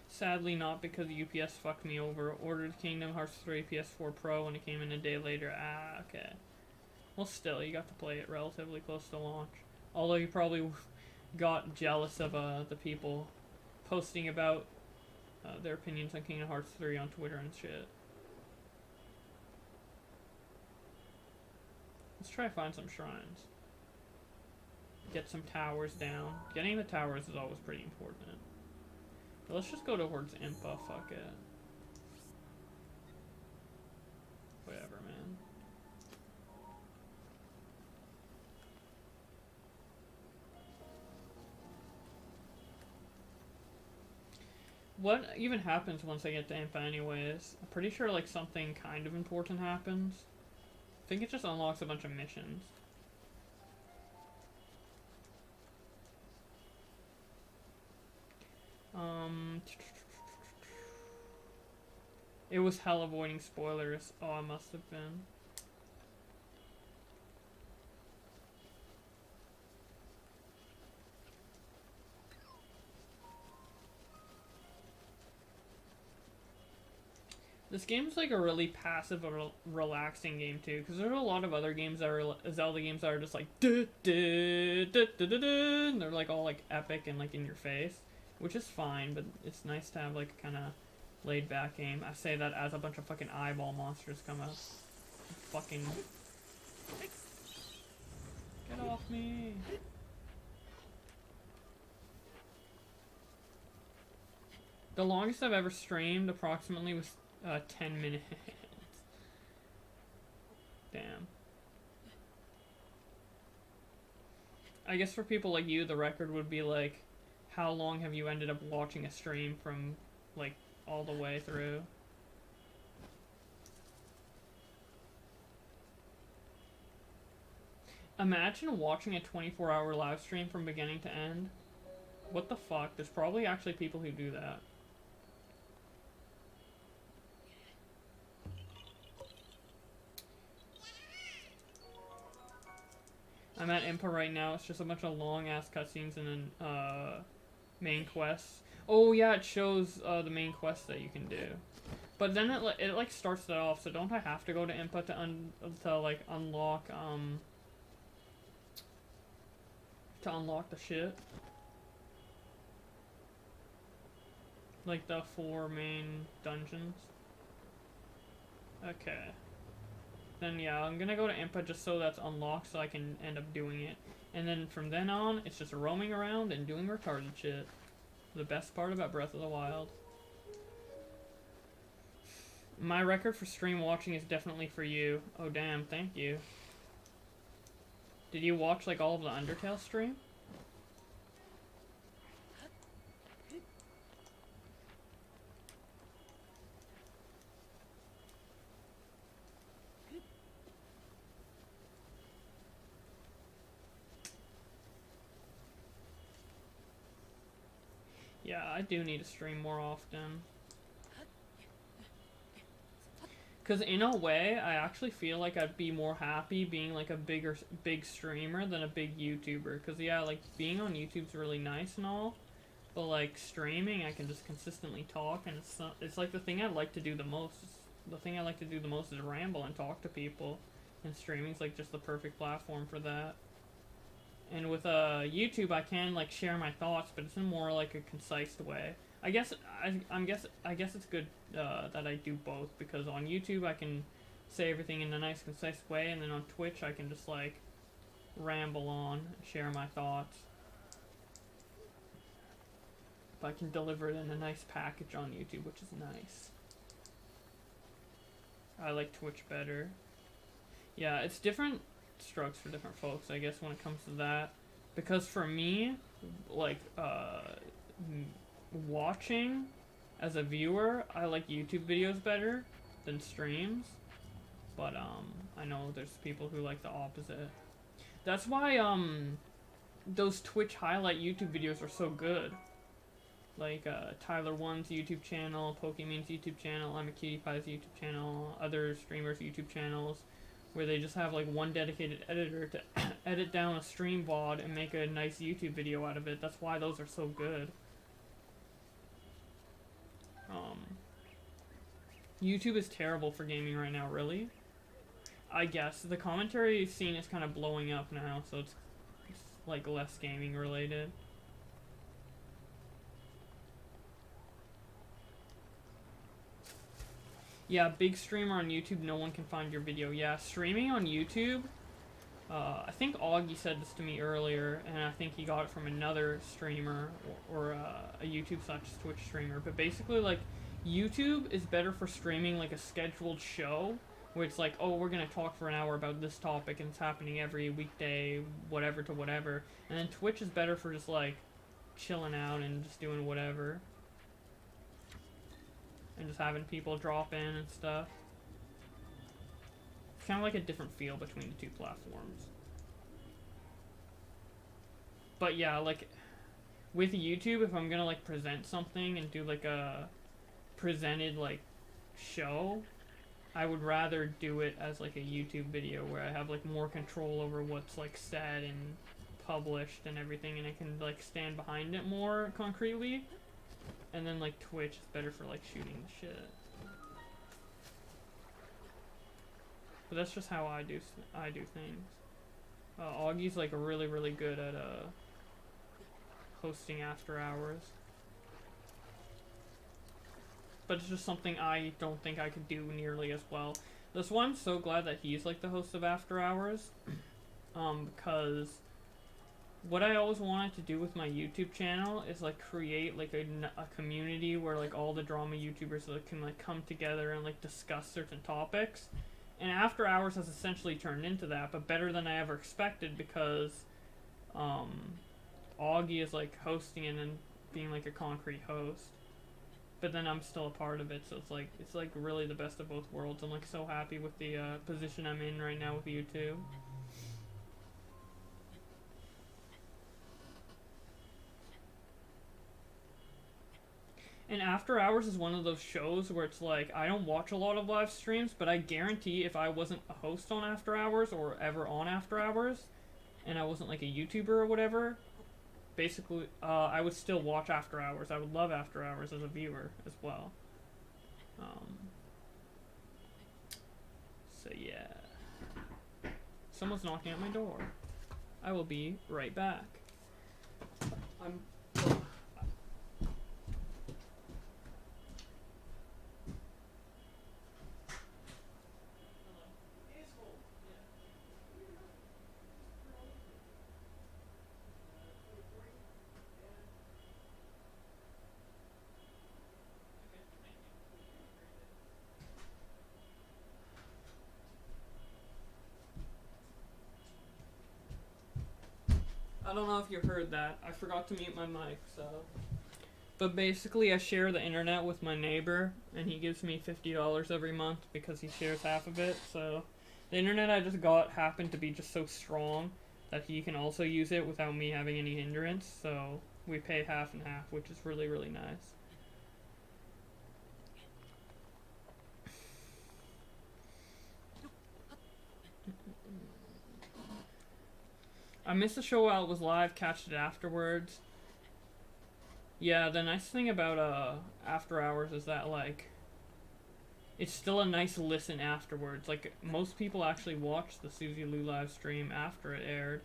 S1: Sadly not, because UPS fucked me over. Ordered Kingdom Hearts 3 PS4 Pro and it came in a day later. Ah, okay. Well, still, you got to play it relatively close to launch. Although you probably got jealous of the people posting about their opinions on Kingdom Hearts 3 on Twitter and shit. Let's try to find some shrines. Get some towers down. Getting the towers is always pretty important. But let's just go towards Impa, fuck it. Whatever, man. What even happens once I get to Impa anyways? I'm pretty sure like something kind of important happens. I think it just unlocks a bunch of missions. It was hell avoiding spoilers. Oh, I must have been. This game's like a really passive and relaxing game too, because there's a lot of other games that are Zelda games that are just like duh, duh, duh, duh, duh, duh, and they're like all like epic and like in your face, which is fine, but it's nice to have like a kind of laid back game. I say that as a bunch of fucking eyeball monsters come up. Fucking get off me. The longest I've ever streamed approximately was 10 minutes. Damn. I guess for people like you, the record would be like, how long have you ended up watching a stream from, like, all the way through? Imagine watching a 24-hour live stream from beginning to end. What the fuck? There's probably actually people who do that. I'm at Impa right now. It's just a bunch of long-ass cutscenes and then, main quests. Oh, yeah, it shows, the main quests that you can do. But then it like, starts that off, so don't I have to go to Impa to like, unlock, to unlock the shit? Like, the 4 main dungeons? Okay. Then yeah, I'm gonna go to Impa just so that's unlocked so I can end up doing it. And then from then on, it's just roaming around and doing retarded shit. The best part about Breath of the Wild. My record for stream watching is definitely for you. Oh damn, thank you. Did you watch like all of the Undertale stream? Yeah, I do need to stream more often. Because in a way, I actually feel like I'd be more happy being like a big streamer than a big YouTuber. Because yeah, like being on YouTube's really nice and all, but like streaming, I can just consistently talk, and it's like the thing I like to do the most. The thing I like to do the most is ramble and talk to people, and streaming's like just the perfect platform for that. And with YouTube, I can like share my thoughts, but it's in more like a concise way. I guess it's good that I do both, because on YouTube I can say everything in a nice, concise way, and then on Twitch I can just like ramble on, share my thoughts. But I can deliver it in a nice package on YouTube, which is nice. I like Twitch better. Yeah, it's different strokes for different folks, I guess, when it comes to that. Because for me, like, watching as a viewer, I like YouTube videos better than streams. But, I know there's people who like the opposite. That's why, those Twitch highlight YouTube videos are so good. Like, Tyler One's YouTube channel, Pokemon's YouTube channel, I'm a Cutie Pie's YouTube channel, other streamers' YouTube channels, where they just have, like, one dedicated editor to edit down a stream VOD and make a nice YouTube video out of it. That's why those are so good. YouTube is terrible for gaming right now, really. I guess. The commentary scene is kind of blowing up now, so it's like, less gaming related. Yeah, big streamer on YouTube, no one can find your video. Yeah, streaming on YouTube, I think Augie said this to me earlier, and I think he got it from another streamer, or a YouTube/Twitch streamer, but basically, like, YouTube is better for streaming, like, a scheduled show, where it's like, oh, we're gonna talk for an hour about this topic, and it's happening every weekday, whatever to whatever, and then Twitch is better for just, like, chilling out and just doing whatever. And just having people drop in and stuff. It's kind of like a different feel between the two platforms. But yeah, like, with YouTube, if I'm gonna, like, present something and do, like, a presented, like, show, I would rather do it as, like, a YouTube video where I have, like, more control over what's, like, said and published and everything, and I can, like, stand behind it more concretely. And then, like, Twitch is better for, like, shooting the shit. But that's just how I do things. Augie's, like, really, really good at, hosting after hours. But it's just something I don't think I could do nearly as well. That's why I'm so glad that he's, like, the host of After Hours. Because what I always wanted to do with my YouTube channel is, like, create, like, a community where, like, all the drama YouTubers, like, can, like, come together and, like, discuss certain topics. And After Hours has essentially turned into that, but better than I ever expected, because Augie is, like, hosting it and being, like, a concrete host. But then I'm still a part of it, so it's like really the best of both worlds. I'm, like, so happy with the position I'm in right now with YouTube. And After Hours is one of those shows where it's like, I don't watch a lot of live streams, but I guarantee if I wasn't a host on After Hours or ever on After Hours, and I wasn't, like, a YouTuber or whatever, basically, I would still watch After Hours. I would love After Hours as a viewer as well. So yeah. Someone's knocking at my door. I will be right back. I don't know if you heard that. I forgot to mute my mic, so. But basically, I share the internet with my neighbor, and he gives me $50 every month because he shares half of it. So, the internet I just got happened to be just so strong that he can also use it without me having any hindrance. So, we pay half and half, which is really, really nice. I missed the show while it was live, catched it afterwards. Yeah, the nice thing about After Hours is that, like, it's still a nice listen afterwards. Like, most people actually watched the Suzy Lou live stream after it aired.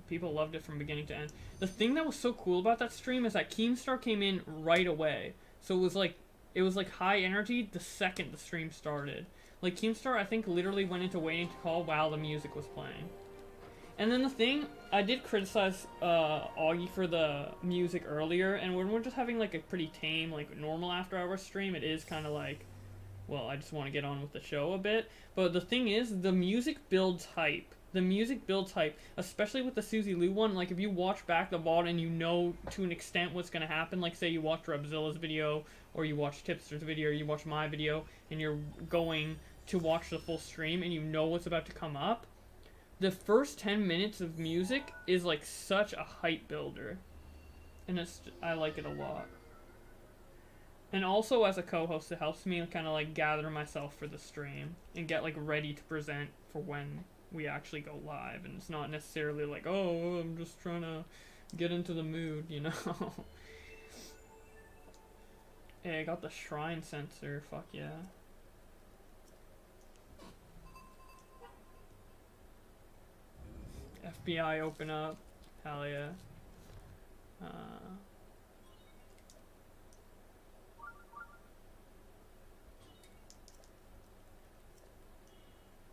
S1: People loved it from beginning to end. The thing that was so cool about that stream is that Keemstar came in right away. So it was like high energy the second the stream started. Like, Keemstar, I think, literally went into waiting to call while the music was playing. And then the thing, I did criticize Augie for the music earlier, and when we're just having like a pretty tame, like normal after hours stream, it is kind of like, well, I just want to get on with the show a bit. But the thing is, the music builds hype. The music builds hype, especially with the Suzy Lou one. Like, if you watch back the VOD and you know to an extent what's going to happen, like, say you watch Rebzilla's video, or you watch Tipster's video, or you watch my video, and you're going to watch the full stream, and you know what's about to come up, the first 10 minutes of music is, like, such a hype builder. And I like it a lot. And also, as a co-host, it helps me kind of, like, gather myself for the stream and get, like, ready to present for when we actually go live. And it's not necessarily like, oh, I'm just trying to get into the mood, you know? Hey, I got the shrine sensor. Fuck yeah. FBI open up. Hell yeah.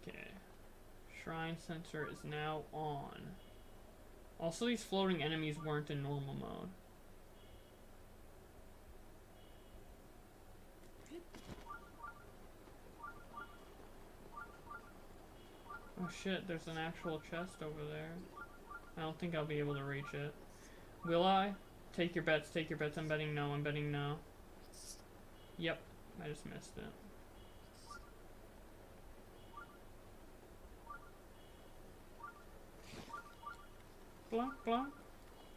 S1: Okay. Shrine sensor is now on. Also, these floating enemies weren't in normal mode. Oh shit, there's an actual chest over there. I don't think I'll be able to reach it. Will I? Take your bets, take your bets. I'm betting no, I'm betting no. Yep, I just missed it. Blunk, blunk,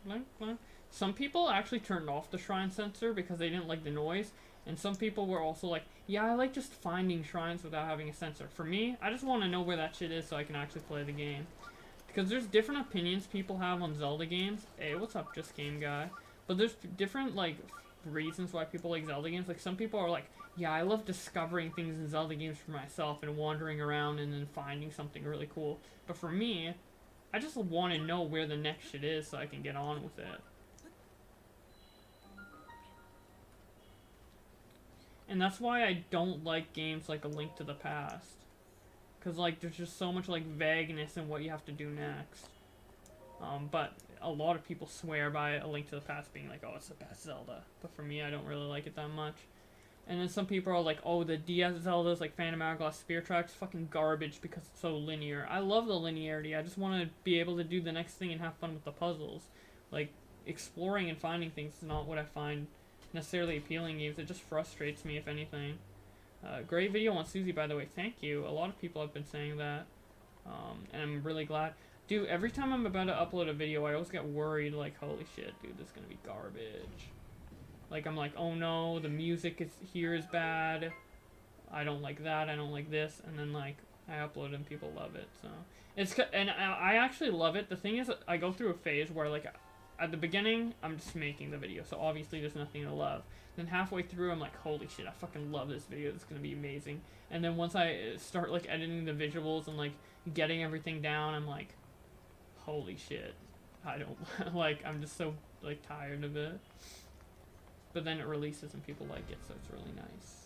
S1: blunk, blunk. Some people actually turned off the shrine sensor because they didn't like the noise. And some people were also like, yeah, I like just finding shrines without having a sensor. For me, I just want to know where that shit is so I can actually play the game. Because there's different opinions people have on Zelda games. Hey, what's up, Just Game Guy? But there's different, like, reasons why people like Zelda games. Like, some people are like, yeah, I love discovering things in Zelda games for myself and wandering around and then finding something really cool. But for me, I just want to know where the next shit is so I can get on with it. And that's why I don't like games like A Link to the Past. Because, like, there's just so much, like, vagueness in what you have to do next. But a lot of people swear by A Link to the Past being like, oh, it's the best Zelda. But for me, I don't really like it that much. And then some people are like, oh, the DS Zeldas, like Phantom Hourglass, Spirit Tracks, fucking garbage because it's so linear. I love the linearity. I just want to be able to do the next thing and have fun with the puzzles. Like, exploring and finding things is not what I find necessarily appealing games. It just frustrates me, if anything. Great video on Suzy, by the way. Thank you. A lot of people have been saying that. And I'm really glad. Dude, every time I'm about to upload a video, I always get worried, like, holy shit, dude, this is gonna be garbage. Like, I'm like, oh no, the music here is bad. I don't like that, I don't like this. And then, like, I upload and people love it, so. And I actually love it. The thing is, I go through a phase where, like, at the beginning, I'm just making the video, so obviously there's nothing to love. Then halfway through, I'm like, holy shit, I fucking love this video, it's gonna be amazing. And then once I start, like, editing the visuals and, like, getting everything down, I'm like, holy shit. I don't, like, I'm just so, like, tired of it. But then it releases and people like it, so it's really nice.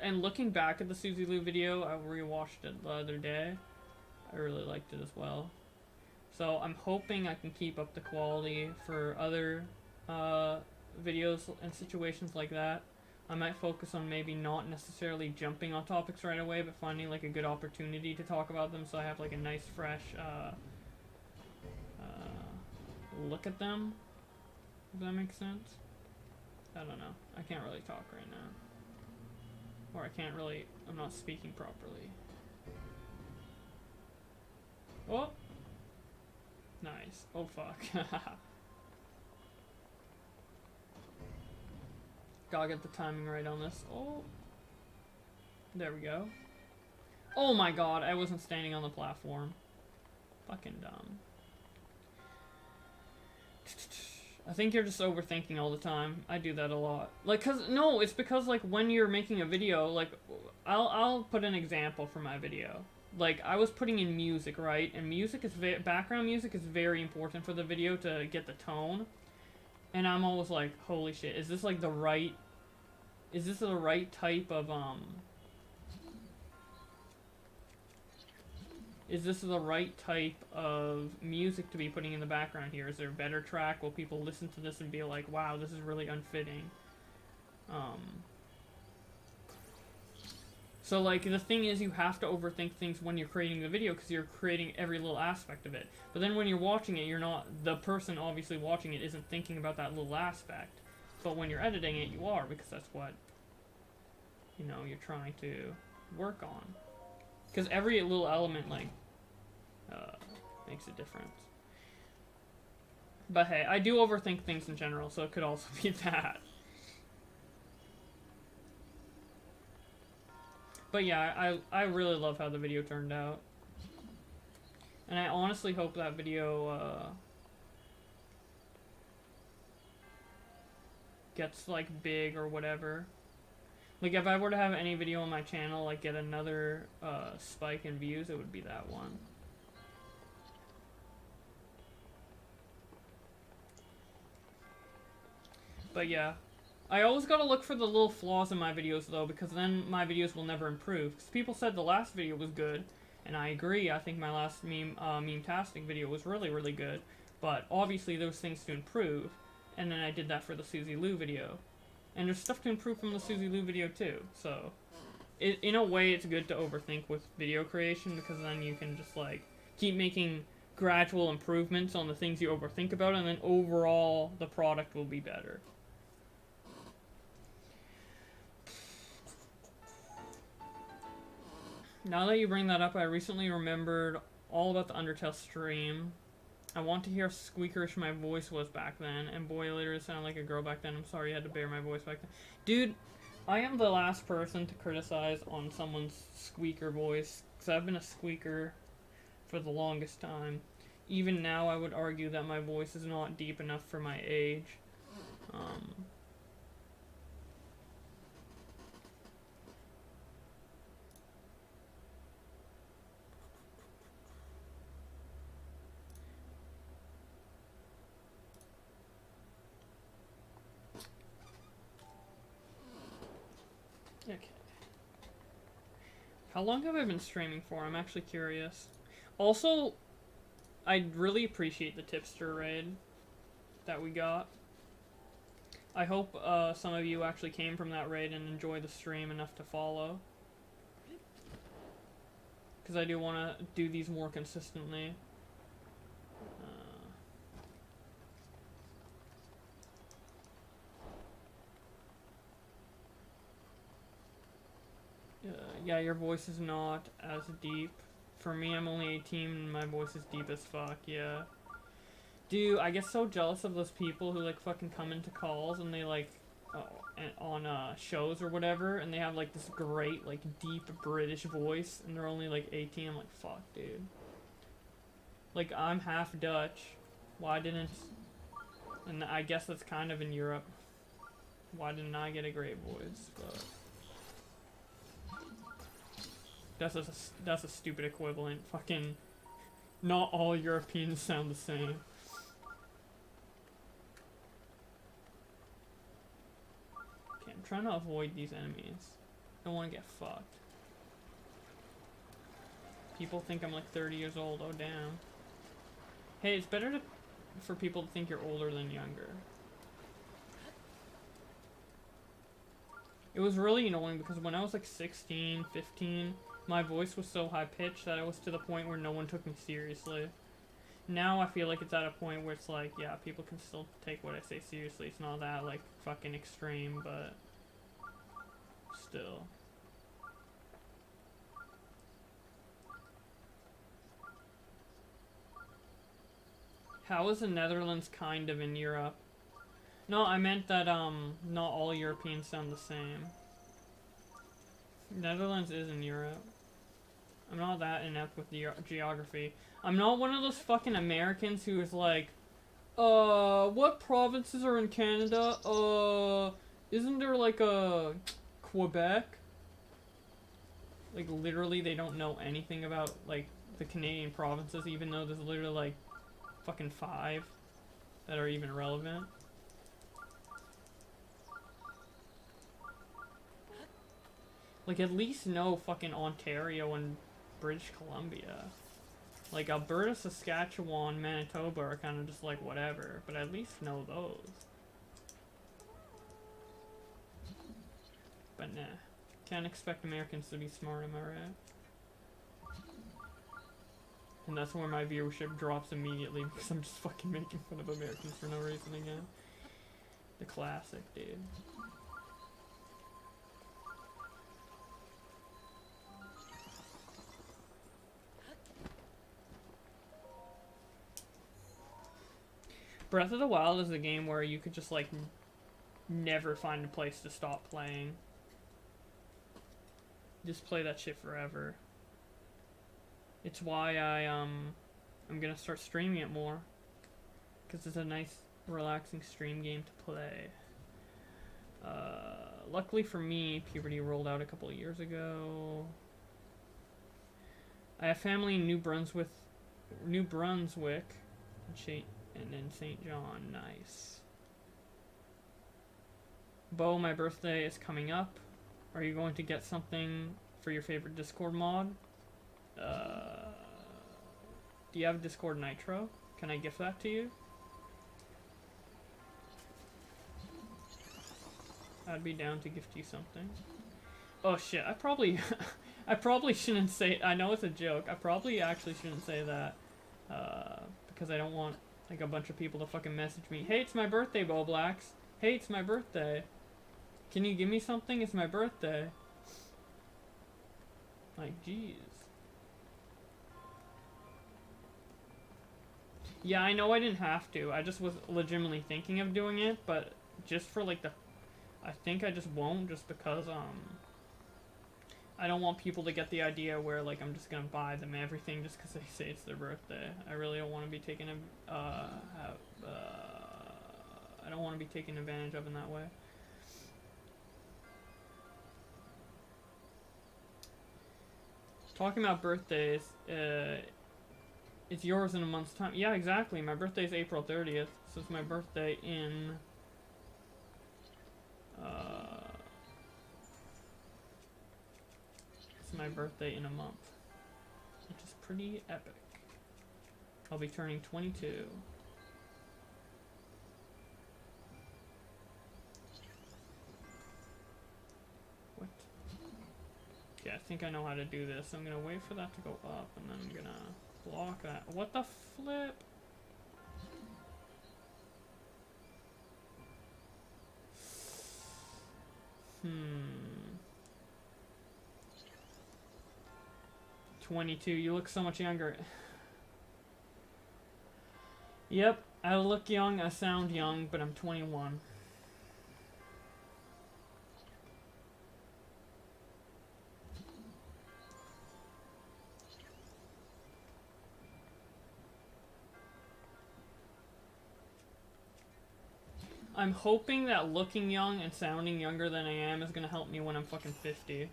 S1: And looking back at the Suzy Lou video, I rewatched it the other day. I really liked it as well. So I'm hoping I can keep up the quality for other videos and situations like that. I might focus on maybe not necessarily jumping on topics right away, but finding like a good opportunity to talk about them so I have like a nice fresh look at them. Does that make sense? I don't know. I can't really talk right now. Or I'm not speaking properly. Oh! Nice. Oh fuck. Gotta get the timing right on this. Oh. There we go. Oh my god, I wasn't standing on the platform. Fucking dumb. I think you're just overthinking all the time. I do that a lot. Like, no, it's because, like, when you're making a video, like, I'll put an example for my video. Like, I was putting in music, right? And music is background music is very important for the video to get the tone. And I'm always like, holy shit, is this like the right type of is this the right type of music to be putting in the background here? Is there a better track? Will people listen to this and be like, wow, this is really unfitting? So, like, the thing is, you have to overthink things when you're creating the video because you're creating every little aspect of it. But then when you're watching it, you're not, the person obviously watching it isn't thinking about that little aspect. But when you're editing it, you are, because that's what, you know, you're trying to work on. Because every little element, like, makes a difference. But hey, I do overthink things in general, so it could also be that. But yeah, I really love how the video turned out. And I honestly hope that video, gets, like, big or whatever. Like, if I were to have any video on my channel, like, get another, spike in views, it would be that one. But yeah. I always gotta look for the little flaws in my videos, though, because then my videos will never improve. Because people said the last video was good, and I agree. I think my last meme-tastic video was really, really good. But obviously, there was things to improve, and then I did that for the Suzy Lou video. And there's stuff to improve from the Suzy Lou video, too. So, in a way, it's good to overthink with video creation, because then you can just, like, keep making gradual improvements on the things you overthink about, and then overall, the product will be better. Now that you bring that up, I recently remembered all about the Undertale stream. I want to hear how squeakerish my voice was back then, and boy, I literally sounded like a girl back then. I'm sorry you had to bear my voice back then. Dude, I am the last person to criticize on someone's squeaker voice, because I've been a squeaker for the longest time. Even now, I would argue that my voice is not deep enough for my age. Okay. How long have I been streaming for? I'm actually curious. Also, I really appreciate the tipster raid that we got. I hope some of you actually came from that raid and enjoy the stream enough to follow. Because I do want to do these more consistently. Yeah, your voice is not as deep. For me, I'm only 18 and my voice is deep as fuck, yeah. Dude, I get so jealous of those people who, like, fucking come into calls and they, like, on shows or whatever, and they have, like, this great, like, deep British voice, and they're only, like, 18. I'm like, fuck, dude. Like, I'm half Dutch. Why didn't... And I guess that's kind of in Europe. Why didn't I get a great voice? But... That's a stupid equivalent. Fucking... Not all Europeans sound the same. Okay, I'm trying to avoid these enemies. I don't want to get fucked. People think I'm like 30 years old. Oh, damn. Hey, it's better for people to think you're older than younger. It was really annoying because when I was like 16, 15... my voice was so high-pitched that I was to the point where no one took me seriously. Now I feel like it's at a point where it's like, yeah, people can still take what I say seriously. It's not that, like, fucking extreme, but... still. How is the Netherlands kind of in Europe? No, I meant that, not all Europeans sound the same. Netherlands is in Europe. I'm not that inept with geography. I'm not one of those fucking Americans who is like, what provinces are in Canada? Isn't there like a Quebec? Like, literally, they don't know anything about, like, the Canadian provinces, even though there's literally, like, fucking 5 that are even relevant. Like, at least know fucking Ontario and British Columbia. Like Alberta, Saskatchewan, Manitoba are kind of just like whatever, but at least know those. But nah. Can't expect Americans to be smart, am I right? And that's where my viewership drops immediately because I'm just fucking making fun of Americans for no reason again. The classic, dude. Breath of the Wild is a game where you could just like never find a place to stop playing. Just play that shit forever. It's why I'm gonna start streaming it more, because it's a nice, relaxing stream game to play. Luckily for me, Puberty rolled out a couple of years ago. I have family in New Brunswick, and then St. John. Nice. Bo, my birthday is coming up. Are you going to get something for your favorite Discord mod? Do you have Discord Nitro? Can I gift that to you? I'd be down to gift you something. Oh shit, I probably shouldn't say, I know it's a joke, I probably actually shouldn't say that, because I don't want, like, a bunch of people to fucking message me, hey, it's my birthday, Bo Blacks, hey, it's my birthday, can you give me something, it's my birthday. Like, jeez. Yeah, I know I didn't have to, I just was legitimately thinking of doing it, but just for, like, I think I just won't, just because, I don't want people to get the idea where, like, I'm just gonna buy them everything just because they say it's their birthday. I really don't want to be taken, I don't want to be taken advantage of in that way. Talking about birthdays, it's yours in a month's time. Yeah, exactly. My birthday is April 30th, so it's my birthday in, it's my birthday in a month, which is pretty epic. I'll be turning 22. What? Okay, I think I know how to do this. I'm gonna wait for that to go up, and then I'm gonna block that. What the flip? 22. You look so much younger. Yep, I look young, I sound young, but I'm 21. I'm hoping that looking young and sounding younger than I am is gonna help me when I'm fucking 50.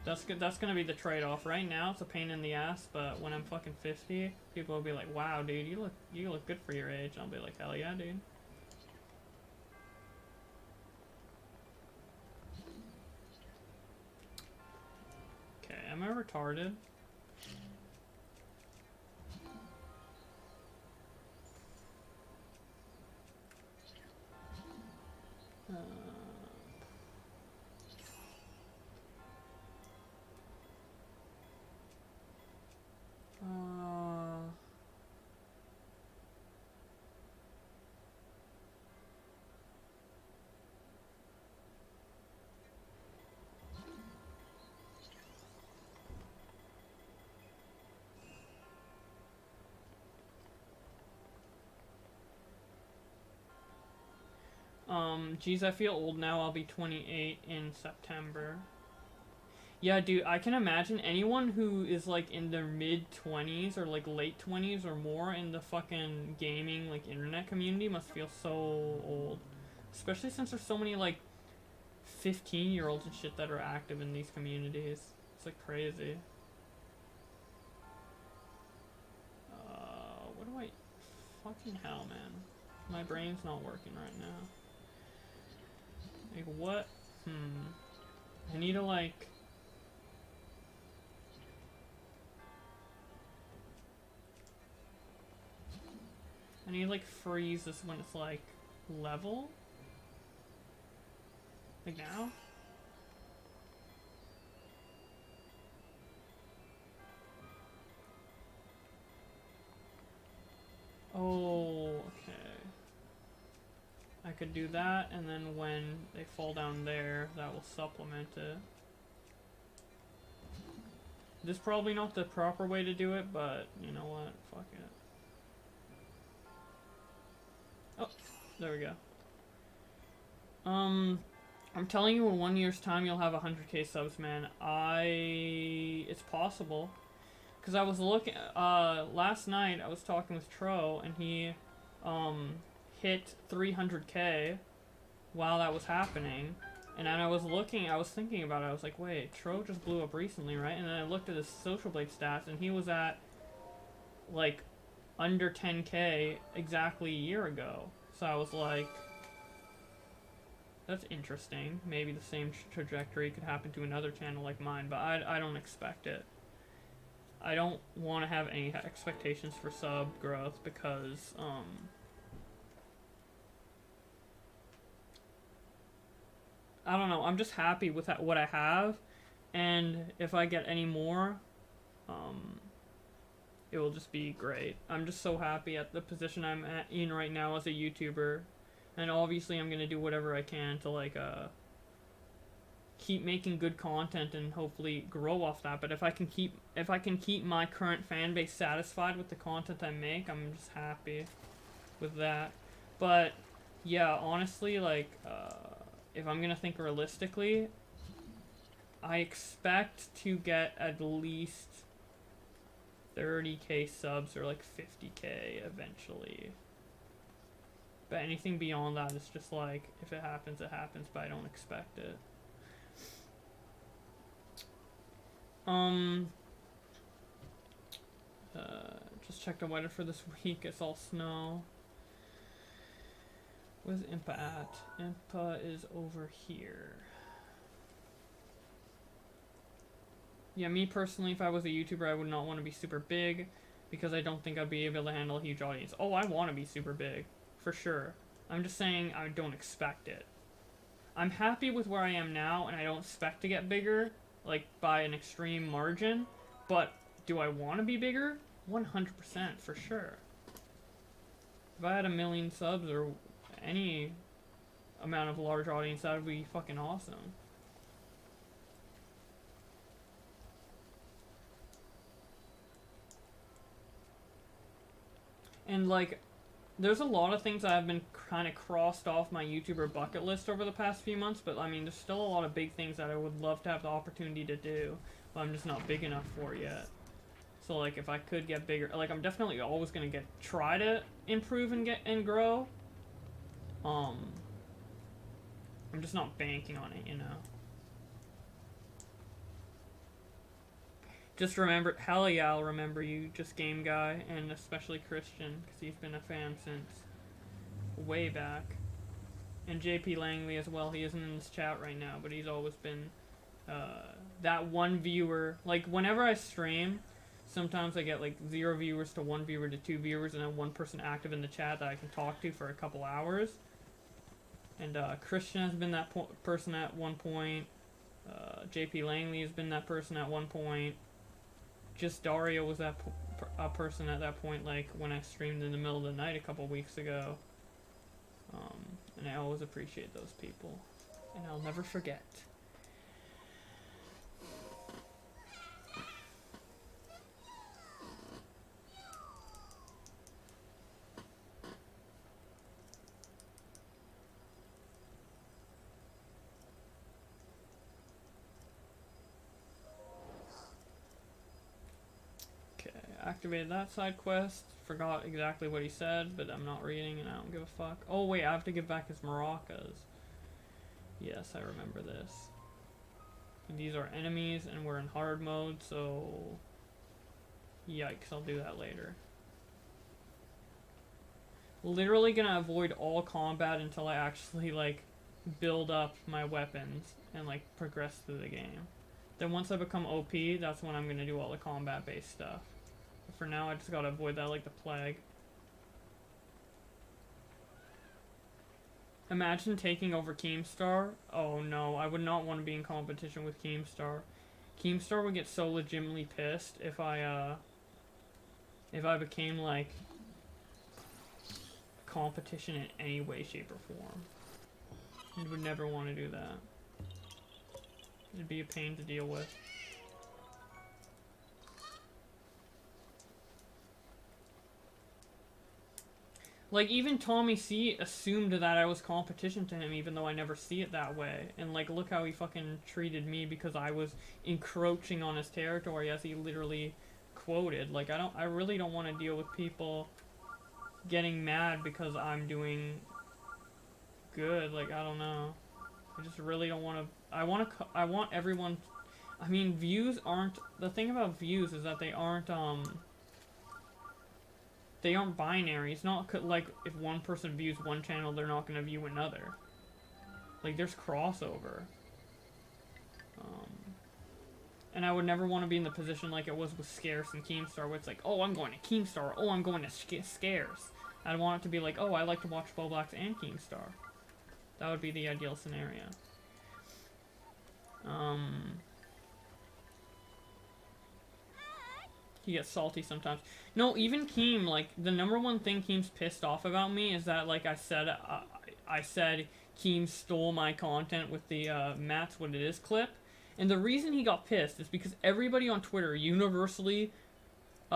S1: That's gonna be the trade-off. Right now, it's a pain in the ass, but when I'm fucking 50, people will be like, "Wow, dude, you look good for your age." I'll be like, "Hell yeah, dude." Okay, am I retarded? Geez, I feel old now. I'll be 28 in September. Yeah, dude, I can imagine anyone who is, like, in their mid-20s or, like, late 20s or more in the fucking gaming, like, internet community must feel so old. Especially since there's so many, like, 15-year-olds and shit that are active in these communities. It's, like, crazy. What do I... Fucking hell, man. My brain's not working right now. Like, what? I need to, like... And he like freezes when it's like level. Like now? Oh, okay. I could do that, and then when they fall down there, that will supplement it. This is probably not the proper way to do it, but you know what? Fuck it. Oh, there we go. I'm telling you, in 1 year's time, you'll have 100k subs, man. It's possible. Because I was looking, last night, I was talking with Tro, and he, hit 300k while that was happening. And then I was thinking about it, I was like, wait, Tro just blew up recently, right? And then I looked at his Social Blade stats, and he was at, like, under 10k exactly a year ago. So I was like, that's interesting. Maybe the same trajectory could happen to another channel like mine, but I don't expect it. I don't want to have any expectations for sub growth because, I don't know, I'm just happy with what I have, and if I get any more, it will just be great. I'm just so happy at the position I'm in right now as a YouTuber, and obviously I'm going to do whatever I can to, like, keep making good content and hopefully grow off that. But if I can keep my current fan base satisfied with the content I make, I'm just happy with that. But yeah, honestly, like, if I'm gonna think realistically, I expect to get at least 30k subs or like 50k eventually. But anything beyond that is just like, if it happens, it happens, but I don't expect it. Just check the weather for this week. It's all snow. Where's Impa at? Impa is over here. Yeah, me personally, if I was a YouTuber, I would not want to be super big because I don't think I'd be able to handle a huge audience. Oh, I want to be super big, for sure. I'm just saying I don't expect it. I'm happy with where I am now, and I don't expect to get bigger, like, by an extreme margin, but do I want to be bigger? 100% for sure. If I had 1 million subs or any amount of large audience, that would be fucking awesome. And, like, there's a lot of things that have been kind of crossed off my YouTuber bucket list over the past few months, but I mean, there's still a lot of big things that I would love to have the opportunity to do, but I'm just not big enough for yet. So, like, if I could get bigger, like, I'm definitely always gonna try to improve and grow. I'm just not banking on it, you know. Just remember, hell yeah, I'll remember you, just Game Guy, and especially Christian, because he's been a fan since way back. And JP Langley as well, he isn't in this chat right now, but he's always been that one viewer. Like, whenever I stream, sometimes I get like 0 viewers to 1 viewer to 2 viewers, and then 1 person active in the chat that I can talk to for a couple hours. And Christian has been that person at one point. JP Langley has been that person at one point. Just Dario was that person at that point, like when I streamed in the middle of the night a couple weeks ago. And I always appreciate those people, and I'll never forget. Activated that side quest. Forgot exactly what he said, but I'm not reading and I don't give a fuck. Oh wait, I have to give back his maracas. Yes, I remember this. And these are enemies and we're in hard mode, so yikes, I'll do that later. Literally gonna avoid all combat until I actually like build up my weapons and like progress through the game. Then once I become OP, that's when I'm gonna do all the combat based stuff. For now, I just gotta avoid that like the plague. Imagine taking over Keemstar. Oh no, I would not want to be in competition with Keemstar. Keemstar would get so legitimately pissed if I became like competition in any way, shape, or form. He would never want to do that. It'd be a pain to deal with. Like, even Tommy C assumed that I was competition to him, even though I never see it that way. And, like, look how he fucking treated me because I was encroaching on his territory, as he literally quoted. Like, I really don't want to deal with people getting mad because I'm doing good. Like, I don't know. I just really don't want to... I want everyone... I mean, views aren't... The thing about views is that they aren't binary. It's not like if one person views one channel, they're not going to view another. Like, there's crossover. And I would never want to be in the position like it was with Scarce and Keemstar, where it's like, oh, I'm going to Keemstar, oh, I'm going to Scarce. I'd want it to be like, oh, I like to watch Boblax and Keemstar. That would be the ideal scenario. He gets salty sometimes. No, even Keem, like, the number one thing Keem's pissed off about me is that, like I said Keem stole my content with the Matt's What It Is clip. And the reason he got pissed is because everybody on Twitter universally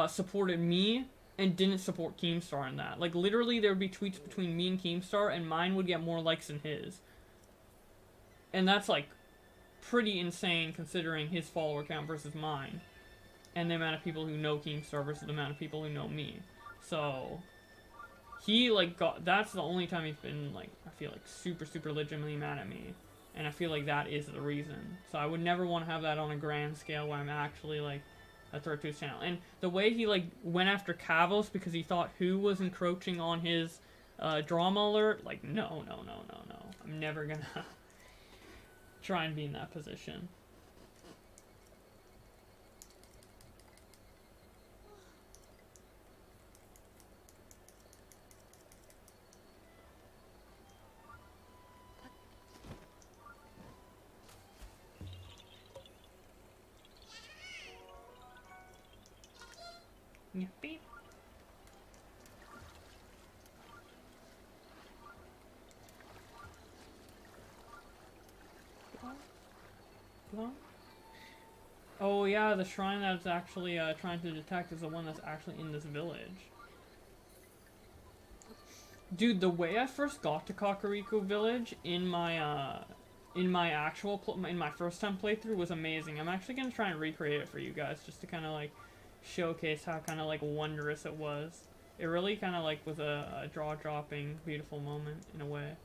S1: supported me and didn't support Keemstar in that. Like, literally, there would be tweets between me and Keemstar, and mine would get more likes than his. And that's, like, pretty insane considering his follower count versus mine. And the amount of people who know Keemstar versus the amount of people who know me. So, he, like, that's the only time he's been, like, I feel like super, super legitimately mad at me. And I feel like that is the reason. So I would never want to have that on a grand scale where I'm actually, like, a threat to his channel. And the way he, like, went after Kavos because he thought who was encroaching on his drama alert, like, no. I'm never gonna try and be in that position. Yeah, beep. Oh yeah, the shrine that's actually trying to detect is the one that's actually in this village. Dude, the way I first got to Kakariko Village in my first time playthrough was amazing. I'm actually gonna try and recreate it for you guys just to kind of like showcase how kind of like wondrous it was. It really kind of like was a jaw-dropping, beautiful moment in a way,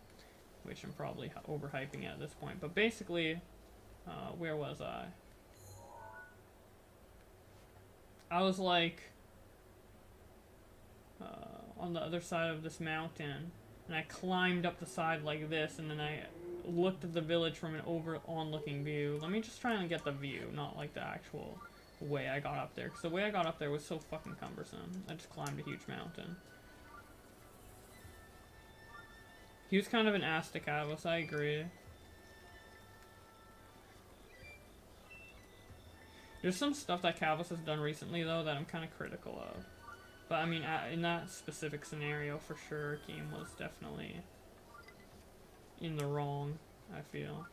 S1: which I'm probably overhyping at this point. But basically, where was I? I was like on the other side of this mountain, and I climbed up the side like this, and then I looked at the village from an onlooking view. Let me just try and get the view, not like the actual way I got up there, because the way I got up there was so fucking cumbersome. I just climbed a huge mountain. He was kind of an ass to Kavos, I agree. There's some stuff that Kavos has done recently, though, that I'm kind of critical of. But, I mean, in that specific scenario, for sure, Keem was definitely in the wrong, I feel.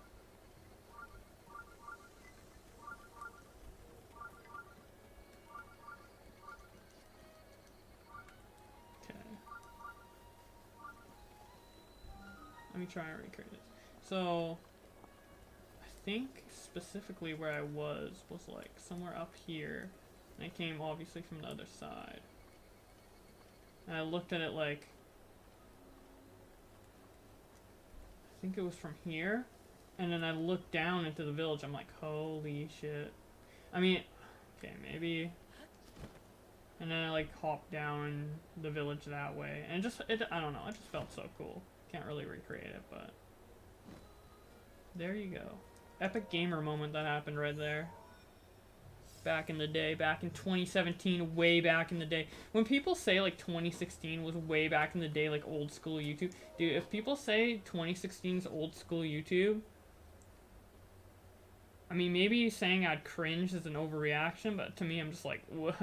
S1: Okay. Let me try and recreate it. So, I think specifically where I was like somewhere up here, and I came obviously from the other side. And I looked at it like, I think it was from here, and then I looked down into the village. I'm like, holy shit. I mean, okay, maybe. And then I like hopped down the village that way, and I don't know, it just felt so cool. Can't really recreate it, but there you go. Epic gamer moment that happened right there. back in the day, back in 2017, way back in the day. When people say like 2016 was way back in the day, like old school YouTube, dude, if people say 2016 is old school YouTube, I mean, maybe saying I'd cringe is an overreaction, but to me, I'm just like, what?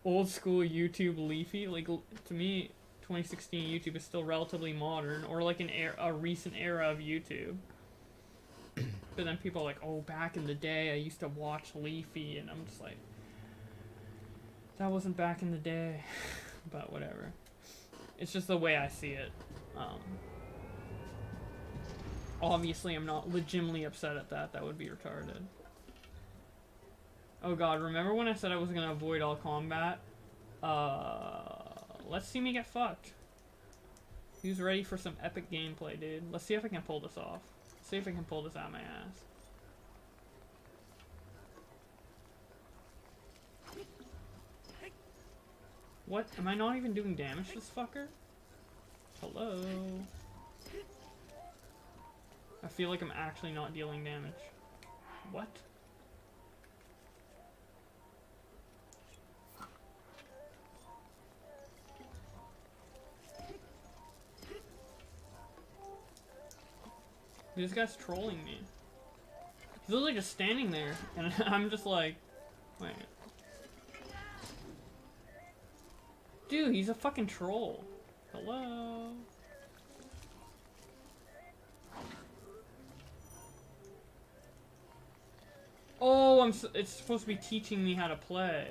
S1: Old school YouTube leafy? Like, to me, 2016 YouTube is still relatively modern, or like a recent era of YouTube. But then people are like, oh, back in the day, I used to watch Leafy, and I'm just like, that wasn't back in the day. But whatever. It's just the way I see it. Obviously, I'm not legitimately upset at that. That would be retarded. Oh god, remember when I said I was gonna avoid all combat? Let's see me get fucked. Who's ready for some epic gameplay, dude? Let's see if I can pull this off. See if I can pull this out of my ass. What? Am I not even doing damage to this fucker? Hello? I feel like I'm actually not dealing damage. What? This guy's trolling me. He's literally just standing there, and I'm just like, wait. Dude, he's a fucking troll. Hello? Oh, it's supposed to be teaching me how to play.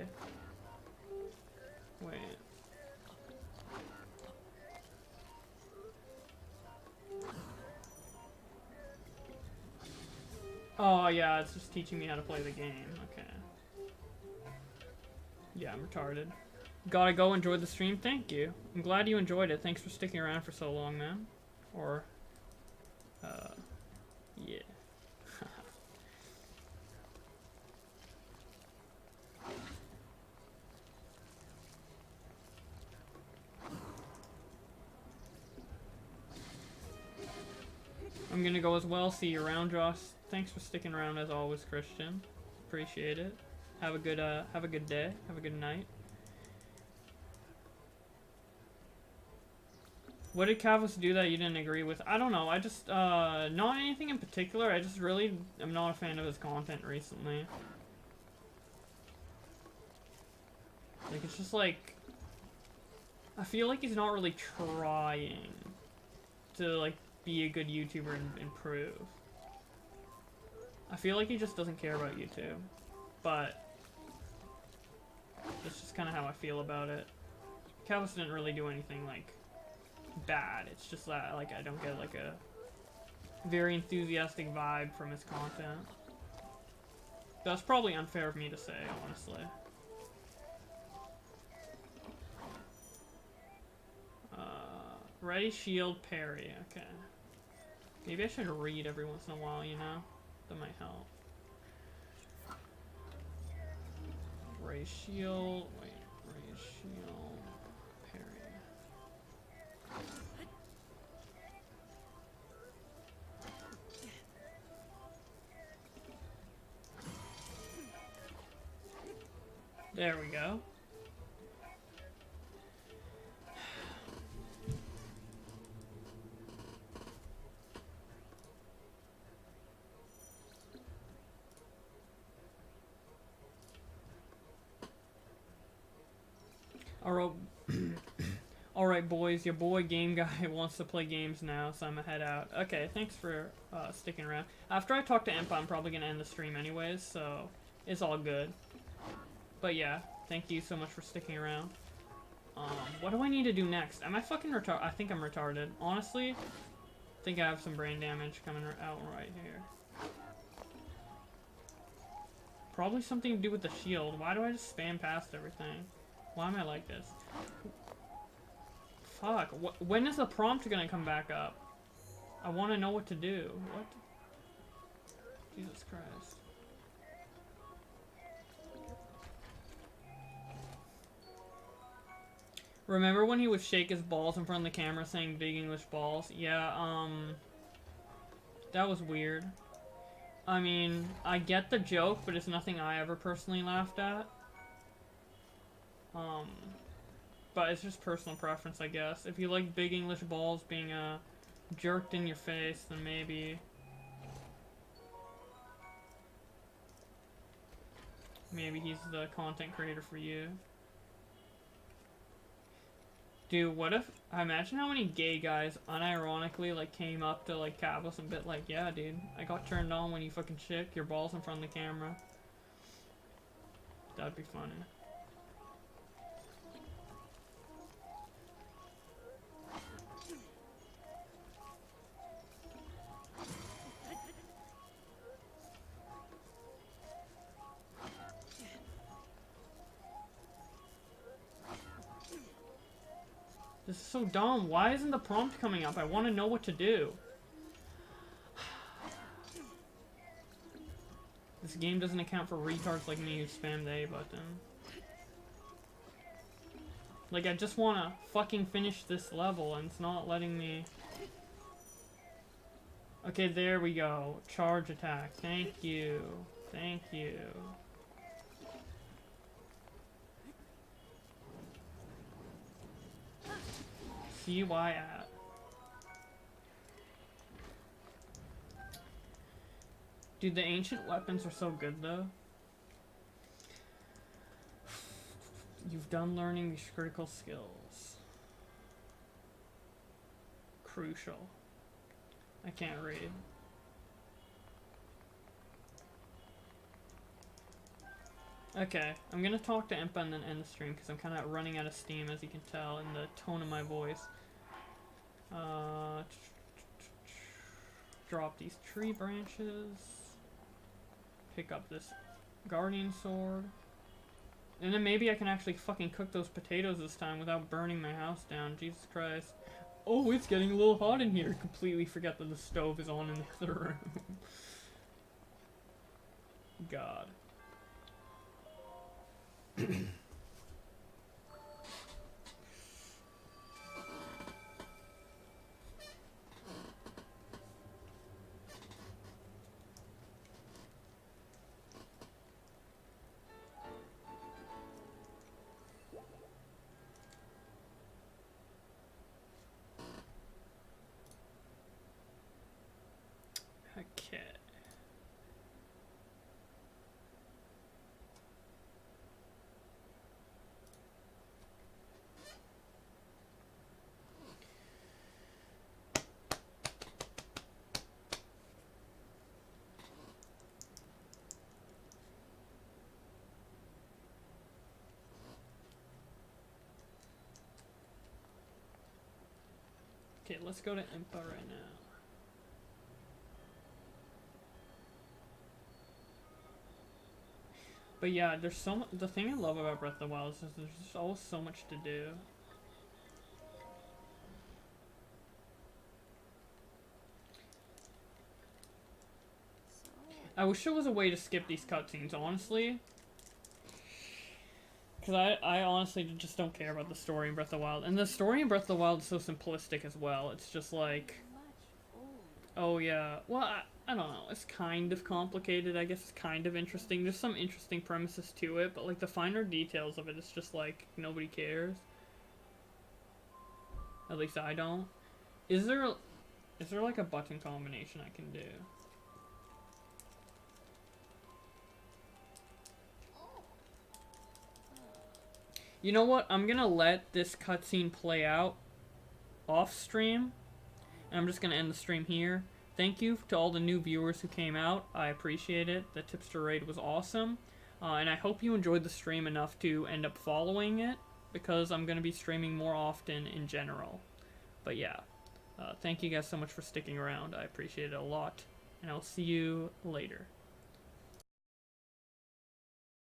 S1: Wait. Oh, yeah, it's just teaching me how to play the game. Okay. Yeah, I'm retarded. Gotta go, enjoy the stream. Thank you. I'm glad you enjoyed it. Thanks for sticking around for so long, man. Or, yeah. I'm gonna go as well. See you around, Josh. Thanks for sticking around as always, Christian. Appreciate it. Have a good day. Have a good night. What did Cavus do that you didn't agree with? I don't know. I just, not anything in particular. I just really am not a fan of his content recently. Like, it's just like, I feel like he's not really trying to, like, be a good YouTuber and improve. I feel like he just doesn't care about YouTube. But that's just kind of how I feel about it. Cavus didn't really do anything, like, bad. It's just that, like, I don't get, like, a very enthusiastic vibe from his content. That's probably unfair of me to say, honestly. Ready, shield, parry. Okay. Maybe I should read every once in a while, you know? That might help. Ray shield. Wait. Ray shield. Parry. There we go. Alright boys, your boy Game Guy wants to play games now, so I'm gonna head out. Okay, thanks for sticking around. After I talk to Empa, I'm probably gonna end the stream anyways, so it's all good. But yeah, thank you so much for sticking around. What do I need to do next? Am I fucking retarded? I think I'm retarded. Honestly, I think I have some brain damage coming out right here. Probably something to do with the shield. Why do I just spam past everything? Why am I like this? Fuck. When is the prompt gonna come back up? I want to know what to do. What? Jesus Christ. Remember when he would shake his balls in front of the camera saying big English balls? Yeah, that was weird. I mean, I get the joke, but it's nothing I ever personally laughed at. But it's just personal preference, I guess. If you like big English balls being jerked in your face, then maybe he's the content creator for you. Dude, what if, I imagine how many gay guys unironically, like, came up to, like, Cabos and bit like, yeah, dude, I got turned on when you fucking shook your balls in front of the camera. That'd be funny. This is so dumb. Why isn't the prompt coming up? I want to know what to do. This game doesn't account for retards like me who spam the A button. Like, I just want to fucking finish this level and it's not letting me... Okay, there we go. Charge attack. Thank you. Thank you. CY at. Dude, the ancient weapons are so good though. You've done learning these critical skills. Crucial. I can't read. Okay, I'm gonna talk to Impa and then end the stream because I'm kind of running out of steam, as you can tell in the tone of my voice. Drop these tree branches. Pick up this guardian sword. And then maybe I can actually fucking cook those potatoes this time without burning my house down. Jesus Christ. Oh, it's getting a little hot in here. Completely forget that the stove is on in the other room. God. Okay. Okay, let's go to Impa right now. But yeah, there's so much. The thing I love about Breath of the Wild is there's just always so much to do. I wish there was a way to skip these cutscenes, honestly. Because I honestly just don't care about the story in Breath of the Wild. And the story in Breath of the Wild is so simplistic as well. It's just like... Oh yeah. Well, I don't know. It's kind of complicated. I guess it's kind of interesting. There's some interesting premises to it, but like the finer details of it, it's just like nobody cares. At least I don't. Is there like a button combination I can do? You know what? I'm gonna let this cutscene play out off stream. And I'm just gonna end the stream here. Thank you to all the new viewers who came out. I appreciate it. The Tipster raid was awesome. And I hope you enjoyed the stream enough to end up following it, because I'm gonna be streaming more often in general. But yeah. Thank you guys so much for sticking around. I appreciate it a lot. And I'll see you later.